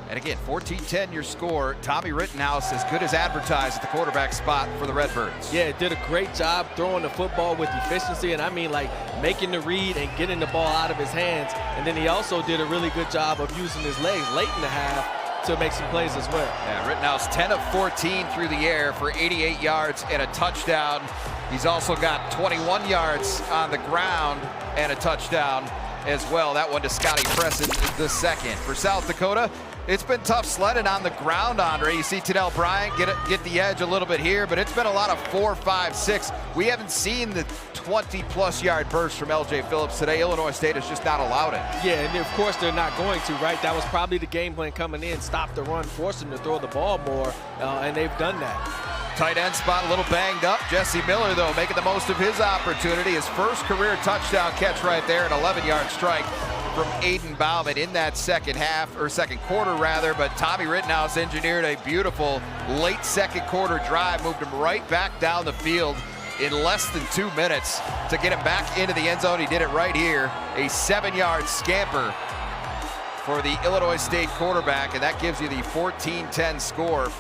And again, 14-10 your score. Tommy Rittenhouse as good as advertised at the quarterback spot for the Redbirds. Yeah, did a great job throwing the football with efficiency, and I mean like making the read and getting the ball out of his hands. And then he also did a really good job of using his legs late in the half to make some plays as well. Yeah, Rittenhouse 10 of 14 through the air for 88 yards and a touchdown. He's also got 21 yards on the ground and a touchdown as well. That one to Scotty Presson, the second. For South Dakota, it's been tough sledding on the ground, Andre. You see Tadell Bryant get the edge a little bit here, but it's been a lot of 4, 5, 6. We haven't seen the 20-plus yard burst from L.J. Phillips today. Illinois State has just not allowed it. Yeah, and of course they're not going to, right? That was probably the game plan coming in. Stop the run, force them to throw the ball more, and they've done that. Tight end spot a little banged up. Jesse Miller, though, making the most of his opportunity. His first career touchdown catch right there, an 11-yard strike from Aiden Bauman in that second quarter rather. But Tommy Rittenhouse engineered a beautiful late second quarter drive, moved him right back down the field in less than 2 minutes to get him back into the end zone. He did it right here, a 7-yard scamper for the Illinois State quarterback, and that gives you the 14-10 score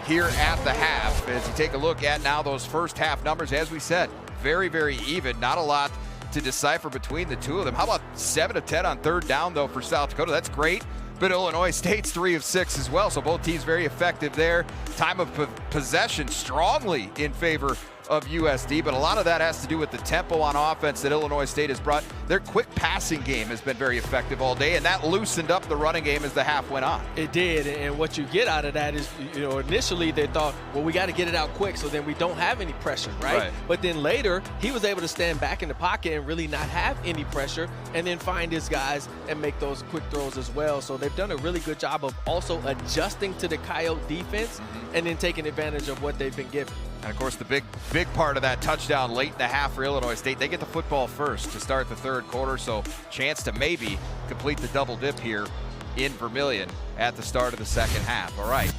here at the half. As you take a look at now those first half numbers, as we said, very, very even. Not a lot to decipher between the two of them. How about 7 of 10 on 3rd down, though, for South Dakota? That's great. But Illinois State's 3 of 6 as well, so both teams very effective there. Time of possession strongly in favor of USD, but a lot of that has to do with the tempo on offense that Illinois State has brought. Their quick passing game has been very effective all day, and that loosened up the running game as the half went on. It did, and what you get out of that is, initially they thought, well, we got to get it out quick so then we don't have any pressure, right? But then later, he was able to stand back in the pocket and really not have any pressure and then find his guys and make those quick throws as well. So they've done a really good job of also adjusting to the Coyote defense and then taking advantage of what they've been given. And, of course, the big part of that touchdown late in the half for Illinois State, they get the football first to start the 3rd quarter, so chance to maybe complete the double dip here in Vermilion at the start of the second half. All right.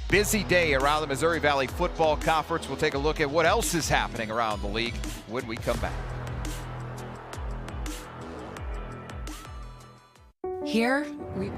Busy day around the Missouri Valley Football Conference. We'll take a look at what else is happening around the league when we come back. Here, we...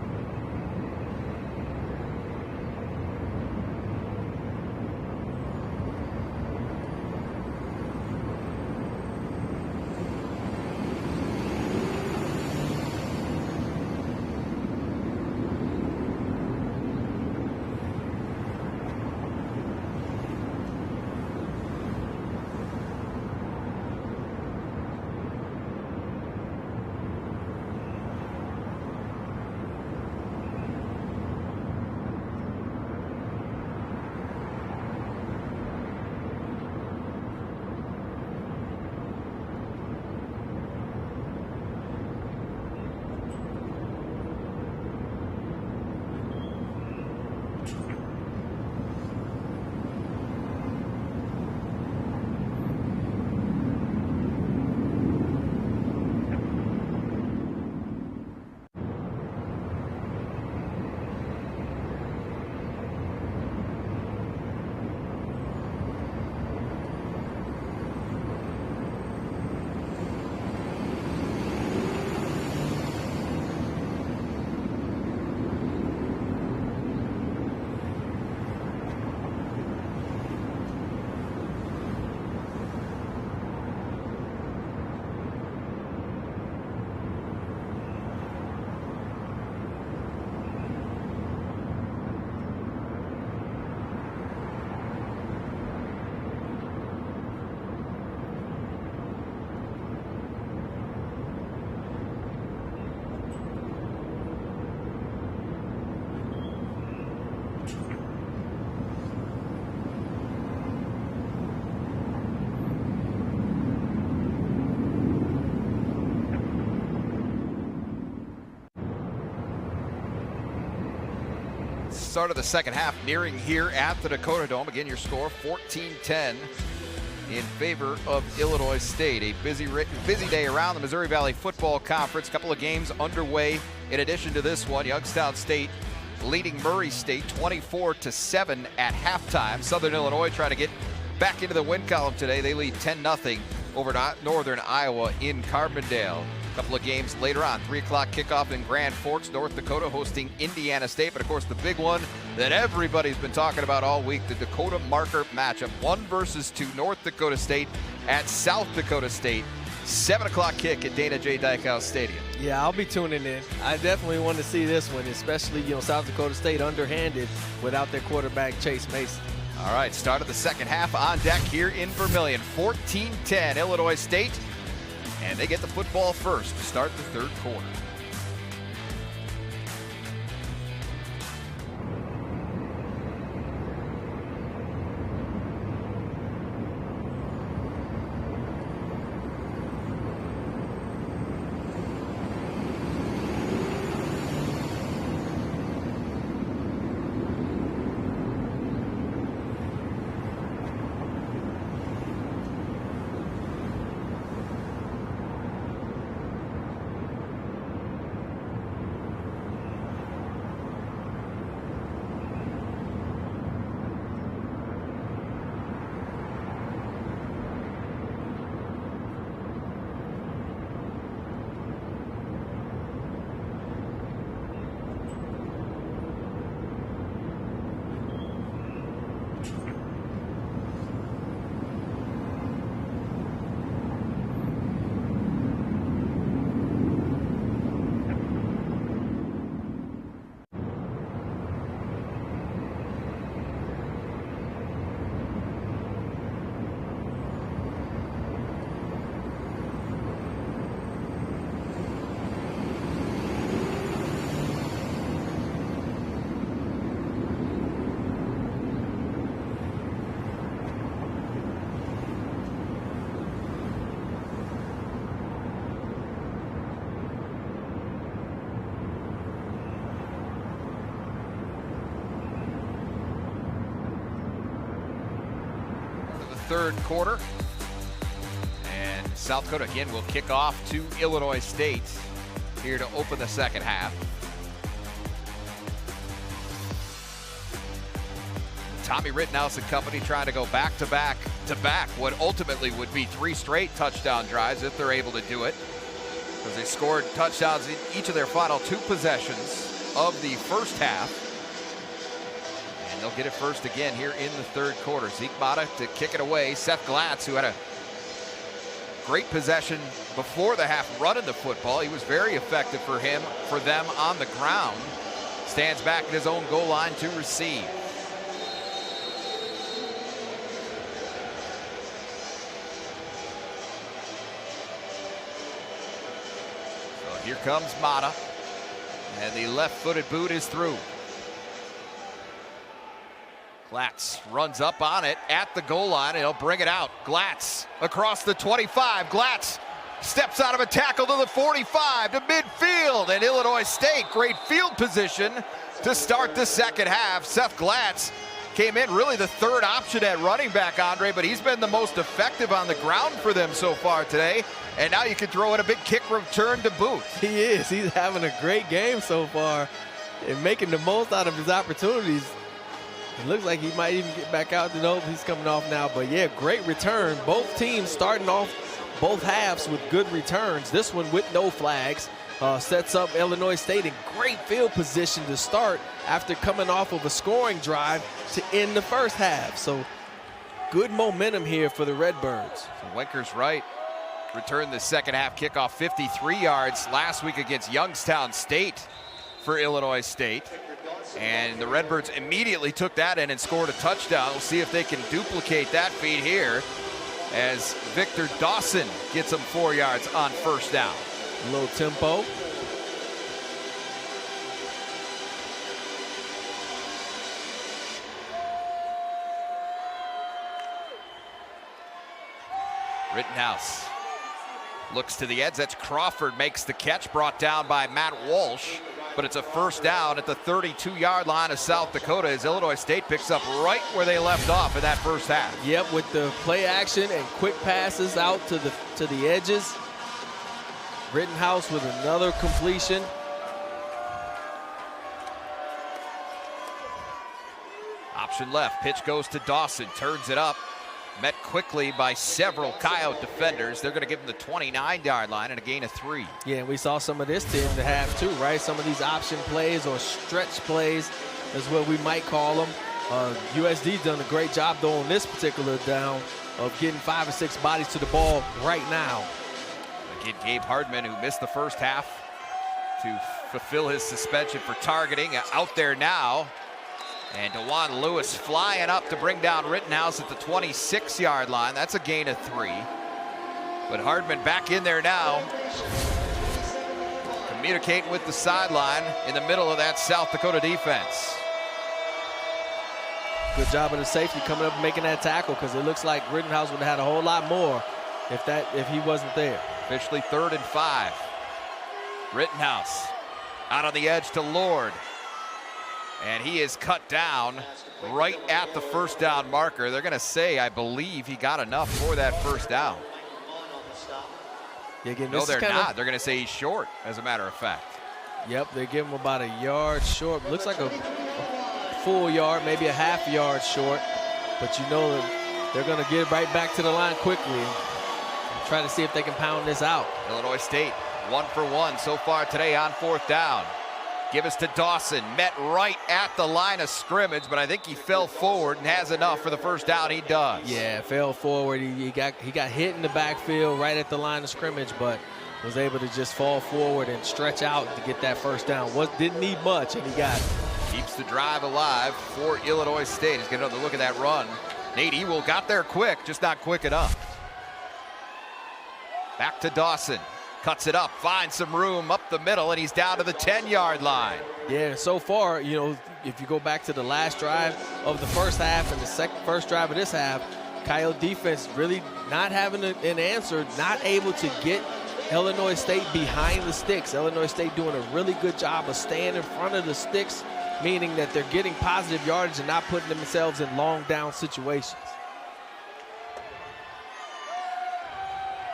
Start of the second half nearing here at the Dakota Dome. Again, your score 14-10 in favor of Illinois State. A busy day around the Missouri Valley Football Conference. Couple of games underway in addition to this one. Youngstown State leading Murray State 24-7 at halftime. Southern Illinois trying to get back into the win column today. They lead 10-0 over Northern Iowa in Carbondale. A couple of games later on, 3 o'clock kickoff in Grand Forks, North Dakota hosting Indiana State. But of course, the big one that everybody's been talking about all week, the Dakota marker matchup, 1 versus 2, North Dakota State at South Dakota State. 7 o'clock kick at Dana J. Dykhouse Stadium. Yeah, I'll be tuning in. I definitely want to see this one, especially, South Dakota State underhanded without their quarterback, Chase Mason. All right, start of the second half on deck here in Vermillion. 14-10, Illinois State. And they get the football first to start the third quarter. Third quarter, and South Dakota again will kick off to Illinois State here to open the second half. Tommy Rittenhouse and company trying to go back to back what ultimately would be 3 straight touchdown drives if they're able to do it, because they scored touchdowns in each of their final 2 possessions of the first half. They'll get it first again here in the third quarter. Zeke Mata to kick it away. Seth Glatz, who had a great possession before the half running the football. He was very effective for them on the ground. Stands back at his own goal line to receive. So here comes Mata, and the left-footed boot is through. Glatz runs up on it at the goal line, and he'll bring it out. Glatz across the 25. Glatz steps out of a tackle to the 45 to midfield, and Illinois State, great field position to start the second half. Seth Glatz came in really the third option at running back, Andre, but he's been the most effective on the ground for them so far today. And now you can throw in a big kick return to boot. He is. He's having a great game so far and making the most out of his opportunities. It looks like he might even get back out. He's coming off now. But, yeah, great return. Both teams starting off both halves with good returns. This one with no flags sets up Illinois State in great field position to start after coming off of a scoring drive to end the first half. So good momentum here for the Redbirds. So Winker's right. Returned the second half kickoff 53 yards last week against Youngstown State for Illinois State. And the Redbirds immediately took that in and scored a touchdown. We'll see if they can duplicate that feat here as Victor Dawson gets them 4 yards on first down. A little tempo. Rittenhouse looks to the edge. That's Crawford, makes the catch, brought down by Matt Walsh. but it's a first down at the 32-yard line of South Dakota as Illinois State picks up right where they left off in that first half. Yep, with the play action and quick passes out to the edges. Rittenhouse with another completion. Option left, pitch goes to Dawson, turns it up. Met quickly by several Coyote defenders. They're going to give him the 29-yard line and a gain of 3. Yeah, and we saw some of this in the half too, right? Some of these option plays or stretch plays is what we might call them. USD's done a great job though on this particular down of getting 5 or 6 bodies to the ball right now. Again, Gabe Hardman, who missed the first half to fulfill his suspension for targeting, out there now. And DeJuan Lewis flying up to bring down Rittenhouse at the 26-yard line. That's a gain of 3. But Hardman back in there now, communicating with the sideline in the middle of that South Dakota defense. Good job of the safety coming up and making that tackle, because it looks like Rittenhouse would have had a whole lot more if he wasn't there. Officially 3rd and 5. Rittenhouse out on the edge to Lord. And he is cut down right at the first down marker. They're going to say, I believe, he got enough for that first down. Yeah, again, no, they're not. They're going to say he's short, as a matter of fact. Yep, they give him about a yard short. Looks like a full yard, maybe a half yard short. But you know that they're going to get right back to the line quickly and try to see if they can pound this out. Illinois State 1 for 1 so far today on 4th down. Give us to Dawson, met right at the line of scrimmage, but I think he fell forward and has enough for the first down. He does. Yeah, fell forward. He got hit in the backfield right at the line of scrimmage, but was able to just fall forward and stretch out to get that first down. Didn't need much, and he got it. Keeps the drive alive for Illinois State. He's getting another look at that run. Nate Ewell got there quick, just not quick enough. Back to Dawson. Cuts it up, finds some room up the middle, and he's down to the 10-yard line. Yeah, so far, you know, if you go back to the last drive of the first half and the first drive of this half, Coyote defense really not having an answer, not able to get Illinois State behind the sticks. Illinois State doing a really good job of staying in front of the sticks, meaning that they're getting positive yardage and not putting themselves in long down situations.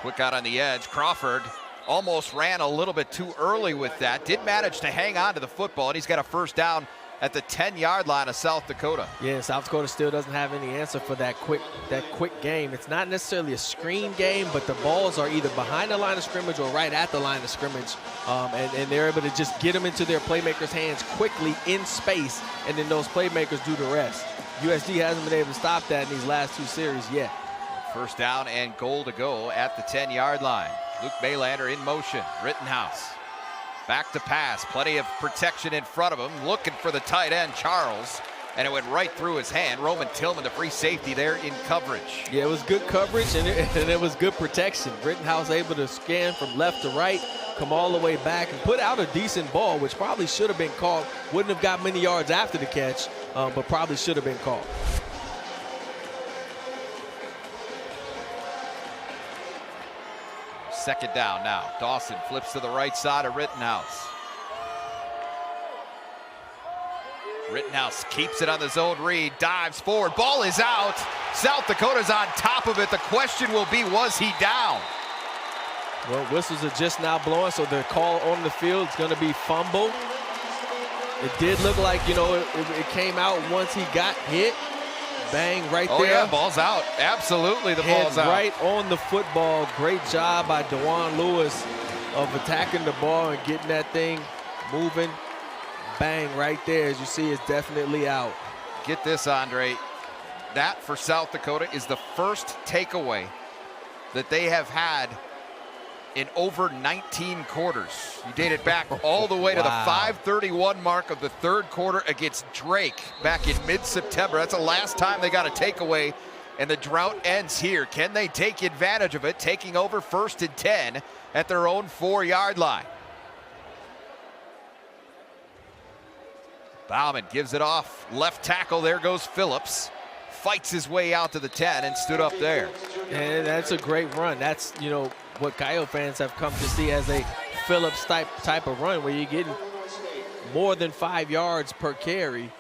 Quick out on the edge, Crawford almost ran a little bit too early with that. Did manage to hang on to the football, and he's got a first down at the 10-yard line of South Dakota. Yeah, South Dakota still doesn't have any answer for that quick game. It's not necessarily a screen game, but the balls are either behind the line of scrimmage or right at the line of scrimmage, and they're able to just get them into their playmakers' hands quickly in space, and then those playmakers do the rest. USD hasn't been able to stop that in these last 2 series yet. First down and goal to go at the 10-yard line. Luke Baylander in motion. Rittenhouse back to pass. Plenty of protection in front of him. Looking for the tight end, Charles. And it went right through his hand. Roman Tillman, the free safety there in coverage. Yeah, it was good coverage and it was good protection. Rittenhouse able to scan from left to right, come all the way back and put out a decent ball, which probably should have been called. Wouldn't have got many yards after the catch, but probably should have been called. Second down now. Dawson flips to the right side of Rittenhouse. Rittenhouse keeps it on the zone read, dives forward, ball is out. South Dakota's on top of it. The question will be, was he down? Well, whistles are just now blowing, so the call on the field is going to be fumble. It did look like, you know, it came out once he got hit. Bang, right there. Oh, yeah, ball's out. Absolutely, the ball's out. Right on the football. Great job by DeJuan Lewis of attacking the ball and getting that thing moving. Bang, right there. As you see, it's definitely out. Get this, Andre. That, for South Dakota, is the first takeaway that they have had in over 19 quarters. You date it back all the way to the 5:31 mark of the 3rd quarter against Drake back in mid-September. That's the last time they got a takeaway, and the drought ends here. Can they take advantage of it, taking over 1st and 10 at their own 4-yard line? Bauman gives it off. Left tackle, there goes Phillips. Fights his way out to the 10 and stood up there. And that's a great run. That's, you know, what Coyote fans have come to see as a Phillips type of run, where you're getting more than 5 yards per carry.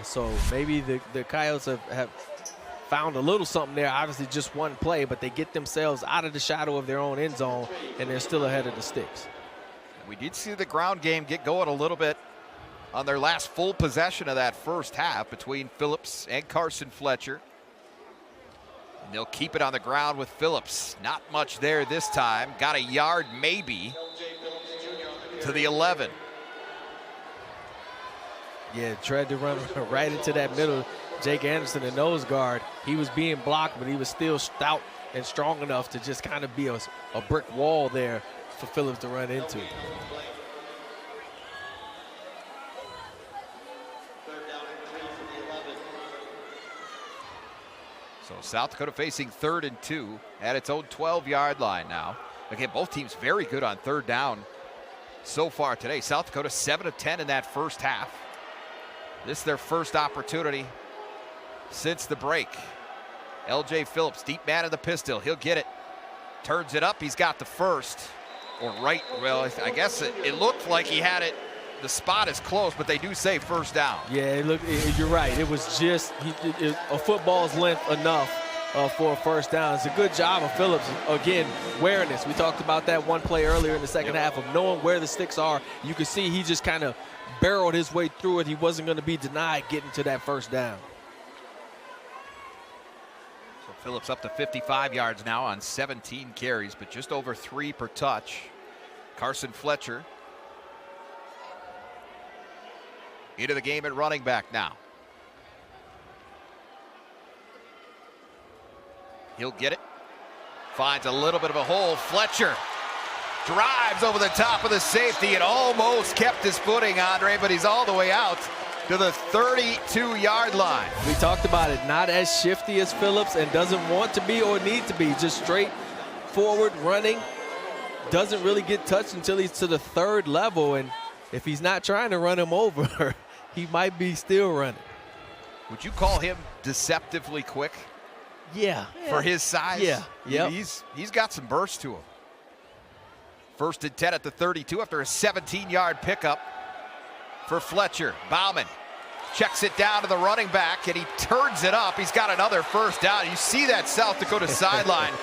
So maybe the Coyotes have found a little something there. Obviously just one play, but they get themselves out of the shadow of their own end zone, and they're still ahead of the sticks. We did see the ground game get going a little bit on their last full possession of that first half between Phillips and Carson Fletcher. And they'll keep it on the ground with Phillips. Not much there this time. Got a yard maybe to the 11. Yeah, tried to run right into that middle. Jake Anderson, the nose guard, he was being blocked, but he was still stout and strong enough to just kind of be a brick wall there for Phillips to run into. So South Dakota facing 3rd and 2 at its own 12-yard line now. Again, both teams very good on 3rd down so far today. South Dakota 7 of 10 in that first half. This is their first opportunity since the break. LJ Phillips, deep man in the pistol. He'll get it. Turns it up. He's got the first. Or right. Well, I guess it looked like he had it. The spot is close, but they do say first down. Yeah, you're right. It was just a football's length enough for a first down. It's a good job of Phillips. Again, awareness. We talked about that one play earlier in the second half of knowing where the sticks are. You can see he just kind of barreled his way through it. He wasn't going to be denied getting to that first down. So Phillips up to 55 yards now on 17 carries, but just over 3 per touch. Carson Fletcher into the game at running back now. He'll get it. Finds a little bit of a hole. Fletcher drives over the top of the safety and almost kept his footing, Andre, but he's all the way out to the 32-yard line. We talked about it. Not as shifty as Phillips and doesn't want to be or need to be. Just straight forward running. Doesn't really get touched until he's to the 3rd level, and if he's not trying to run him over, he might be still running. Would you call him deceptively quick? Yeah. For his size? Yeah. Yep. He's got some burst to him. 1st and 10 at the 32 after a 17-yard pickup for Fletcher. Bauman checks it down to the running back, and he turns it up. He's got another first down. You see that South Dakota sideline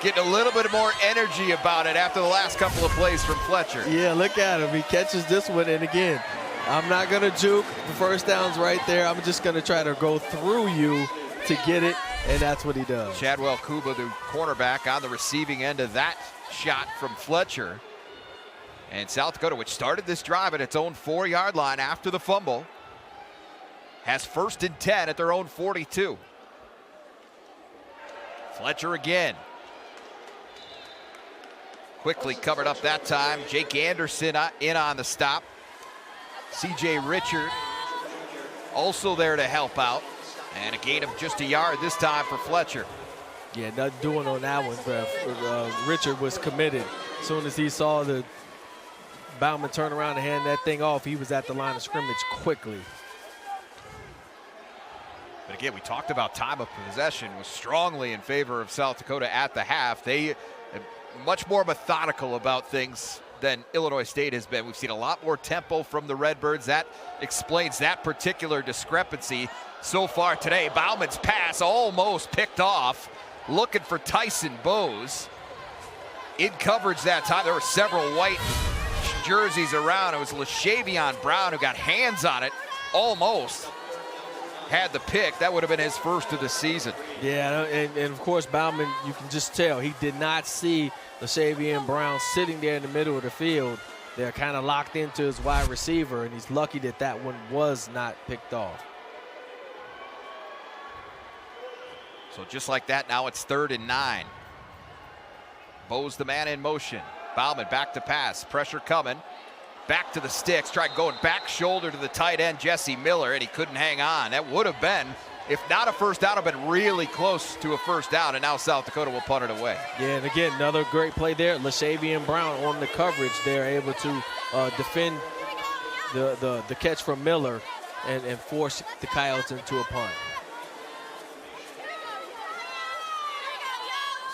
getting a little bit more energy about it after the last couple of plays from Fletcher. Yeah, look at him. He catches this one, and again, I'm not going to juke. The first down's right there. I'm just going to try to go through you to get it, and that's what he does. Chadwell Kuba, the cornerback, on the receiving end of that shot from Fletcher. And South Dakota, which started this drive at its own 4-yard line after the fumble, has 1st and 10 at their own 42. Fletcher again. Quickly covered up that time. Jake Anderson in on the stop. C.J. Richard also there to help out. And a gain of just a yard this time for Fletcher. Yeah, nothing doing on that one. Richard was committed. As soon as he saw the Bauman turn around and hand that thing off, he was at the line of scrimmage quickly. But again, we talked about time of possession was strongly in favor of South Dakota at the half. They much more methodical about things than Illinois State has been. We've seen a lot more tempo from the Redbirds. That explains that particular discrepancy so far today. Bauman's pass almost picked off, looking for Tyson Bowes. In coverage that time, there were several white jerseys around. It was LaShavion Brown who got hands on it, almost had the pick. That would have been his first of the season. Yeah, and of course, Bauman, you can just tell he did not see LaShavion Brown sitting there in the middle of the field. They're kind of locked into his wide receiver, and he's lucky that that one was not picked off. So just like that, now it's 3rd and 9. Bowes the man in motion. Bauman back to pass. Pressure coming. Back to the sticks. Tried going back shoulder to the tight end, Jesse Miller, and he couldn't hang on. That would have been, if not a first down, have been really close to a first down, and now South Dakota will punt it away. Yeah, and again, another great play there. LaShavion Brown on the coverage. They're able to defend the catch from Miller and force the Coyotes into a punt.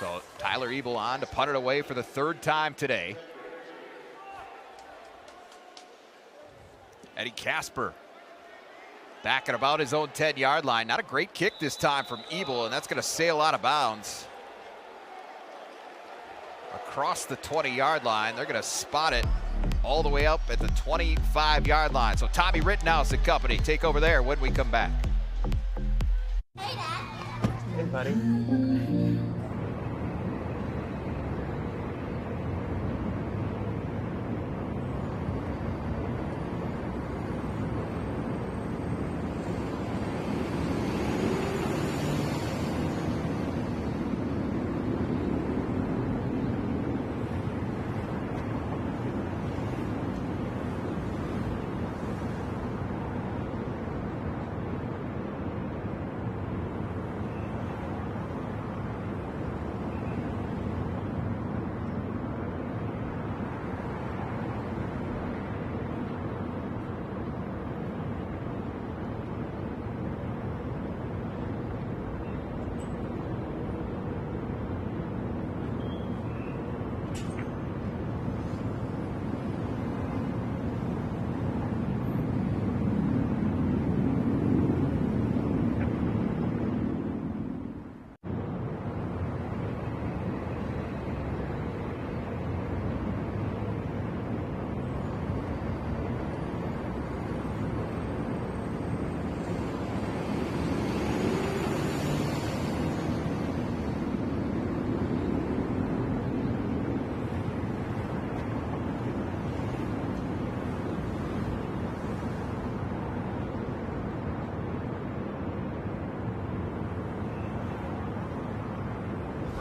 So Tyler Ebel on to punt it away for the 3rd time today. Eddie Casper back at about his own 10-yard line. Not a great kick this time from Ebel, and that's going to sail out of bounds. Across the 20-yard line. They're going to spot it all the way up at the 25-yard line. So Tommy Rittenhouse and company take over there when we come back. Hey, Dad. Hey, buddy.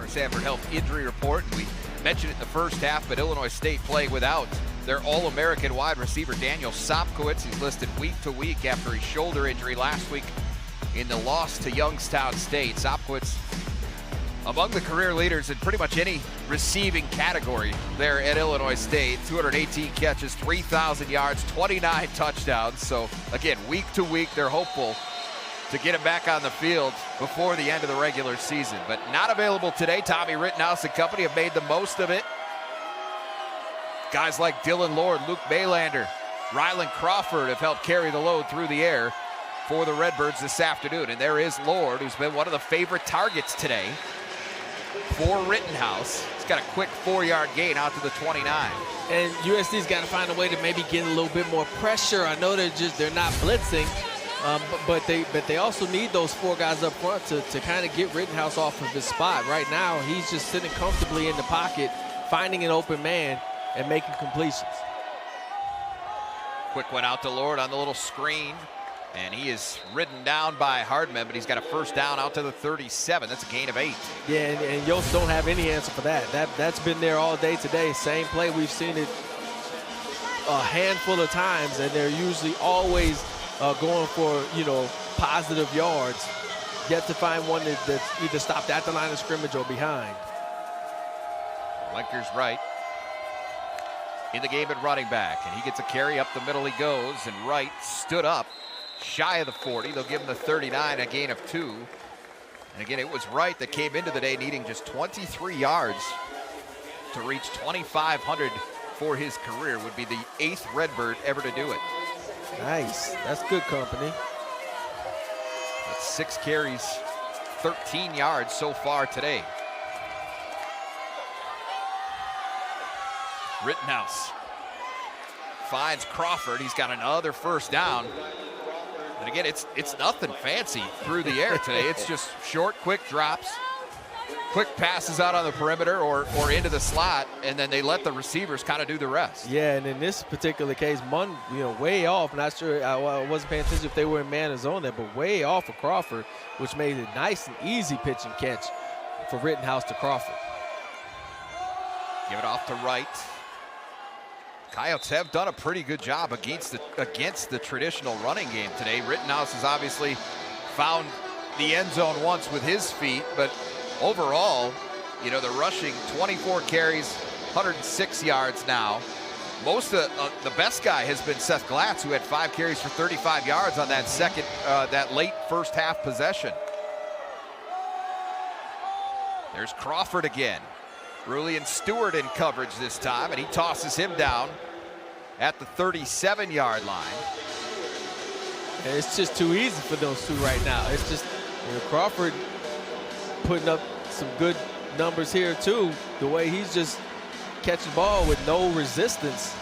Sanford Health injury report. We mentioned it in the first half, but Illinois State playing without their All-American wide receiver Daniel Sopkowitz. He's listed week to week after his shoulder injury last week in the loss to Youngstown State. Sopkowitz among the career leaders in pretty much any receiving category there at Illinois State. 218 catches, 3,000 yards, 29 touchdowns. So again, week to week, they're hopeful to get him back on the field before the end of the regular season. But not available today. Tommy Rittenhouse and company have made the most of it. Guys like Dylan Lord, Luke Baylander, Rylan Crawford have helped carry the load through the air for the Redbirds this afternoon. And there is Lord, who's been one of the favorite targets today for Rittenhouse. He's got a quick 4-yard gain out to the 29. And USC's got to find a way to maybe get a little bit more pressure. I know they're not blitzing. But they also need those 4 guys up front to kind of get Rittenhouse off of his spot. Right now, he's just sitting comfortably in the pocket, finding an open man and making completions. Quick one out to Lord on the little screen, and he is ridden down by Hardman, but he's got a first down out to the 37. That's a gain of 8. Yeah, and Yost don't have any answer for that. That's been there all day today. Same play. We've seen it a handful of times, and they're usually always going for, positive yards. Yet to find one that's either stopped at the line of scrimmage or behind. Lenker's right in the game at running back, and he gets a carry up the middle. He goes, and Wright stood up shy of the 40. They'll give him the 39, a gain of 2. And again, it was Wright that came into the day needing just 23 yards to reach 2,500 for his career. Would be the 8th Redbird ever to do it. Nice. That's good company. That's 6 carries, 13 yards so far today. Rittenhouse finds Crawford. He's got another first down. And again, it's nothing fancy through the air today. It's just short, quick drops, quick passes out on the perimeter or into the slot, and then they let the receivers kind of do the rest. Yeah, and in this particular case, Munn, way off. Not sure, I wasn't paying attention if they were in man or zone there, but way off of Crawford, which made it nice and easy pitch and catch for Rittenhouse to Crawford. Give it off to Wright. Coyotes have done a pretty good job against the traditional running game today. Rittenhouse has obviously found the end zone once with his feet, but overall, the rushing 24 carries, 106 yards now. Most of the best guy has been Seth Glatz, who had 5 carries for 35 yards on that late first half possession. There's Crawford again. Rulian Stewart in coverage this time, and he tosses him down at the 37-yard line. And it's just too easy for those two right now. It's just, Crawford putting up some good numbers here too. The way he's just catching the ball with no resistance.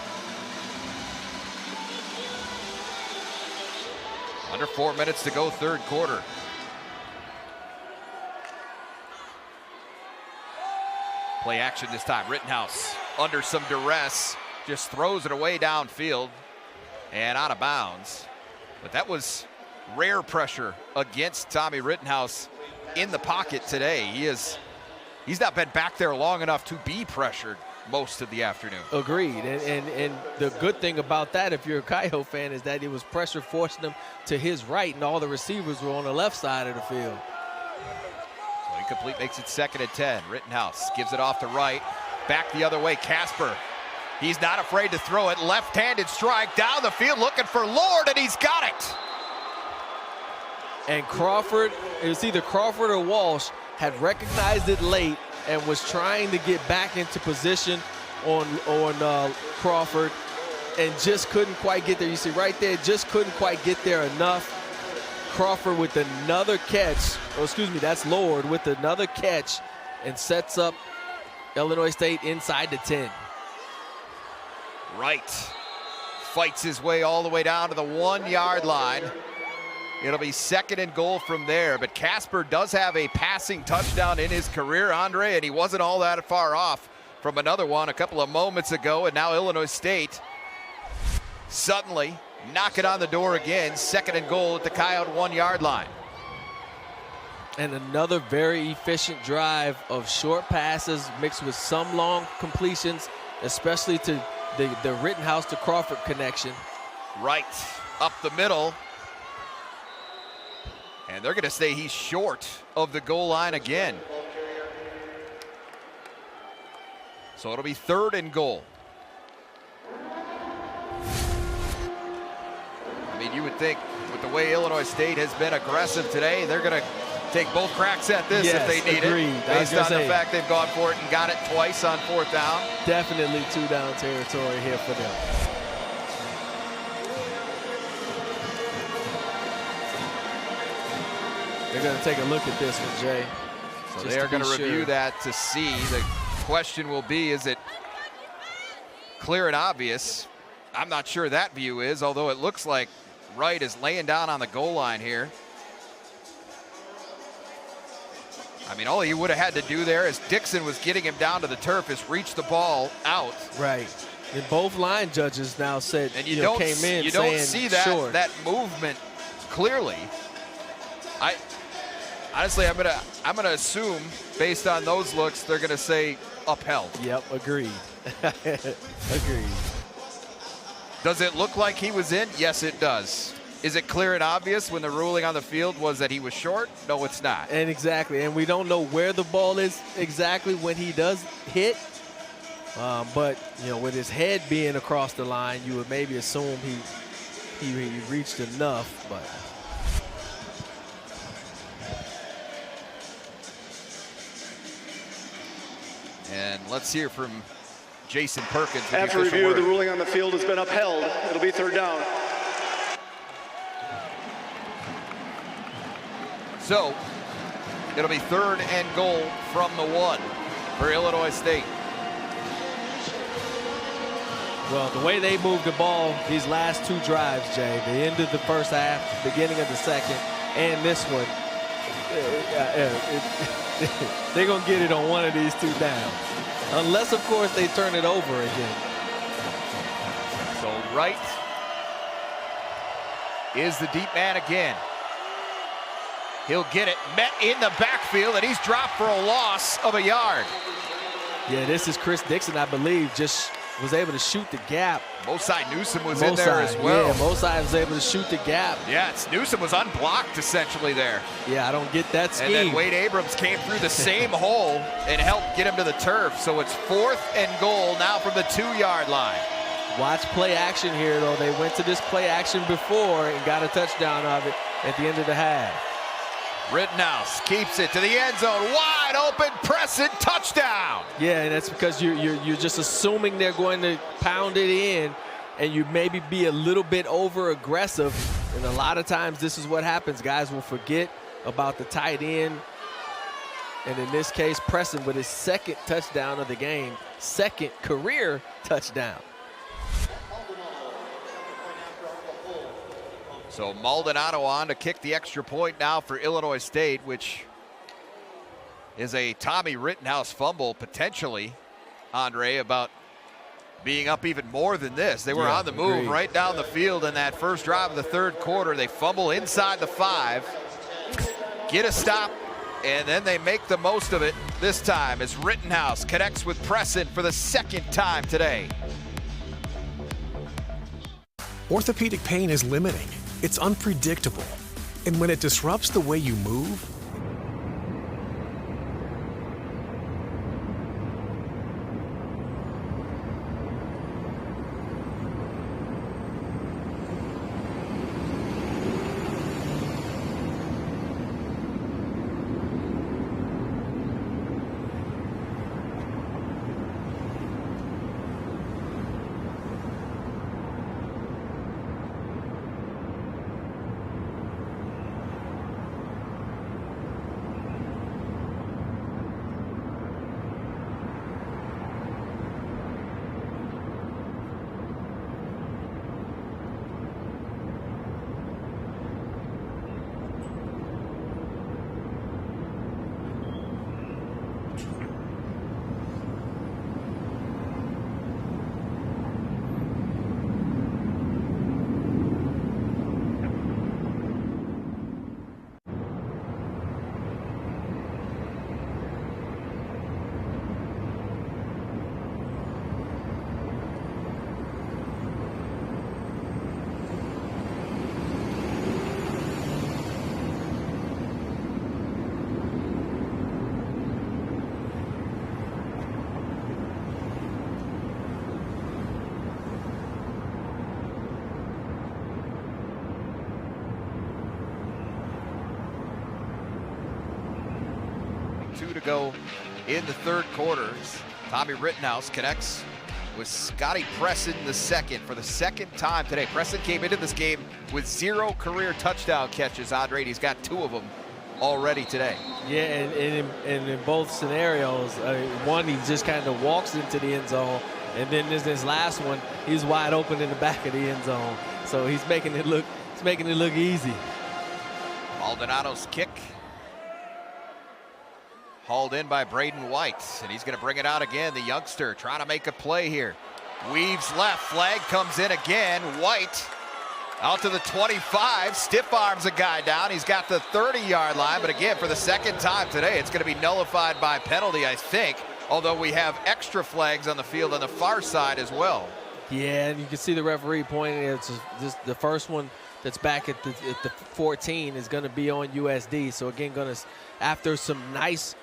Under 4 minutes to go, third quarter. Play action this time. Rittenhouse under some duress, just throws it away downfield and out of bounds. But that was rare pressure against Tommy Rittenhouse in the pocket today. He's not been back there long enough to be pressured most of the afternoon. Agreed. And the good thing about that, if you're a Coyote fan, is that it was pressure forcing him to his right, and all the receivers were on the left side of the field. So incomplete, makes it 2nd and 10. Rittenhouse gives it off to right. Back the other way, Casper. He's not afraid to throw it. Left-handed strike down the field looking for Lord, and he's got it. And Crawford, it was either Crawford or Walsh, had recognized it late and was trying to get back into position on Crawford and just couldn't quite get there. You see right there, just couldn't quite get there enough. Crawford with another catch, that's Lord with another catch and sets up Illinois State inside the 10. Wright fights his way all the way down to the 1-yard line. It'll be 2nd and goal from there, but Casper does have a passing touchdown in his career, Andre, and he wasn't all that far off from another one a couple of moments ago, and now Illinois State suddenly knocking on the door again. 2nd and goal at the Coyote 1-yard line. And another very efficient drive of short passes mixed with some long completions, especially to the Rittenhouse to Crawford connection. Right up the middle. And they're going to say he's short of the goal line again. So it'll be 3rd and goal. I mean, you would think with the way Illinois State has been aggressive today, they're going to take both cracks at this if they need it. Based on the fact they've gone for it and got it twice on 4th down. Definitely 2-down territory here for them. They're going to take a look at this one, Jay. So they are going to review that to see. The question will be, is it clear and obvious? I'm not sure that view is, although it looks like Wright is laying down on the goal line here. I mean, all he would have had to do there, as Dixon was getting him down to the turf, is reach the ball out. Right. And both line judges now said, and you don't see that movement clearly. Honestly, I'm gonna assume, based on those looks, they're gonna say upheld. Yep, agreed. Agreed. Does it look like he was in? Yes, it does. Is it clear and obvious when the ruling on the field was that he was short? No, it's not. And exactly, and we don't know where the ball is exactly when he does hit. But with his head being across the line, you would maybe assume he reached enough, but. And let's hear from Jason Perkins. After review, the ruling on the field has been upheld. It'll be 3rd down. So it'll be 3rd and goal from the 1 for Illinois State. Well, the way they moved the ball these last 2 drives, Jay, the end of the first half, beginning of the second, and this one, they're going to get it on one of these 2 downs. Unless, of course, they turn it over again. So Wright is the deep man again. He'll get it, met in the backfield, and he's dropped for a loss of a yard. Yeah, this is Chris Dixon, I believe, just was able to shoot the gap. Mosai Newsom was in there as well. Yeah, Mosai was able to shoot the gap. Yeah, Newsom was unblocked essentially there. Yeah, I don't get that scheme. And then Wade Abrams came through the same hole and helped get him to the turf. So it's 4th and goal now from the 2-yard line. Watch play action here, though. They went to this play action before and got a touchdown of it at the end of the half. Rittenhouse keeps it to the end zone, wide open, press it, touchdown. Yeah, and that's because you're just assuming they're going to pound it in, and you maybe be a little bit over aggressive. And a lot of times this is what happens. Guys will forget about the tight end. And in this case, Preston with his second touchdown of the game, second career touchdown. So Maldonado on to kick the extra point now for Illinois State, which is a Tommy Rittenhouse fumble potentially, Andre, about being up even more than this. They were on the move right down the field in that first drive of the third quarter. They fumble inside the 5, get a stop, and then they make the most of it this time as Rittenhouse connects with Preston for the second time today. Orthopedic pain is limiting. It's unpredictable. And when it disrupts the way you move, To go in the third quarter. Tommy Rittenhouse connects with Scotty Preston the second for the second time today. Preston came into this game with 0 career touchdown catches. Andre, he's got 2 of them already today. Yeah, and in both scenarios, one, he just kind of walks into the end zone, and then there's this last one, he's wide open in the back of the end zone. So he's making it look easy. Maldonado's kick. Hauled in by Braden White, and he's going to bring it out again. The youngster trying to make a play here. Weaves left, flag comes in again. White out to the 25, stiff arms a guy down. He's got the 30-yard line, but again, for the second time today, it's going to be nullified by penalty, I think, although we have extra flags on the field on the far side as well. Yeah, and you can see the referee pointing. It's just the first one that's back at the 14 is going to be on USD. So again, after some nice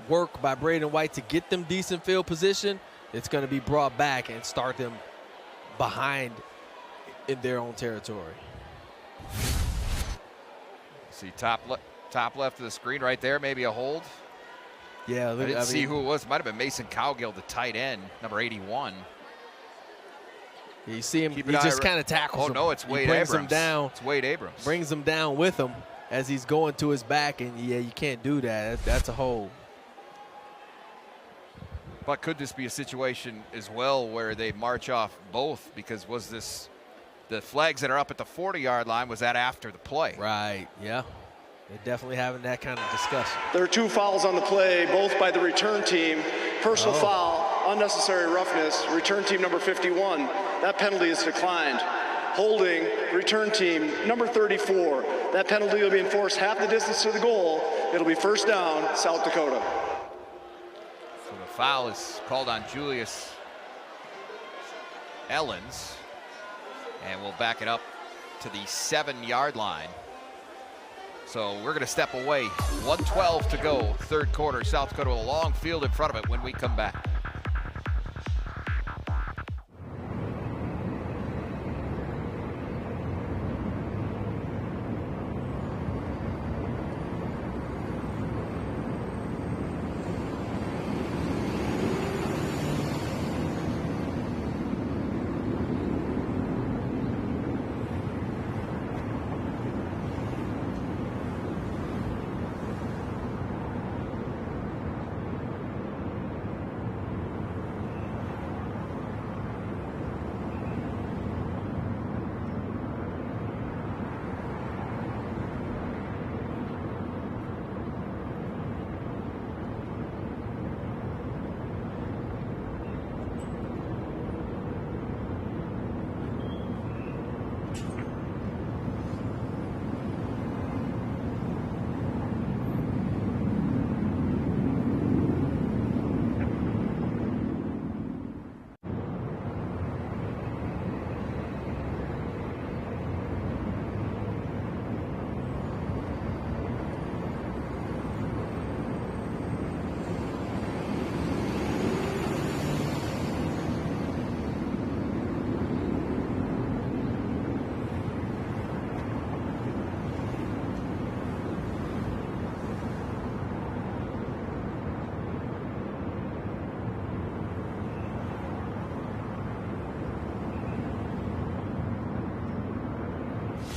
work by Braden White to get them decent field position, it's going to be brought back and start them behind in their own territory. See top left of the screen right there, maybe a hold. Yeah, I didn't see who it was. Might have been Mason Cowgill, the tight end, number 81. You see him, he just kind of tackles him. Oh, no, it's Wade Abrams. Brings him down. It's Wade Abrams. Brings him down with him as he's going to his back, and yeah, you can't do that. That's a hold. But could this be a situation as well where they march off both? Because was this the flags that are up at the 40-yard line, was that after the play? Right, yeah. They're definitely having that kind of discussion. There are 2 fouls on the play, both by the return team. Personal foul, unnecessary roughness, return team number 51. That penalty is declined. Holding, return team number 34. That penalty will be enforced half the distance to the goal. It'll be first down, South Dakota. So the foul is called on Julius Ellens, and we'll back it up to the 7-yard line. So we're going to step away. 1:12 to go, third quarter. South Dakota with a long field in front of it when we come back.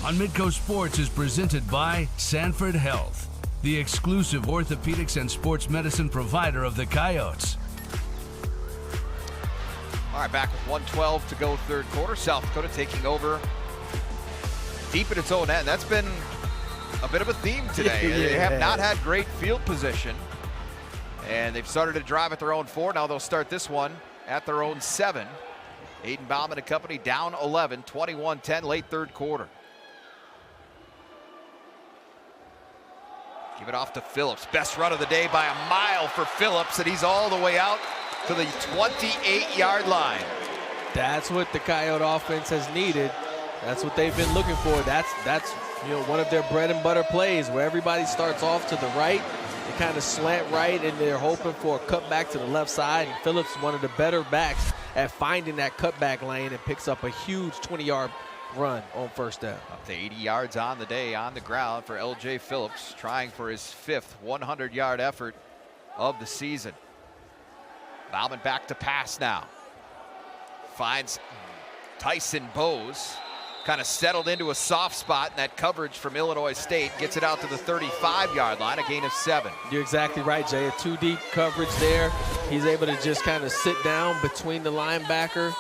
on Midco Sports is presented by Sanford Health, the exclusive orthopedics and sports medicine provider of the Coyotes. All right, back with 1:12 to go third quarter. South Dakota taking over deep in its own end. That's been a bit of a theme today. They have not had great field position, and they've started to drive at their own 4. Now they'll start this one at their own 7. Aiden Bauman and company down 11, 21-10, late third quarter. Give it off to Phillips. Best run of the day by a mile for Phillips, and he's all the way out to the 28-yard line. That's what the Coyote offense has needed. That's what they've been looking for. That's one of their bread and butter plays where everybody starts off to the right. They kind of slant right, and they're hoping for a cutback to the left side. And Phillips, one of the better backs at finding that cutback lane, and picks up a huge 20-yard run on first down. Up to 80 yards on the day on the ground for L.J. Phillips, trying for his 5th 100-yard effort of the season. Bauman back to pass now. Finds Tyson Bowes. Kind of settled into a soft spot in that coverage from Illinois State. Gets it out to the 35-yard line, a gain of 7. You're exactly right, Jay. A 2-deep coverage there. He's able to just kind of sit down between the linebacker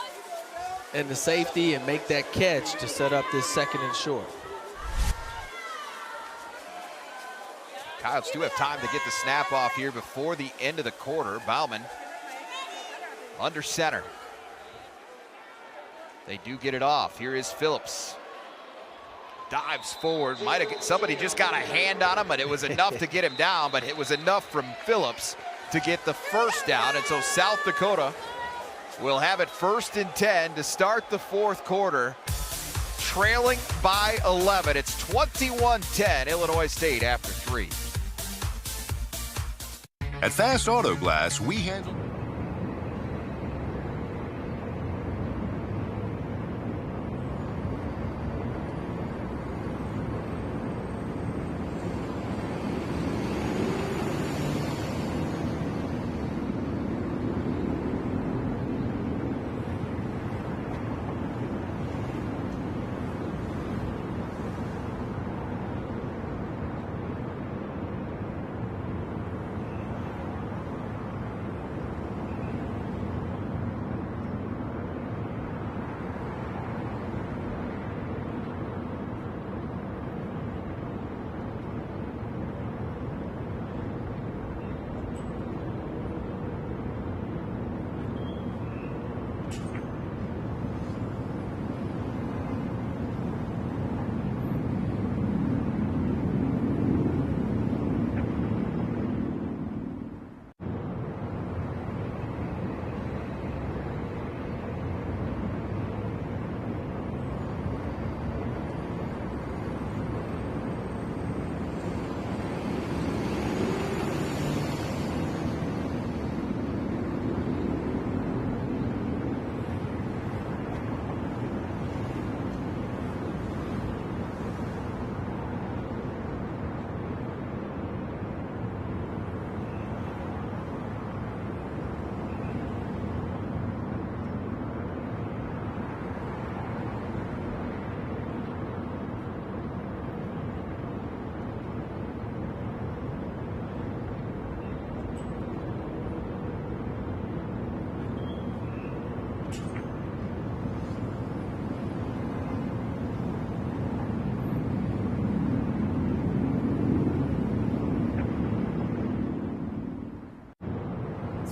and the safety and make that catch to set up this 2nd and short. Coyotes do have time to get the snap off here before the end of the quarter. Bauman under center. They do get it off. Here is Phillips. Dives forward. Somebody just got a hand on him, but it was enough to get him down, but it was enough from Phillips to get the first down. And so South Dakota will have it 1st and 10 to start the 4th quarter, trailing by 11. It's 21-10, Illinois State after 3. At Fast Auto Glass, we handle...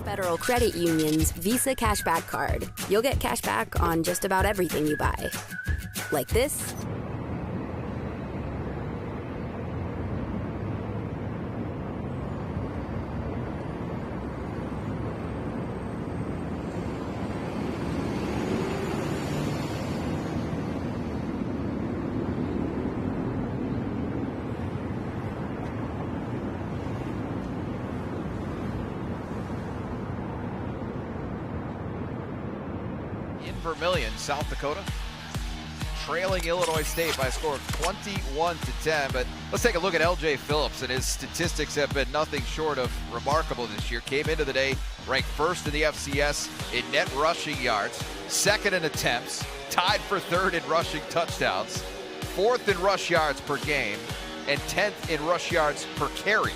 Federal Credit Union's Visa Cashback Card. You'll get cash back on just about everything you buy. Like this. Vermillion, South Dakota, trailing Illinois State by a score of 21-10. But let's take a look at L.J. Phillips, and his statistics have been nothing short of remarkable this year. Came into the day ranked 1st in the FCS in net rushing yards, 2nd in attempts, tied for 3rd in rushing touchdowns. 4th in rush yards per game and 10th in rush yards per carry.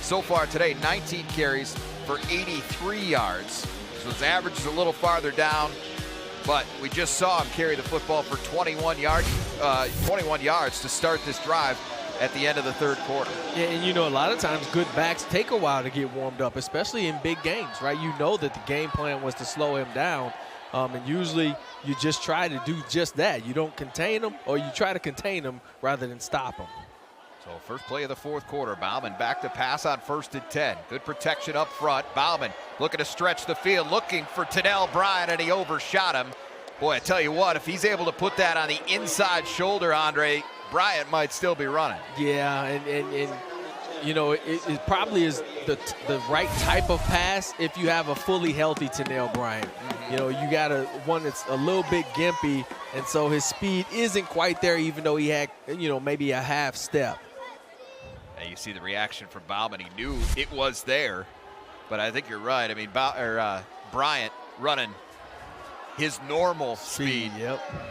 So far today, 19 carries for 83 yards. So his average is a little farther down, but we just saw him carry the football for 21 yards to start this drive at the end of the third quarter. Yeah, and you know, a lot of times good backs take a while to get warmed up, especially in big games, right? You know that the game plan was to slow him down, and usually you just try to do just that. You don't contain him, or you try to contain him rather than stop him. So first play of the fourth quarter, Bauman back to pass on 1st and 10. Good protection up front. Bauman looking to stretch the field, looking for Tennell Bryant, and he overshot him. Boy, I tell you what, if he's able to put that on the inside shoulder, Andre, Bryant might still be running. Yeah, and you know, it probably is the right type of pass if you have a fully healthy Tennell Bryant. Mm-hmm. You know, you got one that's a little bit gimpy, and so his speed isn't quite there, even though he had, you know, maybe a half step. And you see the reaction from Bauman. He knew it was there, but I think you're right. I mean, Bryant running his normal speed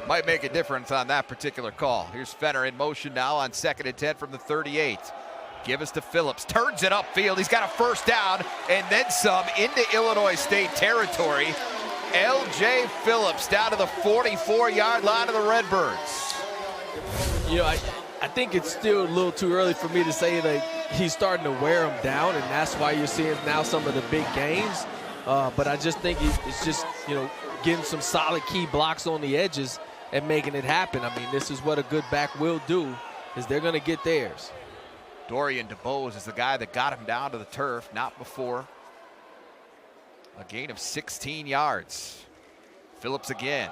might make a difference on that particular call. Here's Fenner in motion now on 2nd and 10 from the 38. Give us to Phillips, turns it upfield. He's got a first down and then some into Illinois State territory. L.J. Phillips down to the 44-yard line of the Redbirds. You know, I think it's still a little too early for me to say that he's starting to wear him down, and that's why you're seeing now some of the big gains. But I just think it's just, you know, getting some solid key blocks on the edges and making it happen. I mean, this is what a good back will do, is they're going to get theirs. Dorian DeBose is the guy that got him down to the turf, not before. A gain of 16 yards. Phillips again.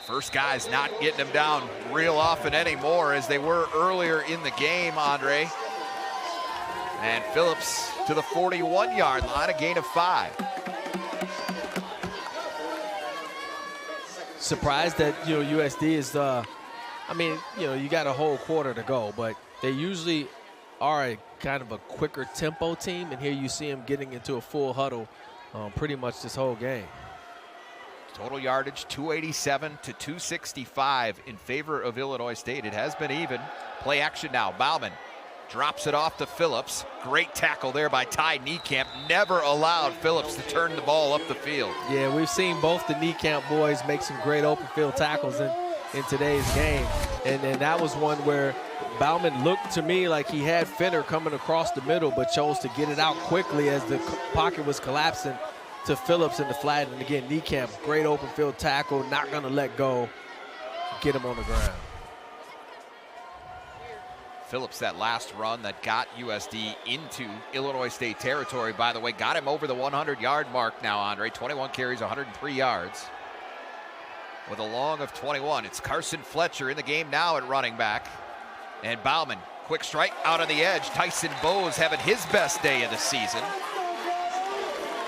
First guy's not getting him down real often anymore as they were earlier in the game, Andre. And Phillips to the 41-yard line, a gain of 5. Surprised that, you know, USD is, I mean, you know, you got a whole quarter to go, but they usually are a kind of a quicker tempo team, and here you see them getting into a full huddle pretty much this whole game. Total yardage 287 to 265 in favor of Illinois State. It has been even. Play action now. Bauman drops it off to Phillips. Great tackle there by Ty Niekamp. Never allowed Phillips to turn the ball up the field. Yeah, we've seen both the Niekamp boys make some great open field tackles in today's game. And that was one where Bauman looked to me like he had Fenner coming across the middle, but chose to get it out quickly as the pocket was collapsing to Phillips in the flat. And again, Niekamp, great open field tackle, not gonna let go, get him on the ground. Phillips, that last run that got USD into Illinois State territory, by the way, got him over the 100-yard mark now, Andre. 21 carries, 103 yards. With a long of 21, it's Carson Fletcher in the game now at running back. And Bauman, quick strike out on the edge. Tyson Bowes having his best day of the season.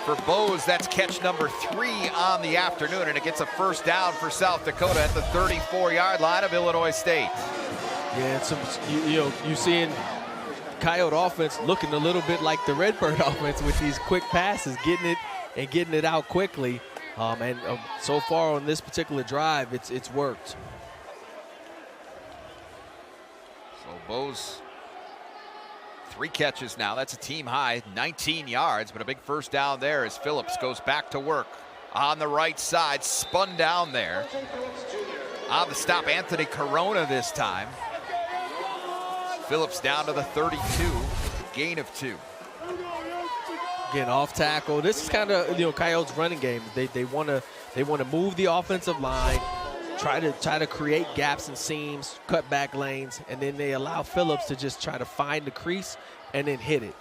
For Bowes, that's catch number 3 on the afternoon, and it gets a first down for South Dakota at the 34-yard line of Illinois State. Yeah, and some, you seeing Coyote offense looking a little bit like the Redbird offense with these quick passes, getting it out quickly. So far on this particular drive, it's worked. So Bowes, 3 catches now. That's a team high, 19 yards, but a big first down there as Phillips goes back to work on the right side, spun down there. On the stop, Anthony Corona this time. Phillips down to the 32, gain of 2. Again, off tackle. This is kind of, Coyotes' running game. They want to move the offensive line, try to create gaps and seams, cut back lanes, and then they allow Phillips to just try to find the crease and then hit it.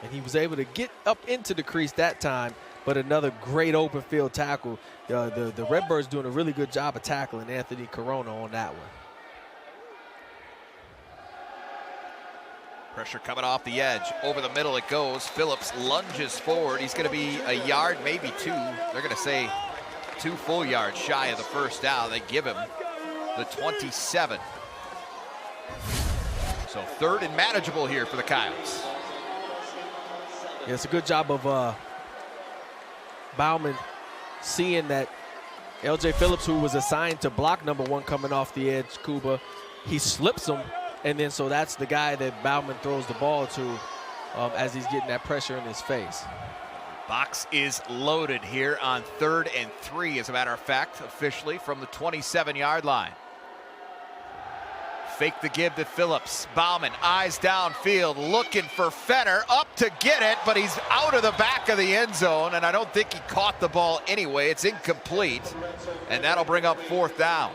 And he was able to get up into the crease that time, but another great open field tackle. The Redbirds doing a really good job of tackling Anthony Corona on that one. Pressure coming off the edge. Over the middle it goes. Phillips lunges forward. He's going to be a yard, maybe 2. They're going to say 2 full yards shy of the first down. They give him the 27. So 3rd and manageable here for the Coyotes. Yeah, it's a good job of Bauman seeing that L.J. Phillips, who was assigned to block number 1 coming off the edge, Kuba, he slips him, and then so that's the guy that Bauman throws the ball to as he's getting that pressure in his face. Box is loaded here on 3rd and 3, as a matter of fact, officially from the 27-yard line. Fake the give to Phillips. Bauman, eyes downfield, looking for Fenner, up to get it, but he's out of the back of the end zone, and I don't think he caught the ball anyway. It's incomplete, and that'll bring up 4th down.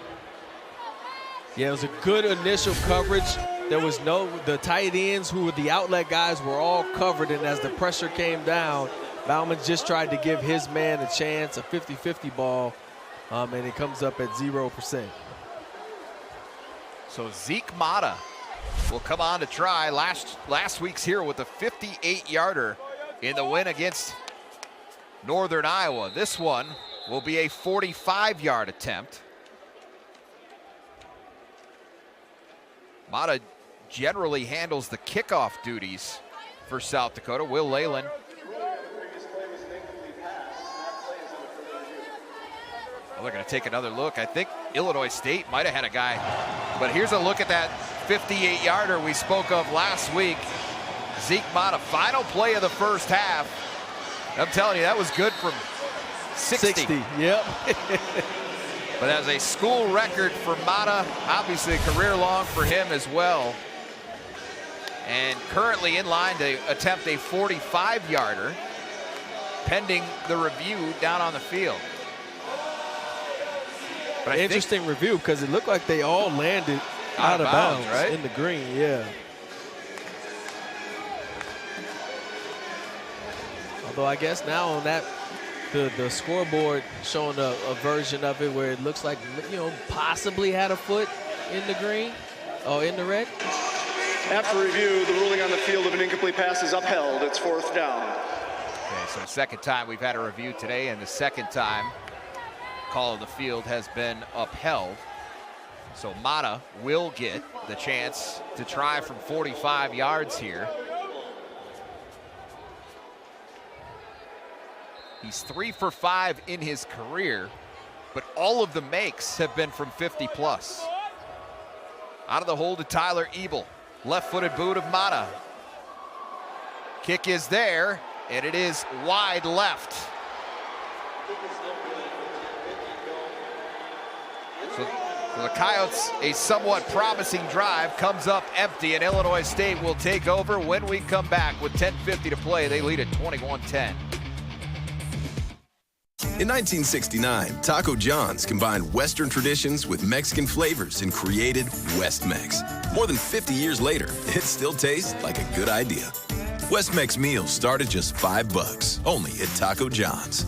Yeah, it was a good initial coverage. There was the tight ends who were the outlet guys were all covered, and as the pressure came down, Bauman just tried to give his man a chance, a 50-50 ball, and it comes up at 0%. So Zeke Mata will come on to try last week's hero with a 58-yarder in the win against Northern Iowa. This one will be a 45-yard attempt. Mata generally handles the kickoff duties for South Dakota. Will Leyland. Well, they're going to take another look. I think Illinois State might have had a guy. But here's a look at that 58-yarder we spoke of last week. Zeke Mata, final play of the first half. I'm telling you, that was good from 60. Yep. But that was a school record for Mata, obviously career long for him as well. And currently in line to attempt a 45-yarder, pending the review down on the field. But interesting review, because it looked like they all landed out of bounds, right? In the green, yeah. Although I guess now on that, the scoreboard showing a version of it where it looks like, possibly had a foot in the green or in the red. After review, the ruling on the field of an incomplete pass is upheld. It's 4th down. Okay, so second time we've had a review today, and the second time call of the field has been upheld. So Mata will get the chance to try from 45 yards here. He's 3 for 5 in his career, but all of the makes have been from 50 plus. Out of the hole to Tyler Ebel. Left-footed boot of Mata. Kick is there, and it is wide left. So the Coyotes, a somewhat promising drive, comes up empty, and Illinois State will take over when we come back with 10:50 to play. They lead at 21-10. In 1969, Taco John's combined Western traditions with Mexican flavors and created West Mex. More than 50 years later, it still tastes like a good idea. West Mex meals start at just $5, only at Taco John's.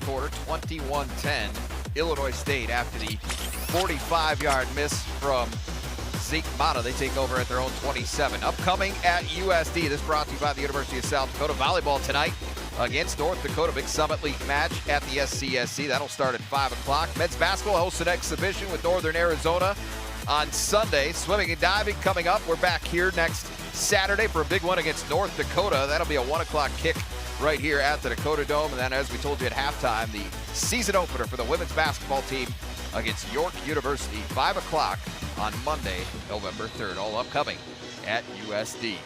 Quarter, 21-10. Illinois State, after the 45-yard miss from Zeke Mata, they take over at their own 27. Upcoming at USD, this brought to you by the University of South Dakota. Volleyball tonight against North Dakota. Big Summit League match at the SCSC. That'll start at 5 o'clock. Men's basketball hosts an exhibition with Northern Arizona on Sunday. Swimming and diving coming up. We're back here next Saturday for a big one against North Dakota. That'll be a 1 o'clock kick right here at the Dakota Dome. And then, as we told you at halftime, the season opener for the women's basketball team against York University, 5 o'clock on Monday, November 3rd, all upcoming at USD.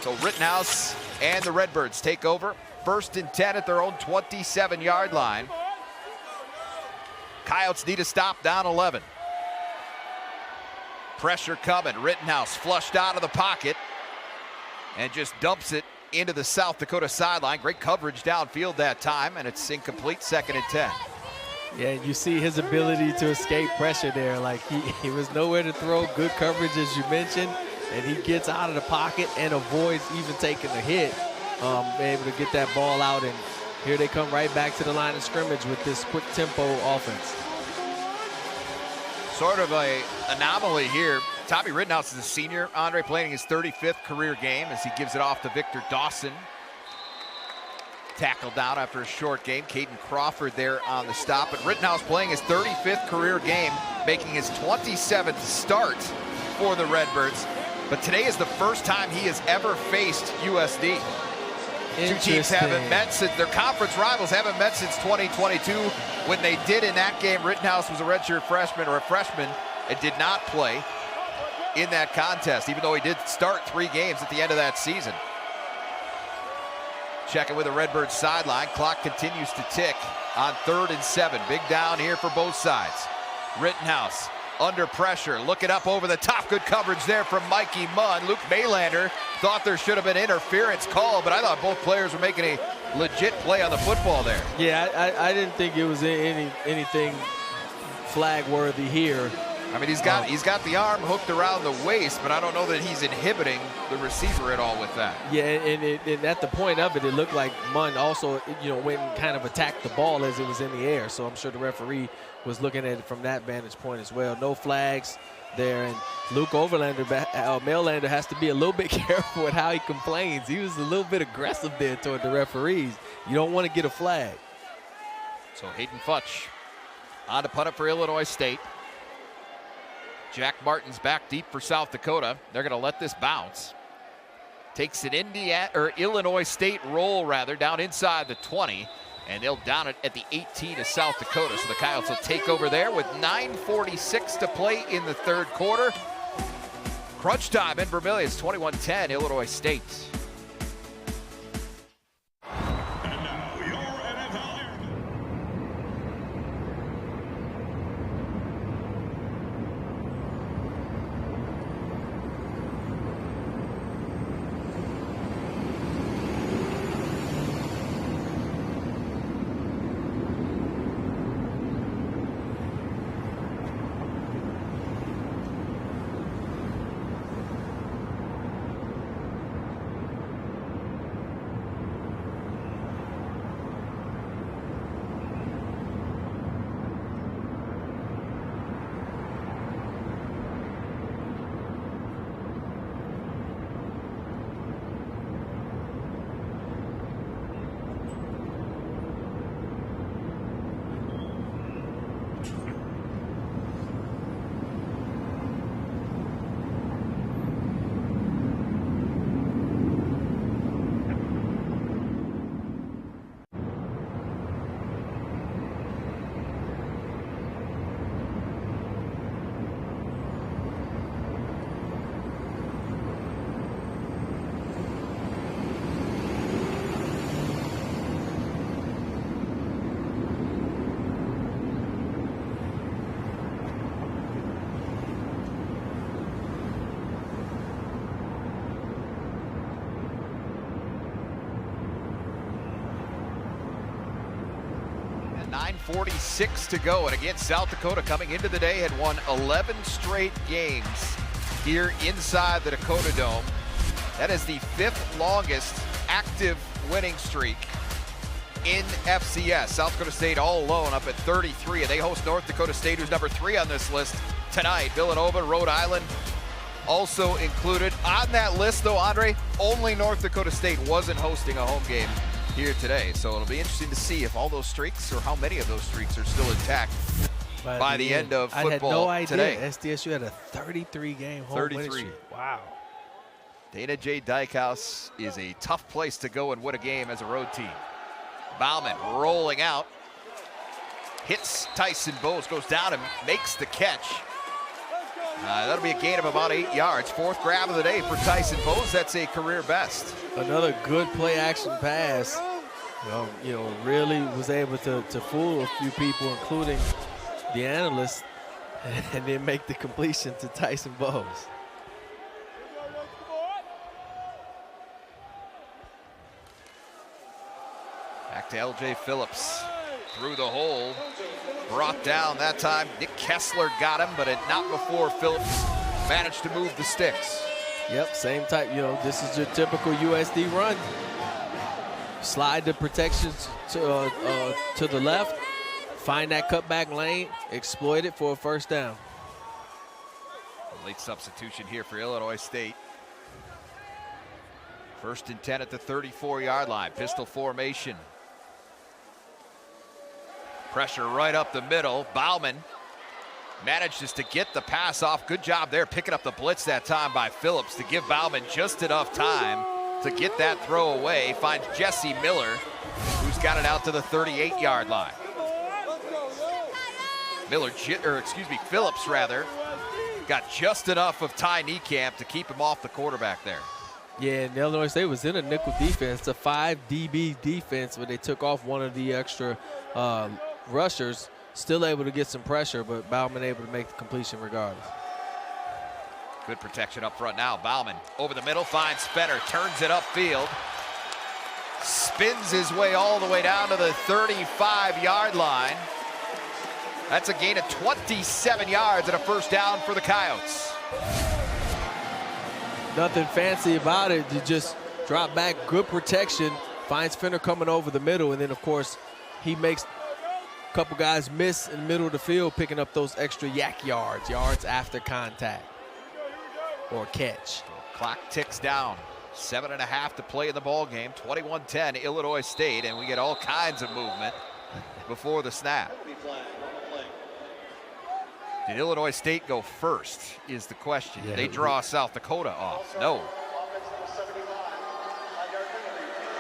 So Rittenhouse and the Redbirds take over. 1st and 10 at their own 27-yard line. Coyotes need a stop, down 11. Pressure coming. Rittenhouse flushed out of the pocket and just dumps it into the South Dakota sideline. Great coverage downfield that time, and it's incomplete, 2nd and 10. Yeah, you see his ability to escape pressure there. Like he was nowhere to throw. Good coverage, as you mentioned, and he gets out of the pocket and avoids even taking a hit. Able to get that ball out, and here they come right back to the line of scrimmage with this quick tempo offense. Sort of a anomaly here. Tommy Rittenhouse is a senior. Andre playing his 35th career game as he gives it off to Victor Dawson. Tackled down after a short game. Caden Crawford there on the stop. But Rittenhouse playing his 35th career game, making his 27th start for the Redbirds. But today is the first time he has ever faced USD. Two teams haven't met since, their conference rivals haven't met since 2022. When they did in that game, Rittenhouse was a redshirt freshman or a freshman and did not play in that contest, even though he did start 3 games at the end of that season. Checking with the Redbirds sideline. Clock continues to tick on 3rd and 7. Big down here for both sides. Rittenhouse under pressure, looking up over the top. Good coverage there from Mikey Munn. Luke Maylander thought there should have been interference call, but I thought both players were making a legit play on the football there. Yeah, I didn't think it was anything flag worthy here. I mean, he's got the arm hooked around the waist, but I don't know that he's inhibiting the receiver at all with that. Yeah, and at the point of it, it looked like Munn also, went and kind of attacked the ball as it was in the air. So I'm sure the referee was looking at it from that vantage point as well. No flags there, and Luke Maylander has to be a little bit careful with how he complains. He was a little bit aggressive there toward the referees. You don't want to get a flag. So Hayden Futch on to punt it for Illinois State. Jack Martin's back deep for South Dakota. They're going to let this bounce. Takes an Illinois State roll, down inside the 20, and they'll down it at the 18 of South Dakota. So the Coyotes will take over there with 9:46 to play in the 3rd quarter. Crunch time in Vermilion. It's 21-10, Illinois State. And 9:46 to go, and again, South Dakota coming into the day had won 11 straight games here inside the Dakota Dome. That is the 5th longest active winning streak in FCS. South Dakota State all alone up at 33, and they host North Dakota State, who's number 3 on this list tonight. Villanova, Rhode Island also included. On that list, though, Andre, only North Dakota State wasn't hosting a home game here today. So it'll be interesting to see if all those streaks, or how many of those streaks, are still intact by the end of football I had no idea today. SDSU had a 33-game home winning streak. Wow. Dana J. Dykhouse is a tough place to go and win a game as a road team. Bauman rolling out. Hits Tyson Bowes, goes down and makes the catch. That'll be a gain of about 8 yards. 4th grab of the day for Tyson Bowes. That's a career best. Another good play action pass. Really was able to fool a few people, including the analysts, and then make the completion to Tyson Bowes. Back to L.J. Phillips. Through the hole. Brought down that time. Nick Kessler got him, but not before Phillips managed to move the sticks. Yep, same type. This is your typical USD run. Slide the protections to the left. Find that cutback lane. Exploit it for a first down. A late substitution here for Illinois State. 1st and 10 at the 34-yard line. Pistol formation. Pressure right up the middle. Bauman manages to get the pass off. Good job there picking up the blitz that time by Phillips to give Bauman just enough time to get that throw away. Finds Jesse Miller, who's got it out to the 38-yard line. Phillips got just enough of Ty Niekamp to keep him off the quarterback there. Yeah, and Illinois State was in a nickel defense. It's a 5 DB defense, but they took off one of the extra rushers. Still able to get some pressure, but Bauman able to make the completion regardless. Good protection up front now. Bauman over the middle, finds Fenner, turns it upfield. Spins his way all the way down to the 35-yard line. That's a gain of 27 yards and a first down for the Coyotes. Nothing fancy about it. You just drop back, good protection, finds Fenner coming over the middle, and then, of course, he makes a couple guys miss in the middle of the field, picking up those extra yak yards after contact or catch. Clock ticks down. 7.5 to play in the ball game. 21-10 Illinois State, and we get all kinds of movement before the snap. Did Illinois State go first is the question. Yeah. They draw South Dakota off. No.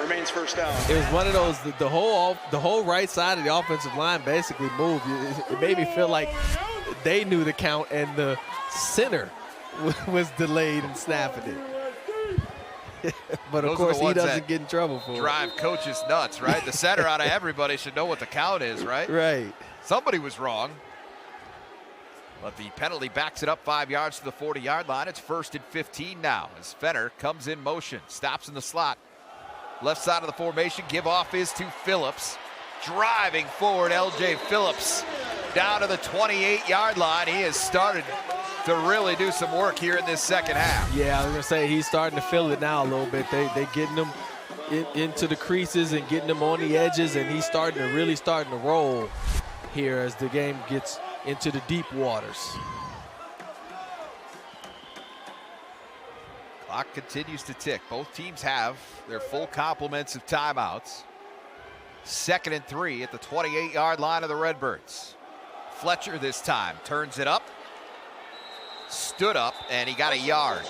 Remains first down. It was one of those, the whole right side of the offensive line basically moved. It made me feel like they knew the count and the center was delayed in snapping it. But of course he doesn't get in trouble for it. Drive coaches nuts, right? The center out of everybody should know what the count is, right? Right. Somebody was wrong. But the penalty backs it up 5 yards to the 40-yard line. It's 1st and 15 now as Fenner comes in motion, stops in the slot. Left side of the formation, give off is to Phillips. Driving forward, L.J. Phillips down to the 28-yard line. He has started to really do some work here in this second half. Yeah, I was going to say he's starting to feel it now a little bit. They getting him into the creases and getting him on the edges, and he's really starting to roll here as the game gets into the deep waters. Clock continues to tick. Both teams have their full complements of timeouts. 2nd and 3 at the 28-yard line of the Redbirds. Fletcher this time turns it up, stood up, and he got a yard.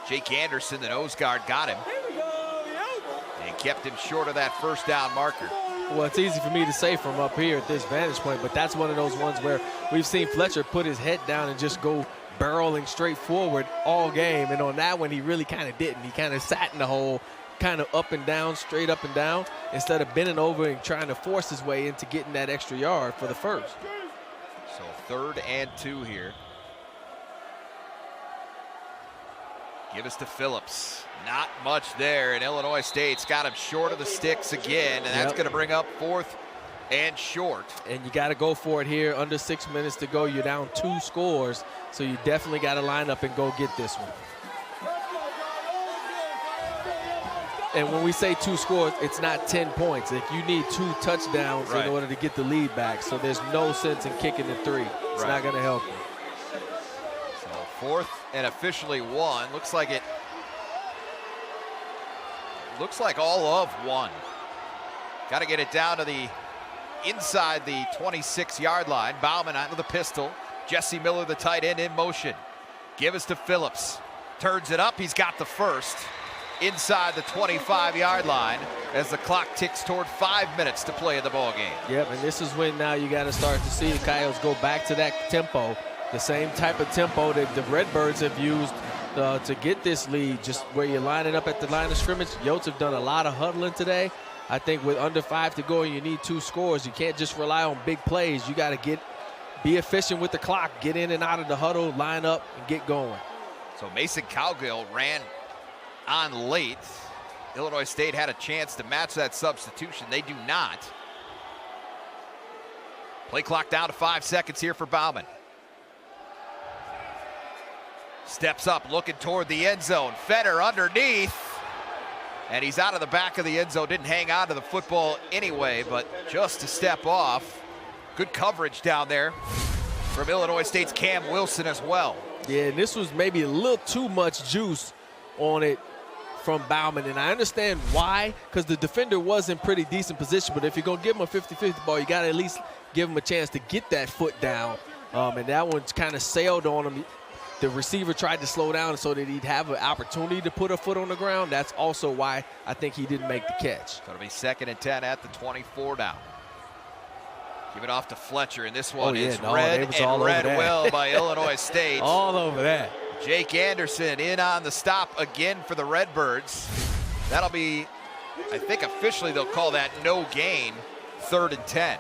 Jake Anderson, the nose guard, got him and kept him short of that first down marker. Well, it's easy for me to say from up here at this vantage point, but that's one of those ones where we've seen Fletcher put his head down and just go barreling straight forward all game. And on that one, he really kind of didn't. He kind of sat in the hole, kind of up and down, straight up and down, instead of bending over and trying to force his way into getting that extra yard for the first. So 3rd and 2 here. Give us to Phillips. Not much there, and Illinois State's got him short of the sticks again, and that's going to bring up 4th and short. And you got to go for it here. Under 6 minutes to go. You're down 2 scores, so you definitely got to line up and go get this one. And when we say 2 scores, it's not 10 points. Like, you need 2 touchdowns in order to get the lead back, so there's no sense in kicking the 3. It's not going to help you. So 4th and officially 1. Looks like all of 1. Got to get it down to the inside the 26-yard line. Bauman onto the pistol. Jesse Miller, the tight end, in motion. Give us to Phillips. Turns it up. He's got the first inside the 25-yard line as the clock ticks toward 5 minutes to play in the ball game. Yep, and this is when now you got to start to see the Coyotes go back to that tempo, the same type of tempo that the Redbirds have used to get this lead, just where you're lining up at the line of scrimmage. Yotes have done a lot of huddling today. I think with under 5 to go and you need 2 scores, you can't just rely on big plays. You got to be efficient with the clock, get in and out of the huddle, line up, and get going. So Mason Cowgill ran on late. Illinois State had a chance to match that substitution. They do not. Play clock down to 5 seconds here for Bauman. Steps up, looking toward the end zone. Feder underneath. And he's out of the back of the end zone. Didn't hang on to the football anyway, but just a step off. Good coverage down there from Illinois State's Cam Wilson as well. Yeah, and this was maybe a little too much juice on it from Bauman, and I understand why, because the defender was in pretty decent position, but if you're going to give him a 50-50 ball, you got to at least give him a chance to get that foot down, and that one kind of sailed on him. The receiver tried to slow down so that he'd have an opportunity to put a foot on the ground. That's also why I think he didn't make the catch. It'll be 2nd and 10 at the 24 now. Give it off to Fletcher, and this one is read well by Illinois State. All over that. Jake Anderson in on the stop again for the Redbirds. That'll be, I think officially they'll call that no gain, 3rd and 10.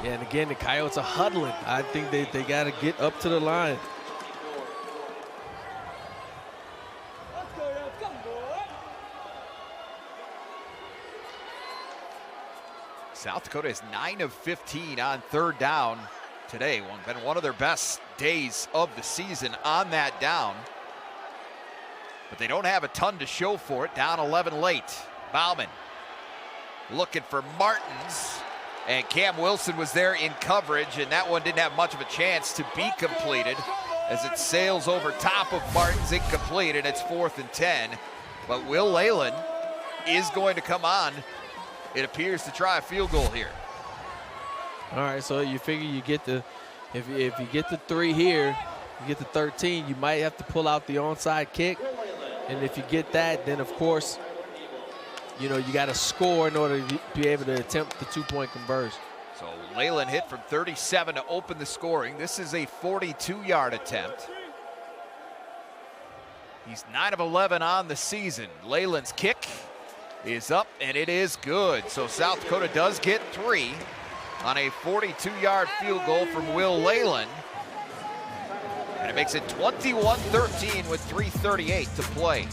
Yeah, and again, the Coyotes are huddling. I think they got to get up to the line. South Dakota is 9 of 15 on 3rd down today. Been one of their best days of the season on that down. But they don't have a ton to show for it. Down 11 late. Bauman looking for Martins. And Cam Wilson was there in coverage, and that one didn't have much of a chance to be completed as it sails over top of Martins, incomplete, and it's 4th and 10. But Will Leyland is going to come on, it appears, to try a field goal here. All right, so you figure you get the, if you get the 3 here, you get the 13, you might have to pull out the onside kick. And if you get that, then of course, you know, you got to score in order to be able to attempt the 2-point conversion. So Leyland hit from 37 to open the scoring. This is a 42-yard attempt. He's 9 of 11 on the season. Leyland's kick is up, and it is good. So South Dakota does get 3 on a 42-yard field goal from Will Leyland. And it makes it 21-13 with 3:38 to play.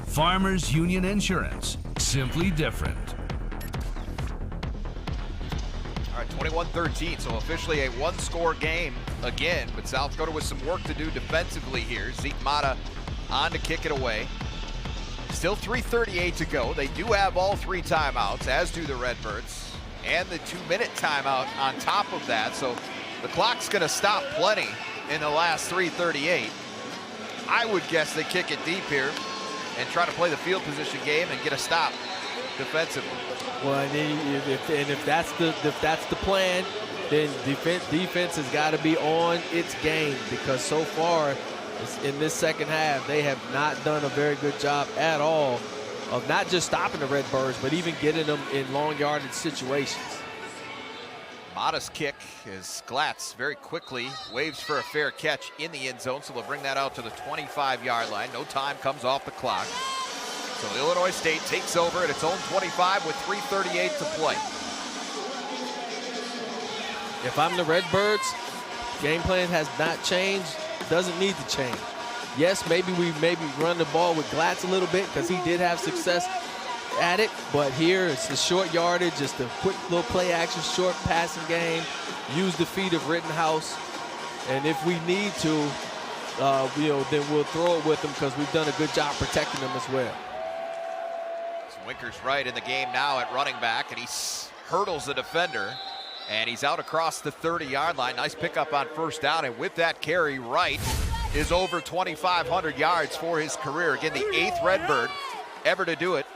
Farmers Union Insurance, simply different. All right, 21-13, so officially a 1-score game again, but South Dakota with some work to do defensively here. Zeke Mata on to kick it away. Still 3:38 to go. They do have all 3 timeouts, as do the Redbirds, and the 2-minute timeout on top of that. So the clock's going to stop plenty in the last 3:38. I would guess they kick it deep here and try to play the field position game and get a stop defensively. Well, and if that's the plan, then defense has got to be on its game, because so far in this second half they have not done a very good job at all of not just stopping the Redbirds, but even getting them in long yardage situations. Modest kick as Glatz very quickly waves for a fair catch in the end zone, so they'll bring that out to the 25-yard line. No time comes off the clock. So Illinois State takes over at its own 25 with 3:38 to play. If I'm the Redbirds, game plan has not changed, doesn't need to change. Yes, maybe we run the ball with Glatz a little bit because he did have success at it, but here it's the short yardage, just a quick little play action, short passing game, use the feet of Rittenhouse, and if we need to, then we'll throw it with them because we've done a good job protecting them as well. Winker's right in the game now at running back, and he hurdles the defender, and he's out across the 30-yard line. Nice pickup on first down, and with that carry, Wright is over 2,500 yards for his career. Again, the 8th Redbird ever to do it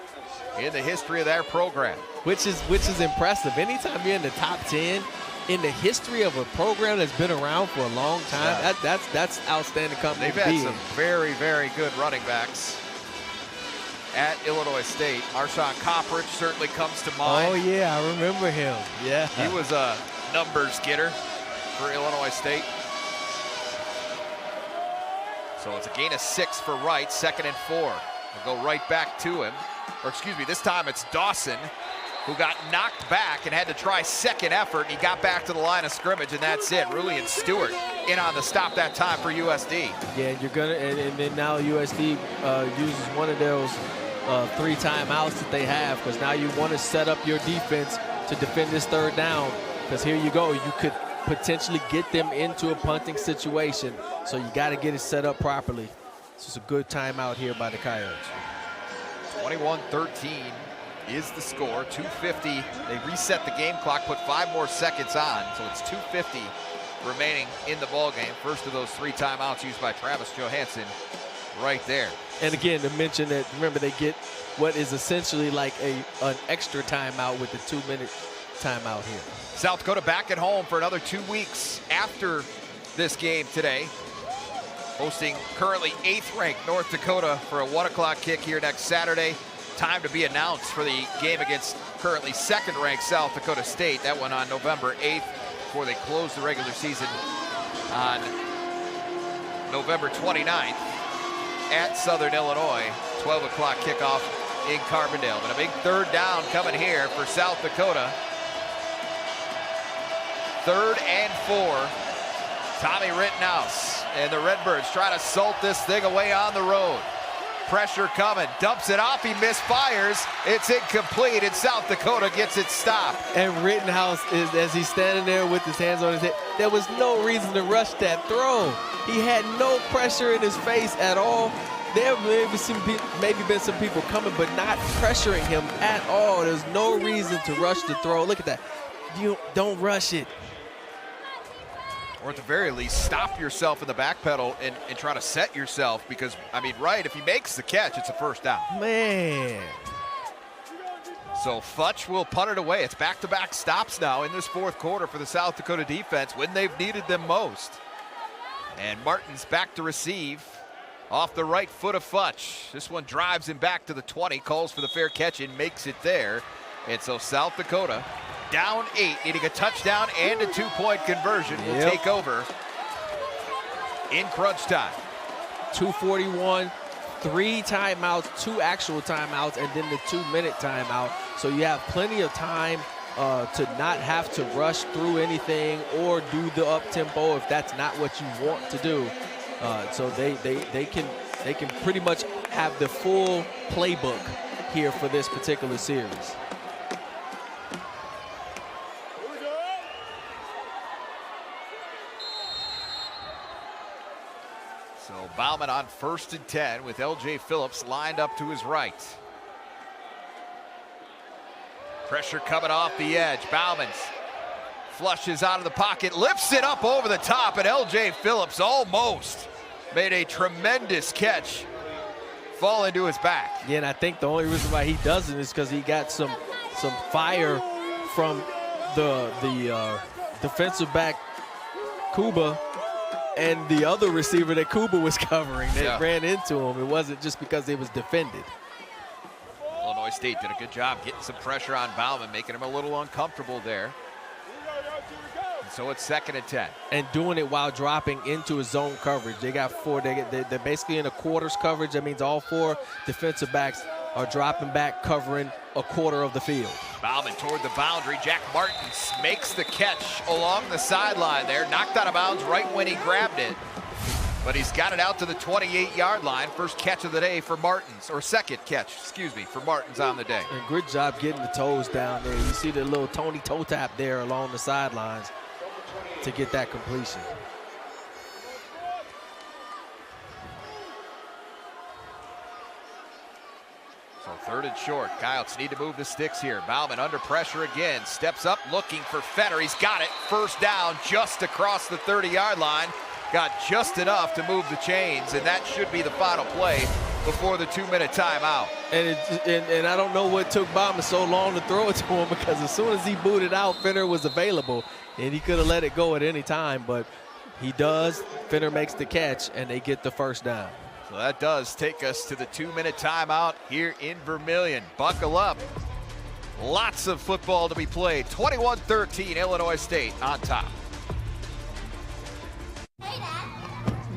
in the history of their program. Which is impressive. Anytime you're in the top 10 in the history of a program that's been around for a long time, that's outstanding company. They've had some very, very good running backs at Illinois State. Marshawn Coppridge certainly comes to mind. Oh yeah, I remember him. Yeah. He was a numbers getter for Illinois State. So it's a gain of 6 for Wright, 2nd and 4. We'll go right back to him. Or excuse me, this time it's Dawson who got knocked back and had to try second effort. He got back to the line of scrimmage, and that's it. Rulli and Stewart in on the stop that time for USD. Yeah, you're gonna, and then now USD uses one of those 3 timeouts that they have, because now you want to set up your defense to defend this 3rd down, because here you go, you could potentially get them into a punting situation, so you got to get it set up properly. This is a good timeout here by the Coyotes. 21-13 is the score. 2:50. They reset the game clock, put 5 more seconds on, so it's 2:50 remaining in the ball game. First of those 3 timeouts used by Travis Johansson right there. And again, to mention that, remember, they get what is essentially like an extra timeout with the 2-minute timeout here. South Dakota back at home for another 2 weeks after this game today, hosting currently 8th ranked North Dakota for a 1 o'clock kick here next Saturday. Time to be announced for the game against currently 2nd ranked South Dakota State. That one on November 8th before they close the regular season on November 29th at Southern Illinois. 12 o'clock kickoff in Carbondale. But a big 3rd down coming here for South Dakota. 3rd and 4. Tommy Rittenhouse and the Redbirds try to salt this thing away on the road. Pressure coming, dumps it off, he misfires. It's incomplete, and South Dakota gets it stopped. And Rittenhouse, as he's standing there with his hands on his head, there was no reason to rush that throw. He had no pressure in his face at all. There may been some people coming, but not pressuring him at all. There's no reason to rush the throw. Look at that. You don't rush it. Or at the very least, stop yourself in the back pedal and try to set yourself, because, I mean, Wright, if he makes the catch, it's a 1st down. Man. So Futch will punt it away. It's back-to-back stops now in this 4th quarter for the South Dakota defense when they've needed them most. And Martin's back to receive off the right foot of Futch. This one drives him back to the 20, calls for the fair catch and makes it there. And so South Dakota down 8, needing a touchdown and a 2-point conversion, will take over in crunch time. 2:41, 3 timeouts, 2 actual timeouts, and then the 2-minute timeout. So you have plenty of time to not have to rush through anything or do the up-tempo if that's not what you want to do. So they can pretty much have the full playbook here for this particular series. So Bauman on 1st and 10 with L.J. Phillips lined up to his right. Pressure coming off the edge. Bauman flushes out of the pocket, lifts it up over the top, and L.J. Phillips almost made a tremendous catch, fall into his back. Yeah, and I think the only reason why he doesn't is because he got some fire from the defensive back Kuba and the other receiver that Kuba was covering that ran into him. It wasn't just because it was defended. Illinois State did a good job getting some pressure on Bauman, making him a little uncomfortable there. And so it's 2nd and 10. And doing it while dropping into his zone coverage. They got 4, they're basically in a quarters coverage. That means all 4 defensive backs are dropping back, covering a quarter of the field. Bauman toward the boundary. Jack Martins makes the catch along the sideline there. Knocked out of bounds right when he grabbed it. But he's got it out to the 28-yard line. First catch of the day for Martins, or second catch, excuse me, for Martins on the day. And good job getting the toes down there. You see the little Tony toe tap there along the sidelines to get that completion. So 3rd and short. Coyotes need to move the sticks here. Bauman under pressure again. Steps up looking for Fenner. He's got it. First down just across the 30-yard line. Got just enough to move the chains, and that should be the final play before the 2-minute timeout. And I don't know what took Bauman so long to throw it to him, because as soon as he booted out, Fenner was available, and he could have let it go at any time, but he does. Fenner makes the catch, and they get the first down. So that does take us to the 2-minute timeout here in Vermillion. Buckle up. Lots of football to be played. 21-13, Illinois State on top.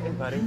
Hey, buddy.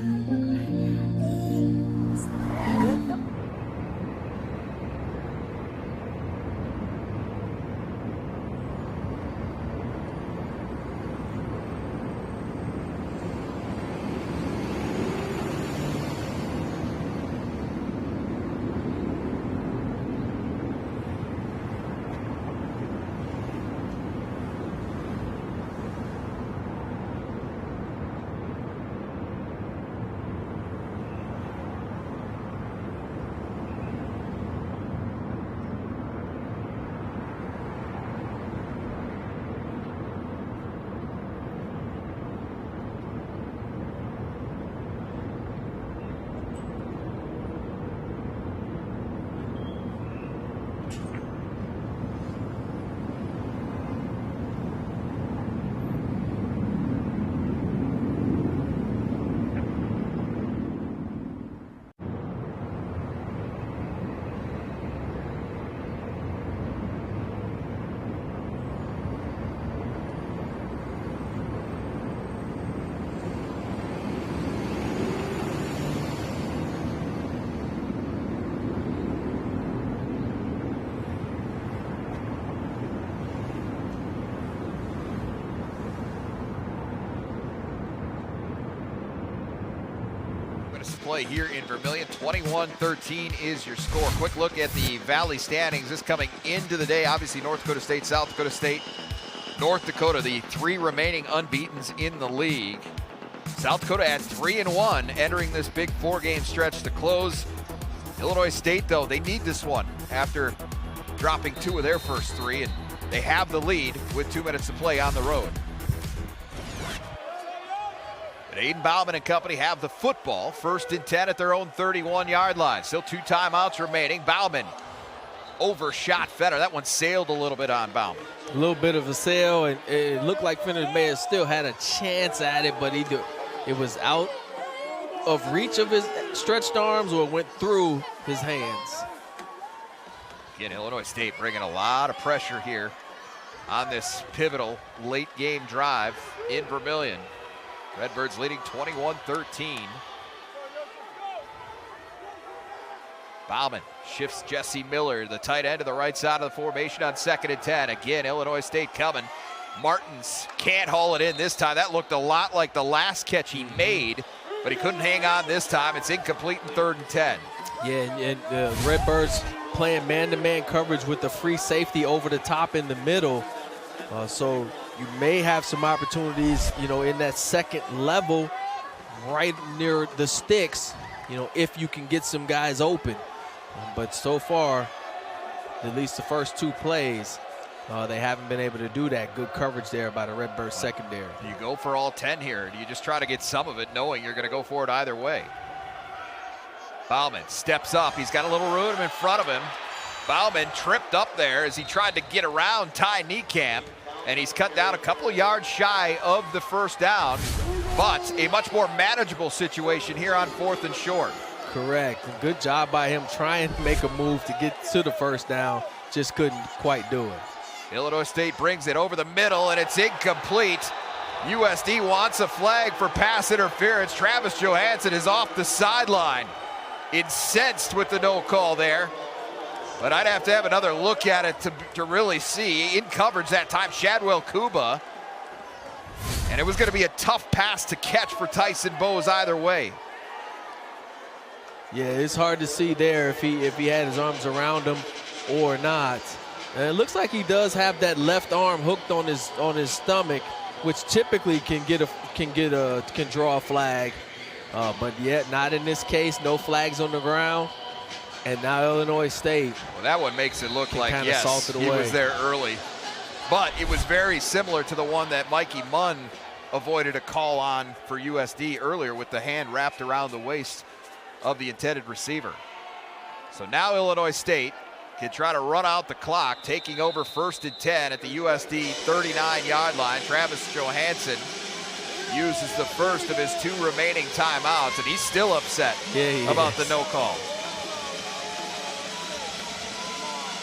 Play here in Vermillion. 21-13 is your score. Quick look at the Valley standings. This coming into the day, obviously North Dakota State, South Dakota State, North Dakota, the 3 remaining unbeatens in the league. South Dakota at 3-1 entering this big 4-game stretch to close. Illinois State, though, they need this one after dropping 2 of their first 3, and they have the lead with 2 minutes to play on the road. But Aiden Bauman and company have the football. 1st and 10 at their own 31-yard line. Still 2 timeouts remaining. Bauman overshot Fenner. That one sailed a little bit on Bauman. A little bit of a sail, and it looked like Fenner may have still had a chance at it, but it was out of reach of his stretched arms, or went through his hands. Again, Illinois State bringing a lot of pressure here on this pivotal late game drive in Vermillion. Redbirds leading 21-13. Bauman shifts Jesse Miller, the tight end, to the right side of the formation on 2nd and 10. Again, Illinois State coming. Martins can't haul it in this time. That looked a lot like the last catch he made, but he couldn't hang on this time. It's incomplete in 3rd and 10. Yeah, and the Redbirds playing man-to-man coverage with the free safety over the top in the middle. So you may have some opportunities, in that second level, right near the sticks, if you can get some guys open. But so far, at least the first 2 plays, they haven't been able to do that. Good coverage there by the Redbirds secondary. Do you go for all 10 here? Do you just try to get some of it knowing you're going to go for it either way? Bauman steps up. He's got a little room in front of him. Bauman tripped up there as he tried to get around Ty Niekamp, and he's cut down a couple of yards shy of the first down, but a much more manageable situation here on 4th and short. Correct. Good job by him trying to make a move to get to the first down. Just couldn't quite do it. Illinois State brings it over the middle, and it's incomplete. USD wants a flag for pass interference. Travis Johansson is off the sideline. Incensed with the no call there. But I'd have to have another look at it to really see. In coverage that time, Shadwell Kuba. And it was going to be a tough pass to catch for Tyson Bowes either way. Yeah, it's hard to see there if he had his arms around him or not. And it looks like he does have that left arm hooked on his stomach, which typically can draw a flag. But yet not in this case. No flags on the ground. And now Illinois State. Well, that one makes it look like, yes, he was there early. But it was very similar to the one that Mikey Munn avoided a call on for USD earlier with the hand wrapped around the waist of the intended receiver. So now Illinois State can try to run out the clock, taking over 1st and 10 at the USD 39-yard line. Travis Johansson uses the first of his 2 remaining timeouts, and he's still upset about the no call.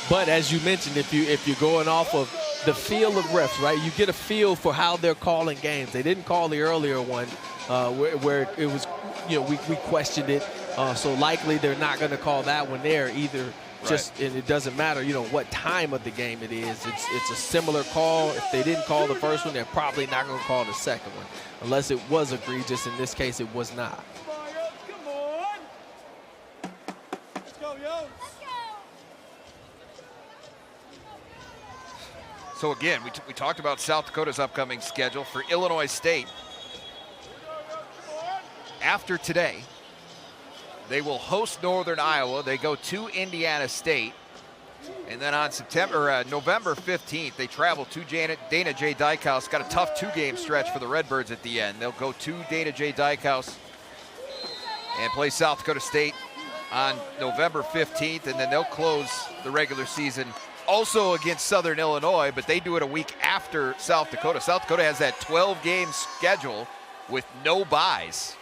But as you mentioned, if you're going off of the feel of refs, right, you get a feel for how they're calling games. They didn't call the earlier one where it was, we questioned it. So likely they're not going to call that one there either. Just and it doesn't matter, what time of the game it is. It's a similar call. If they didn't call the first one, they're probably not going to call the second one, unless it was egregious. In this case, it was not. So again, we talked about South Dakota's upcoming schedule for Illinois State. After today, they will host Northern Iowa. They go to Indiana State. And then on November 15th, they travel to Dana J. Dykhouse. Got a tough 2-game stretch for the Redbirds at the end. They'll go to Dana J. Dykhouse and play South Dakota State on November 15th. And then they'll close the regular season also against Southern Illinois, but they do it a week after South Dakota. South Dakota has that 12-game schedule with no byes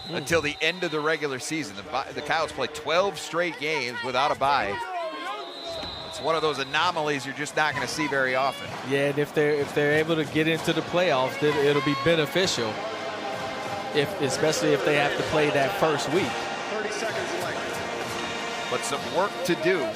until the end of the regular season. The Coyotes play 12 straight games without a bye. It's one of those anomalies you're just not going to see very often. Yeah, and if they're able to get into the playoffs, then it'll be beneficial. Especially if they have to play that first week. 30 seconds left. But some work to do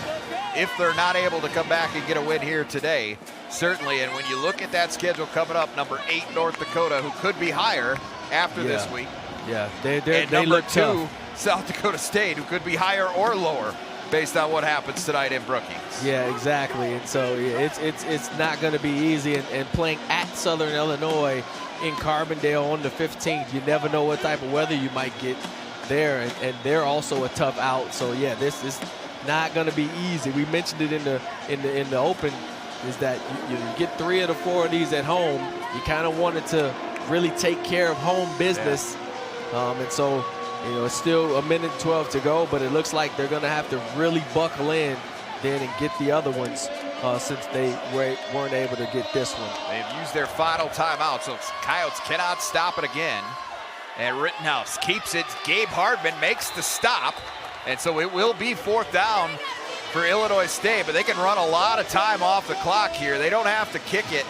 if they're not able to come back and get a win here today, certainly. And when you look at that schedule coming up, number 8 North Dakota, who could be higher after this week. Yeah, and they number look 2, tough. South Dakota State, who could be higher or lower based on what happens tonight in Brookings. Yeah, exactly. And so it's not going to be easy. And playing at Southern Illinois in Carbondale on the 15th, you never know what type of weather you might get there. And they're also a tough out. So yeah, this is not going to be easy. We mentioned it in the open, is that you get 3 of the 4 of these at home. You kind of wanted to really take care of home business. And so, it's still a minute 12 to go, but it looks like they're going to have to really buckle in then and get the other ones since they weren't able to get this one. They've used their final timeout, so Coyotes cannot stop it again. And Rittenhouse keeps it. Gabe Hardman makes the stop. And so it will be 4th down for Illinois State, but they can run a lot of time off the clock here. They don't have to kick it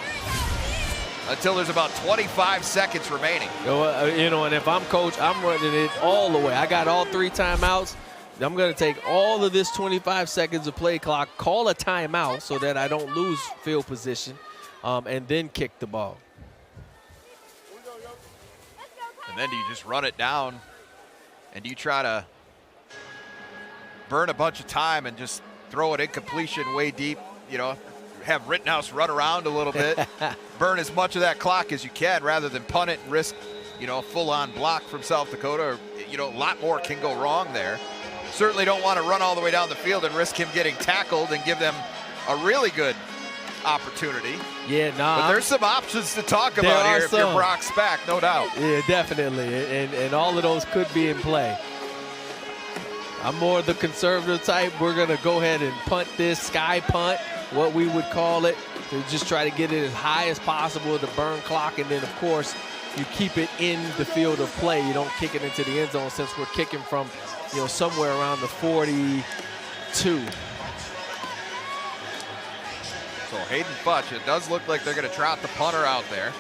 until there's about 25 seconds remaining. And if I'm coach, I'm running it all the way. I got all 3 timeouts. I'm going to take all of this 25 seconds of play clock, call a timeout so that I don't lose field position, and then kick the ball. And then do you just run it down, and do you try to burn a bunch of time and just throw it incompletion way deep, have Rittenhouse run around a little bit, burn as much of that clock as you can rather than punt it and risk a full-on block from South Dakota, a lot more can go wrong there. Certainly don't want to run all the way down the field and risk him getting tackled and give them a really good opportunity. Yeah, but there's some options to talk about here if you're Brock's back, no doubt. Yeah, definitely, and all of those could be in play. I'm more the conservative type. We're going to go ahead and punt this, sky punt, what we would call it, to just try to get it as high as possible to burn clock, and then, of course, you keep it in the field of play. You don't kick it into the end zone since we're kicking from, somewhere around the 42. So Hayden Futch, it does look like they're going to trot the punter out there.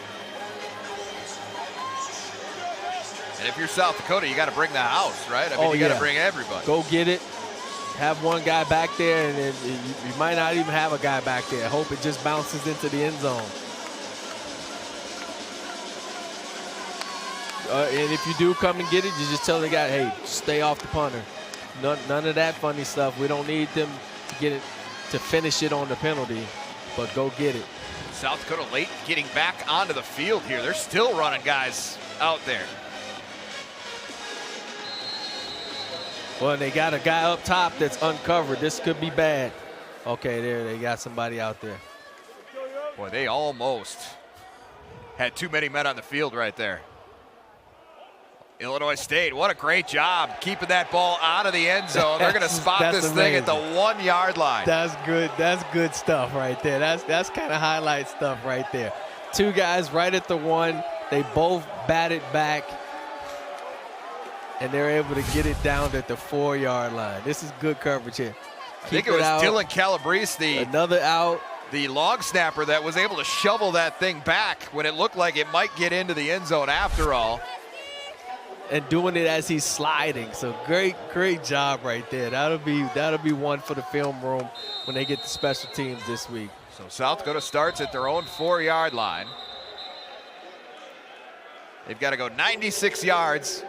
And if you're South Dakota, you got to bring the house, right? I mean, you got to bring everybody. Go get it. Have one guy back there, and you might not even have a guy back there. Hope it just bounces into the end zone. And if you do come and get it, you just tell the guy, hey, stay off the punter. None of that funny stuff. We don't need them to get it, to finish it on the penalty, but go get it. South Dakota late getting back onto the field here. They're still running guys out there. Well, they got a guy up top that's uncovered. This could be bad. Okay, there, they got somebody out there. Boy, they almost had too many men on the field right there. Illinois State, what a great job keeping that ball out of the end zone. They're going to spot this thing at the 1 yard line. That's good. That's good stuff right there. That's kind of highlight stuff right there. Two guys right at the 1. They both batted back, and they're able to get it down at the 4 yard line. This is good coverage here. I think it was Dylan Calabrese, another out. The long snapper that was able to shovel that thing back when it looked like it might get into the end zone after all. And doing it as he's sliding. So great job right there. That'll be one for the film room when they get to special teams this week. So South Dakota starts at their own 4 yard line. They've got to go 96 yards.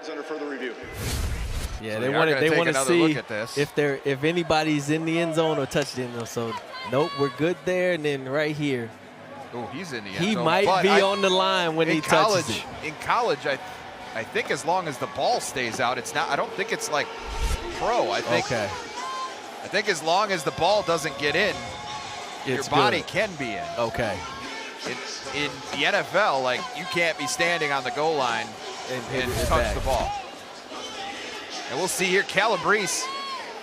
Is under further review. Yeah, so they want to see if anybody's in the end zone or touched the end zone. So nope, we're good there. And then right here. Oh, he's in the end zone. He might be on the line when he touches it. In college, I think as long as the ball stays out, it's not. I don't think it's like pro. I think as long as the ball doesn't get in, your body can be in. Okay. In the NFL, like, you can't be standing on the goal line and touch the ball. And we'll see here, Calabrese.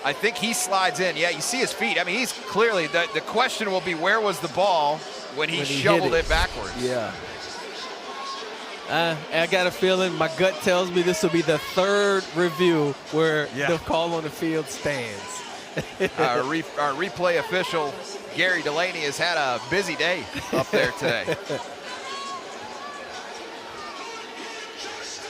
I think he slides in. Yeah, you see his feet. I mean, he's clearly, the question will be, where was the ball when he shoveled it backwards? Yeah. I got a feeling, my gut tells me this will be the third review where the call on the field stands. Our replay official, Gary Delaney, has had a busy day up there today.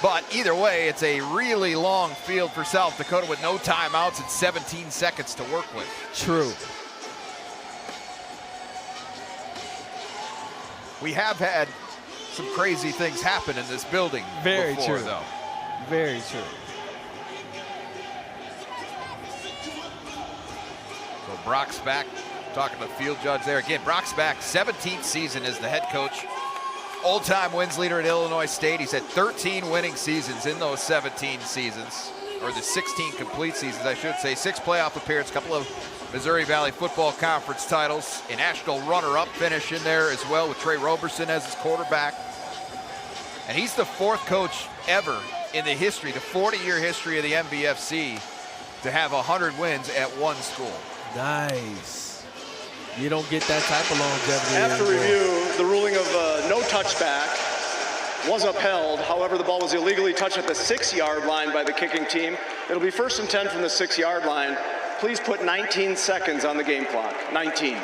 But either way, it's a really long field for South Dakota with no timeouts and 17 seconds to work with. True. We have had some crazy things happen in this building before, though. Very true. So Brock's back, talking to the field judge there. Again, Brock's back, 17th season as the head coach. All-time wins leader at Illinois State. He's had 13 winning seasons in those 17 seasons, or the 16 complete seasons, I should say. 6 playoff appearances, a couple of Missouri Valley Football Conference titles, a national runner-up finish in there as well with Trey Roberson as his quarterback. And he's the 4th coach ever in the history, the 40-year history of the MVFC, to have 100 wins at one school. Nice. You don't get that type of longevity. After review, the ruling of no touchback was upheld. However, the ball was illegally touched at the 6 yard line by the kicking team. It'll be 1st and 10 from the 6 yard line. Please put 19 seconds on the game clock. 19.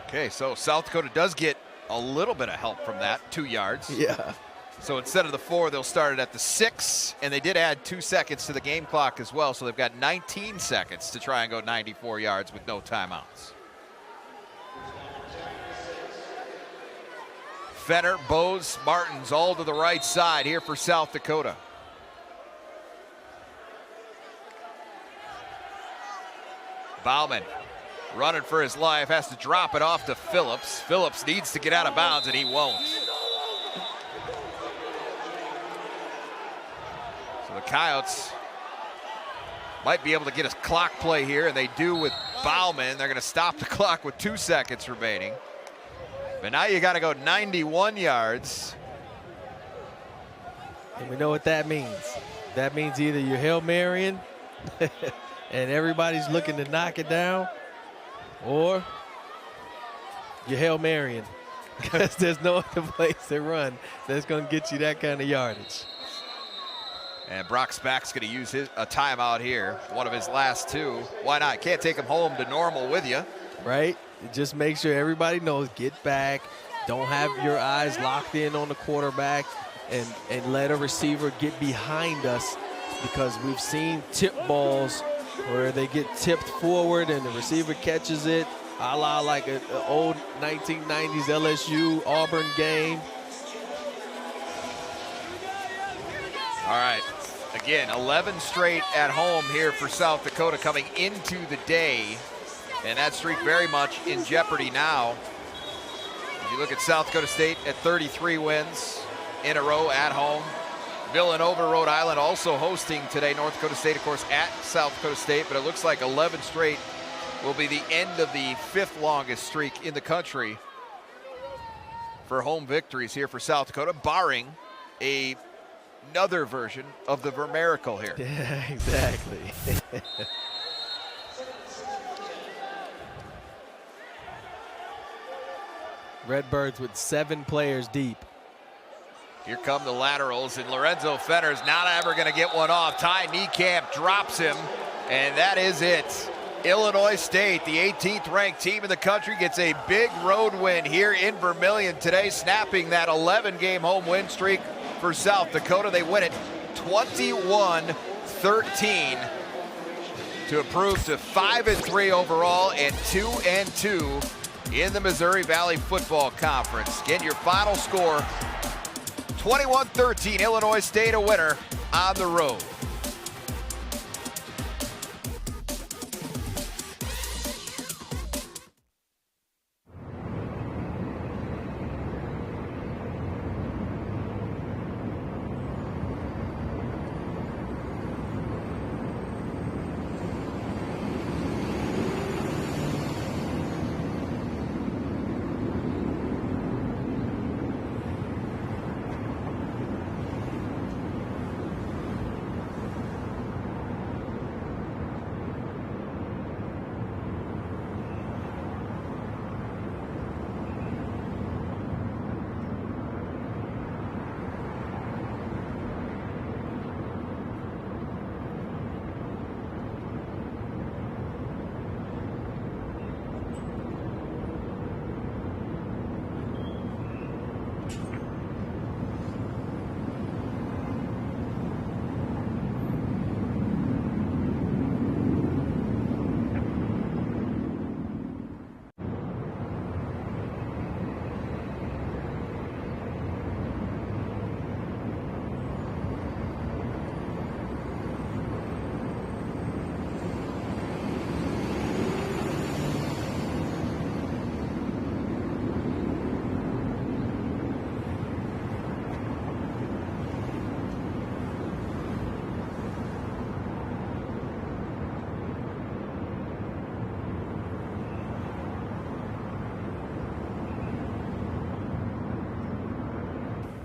Okay, so South Dakota does get a little bit of help from that, 2 yards. Yeah. So instead of the 4, they'll start it at the 6, and they did add 2 seconds to the game clock as well, so they've got 19 seconds to try and go 94 yards with no timeouts. Fenner, Bose, Martins all to the right side here for South Dakota. Bauman running for his life, has to drop it off to Phillips. Phillips needs to get out of bounds, and he won't. So the Coyotes might be able to get a clock play here, and they do with Bauman. They're going to stop the clock with 2 seconds remaining. But now you got to go 91 yards. And we know what that means. That means either you're Hail Marrying and everybody's looking to knock it down, or you're Hail Marrying because there's no other place to run that's going to get you that kind of yardage. And Brock Spack's going to use a timeout here, one of his last 2. Why not? Can't take him home to normal with you. Right? Just make sure everybody knows, get back. Don't have your eyes locked in on the quarterback and let a receiver get behind us, because we've seen tip balls where they get tipped forward and the receiver catches it, a la like an old 1990s LSU Auburn game. All right. Again, 11 straight at home here for South Dakota coming into the day. And that streak very much in jeopardy now. If you look at South Dakota State at 33 wins in a row at home. Villanova, Rhode Island also hosting today. North Dakota State, of course, at South Dakota State. But it looks like 11 straight will be the end of the 5th longest streak in the country for home victories here for South Dakota, barring another version of the Vermiracle here. Yeah, exactly. Redbirds with 7 players deep. Here come the laterals, and Lorenzo Fenner's not ever going to get one off. Ty Niekamp drops him, and that is it. Illinois State, the 18th ranked team in the country, gets a big road win here in Vermillion today, snapping that 11-game home win streak for South Dakota. They win it 21-13 to improve to 5-3 overall and 2-2 in the Missouri Valley Football Conference. Again, your final score, 21-13, Illinois State a winner on the road.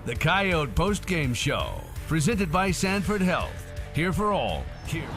The Coyote Postgame Show, presented by Sanford Health. Here for all. Here.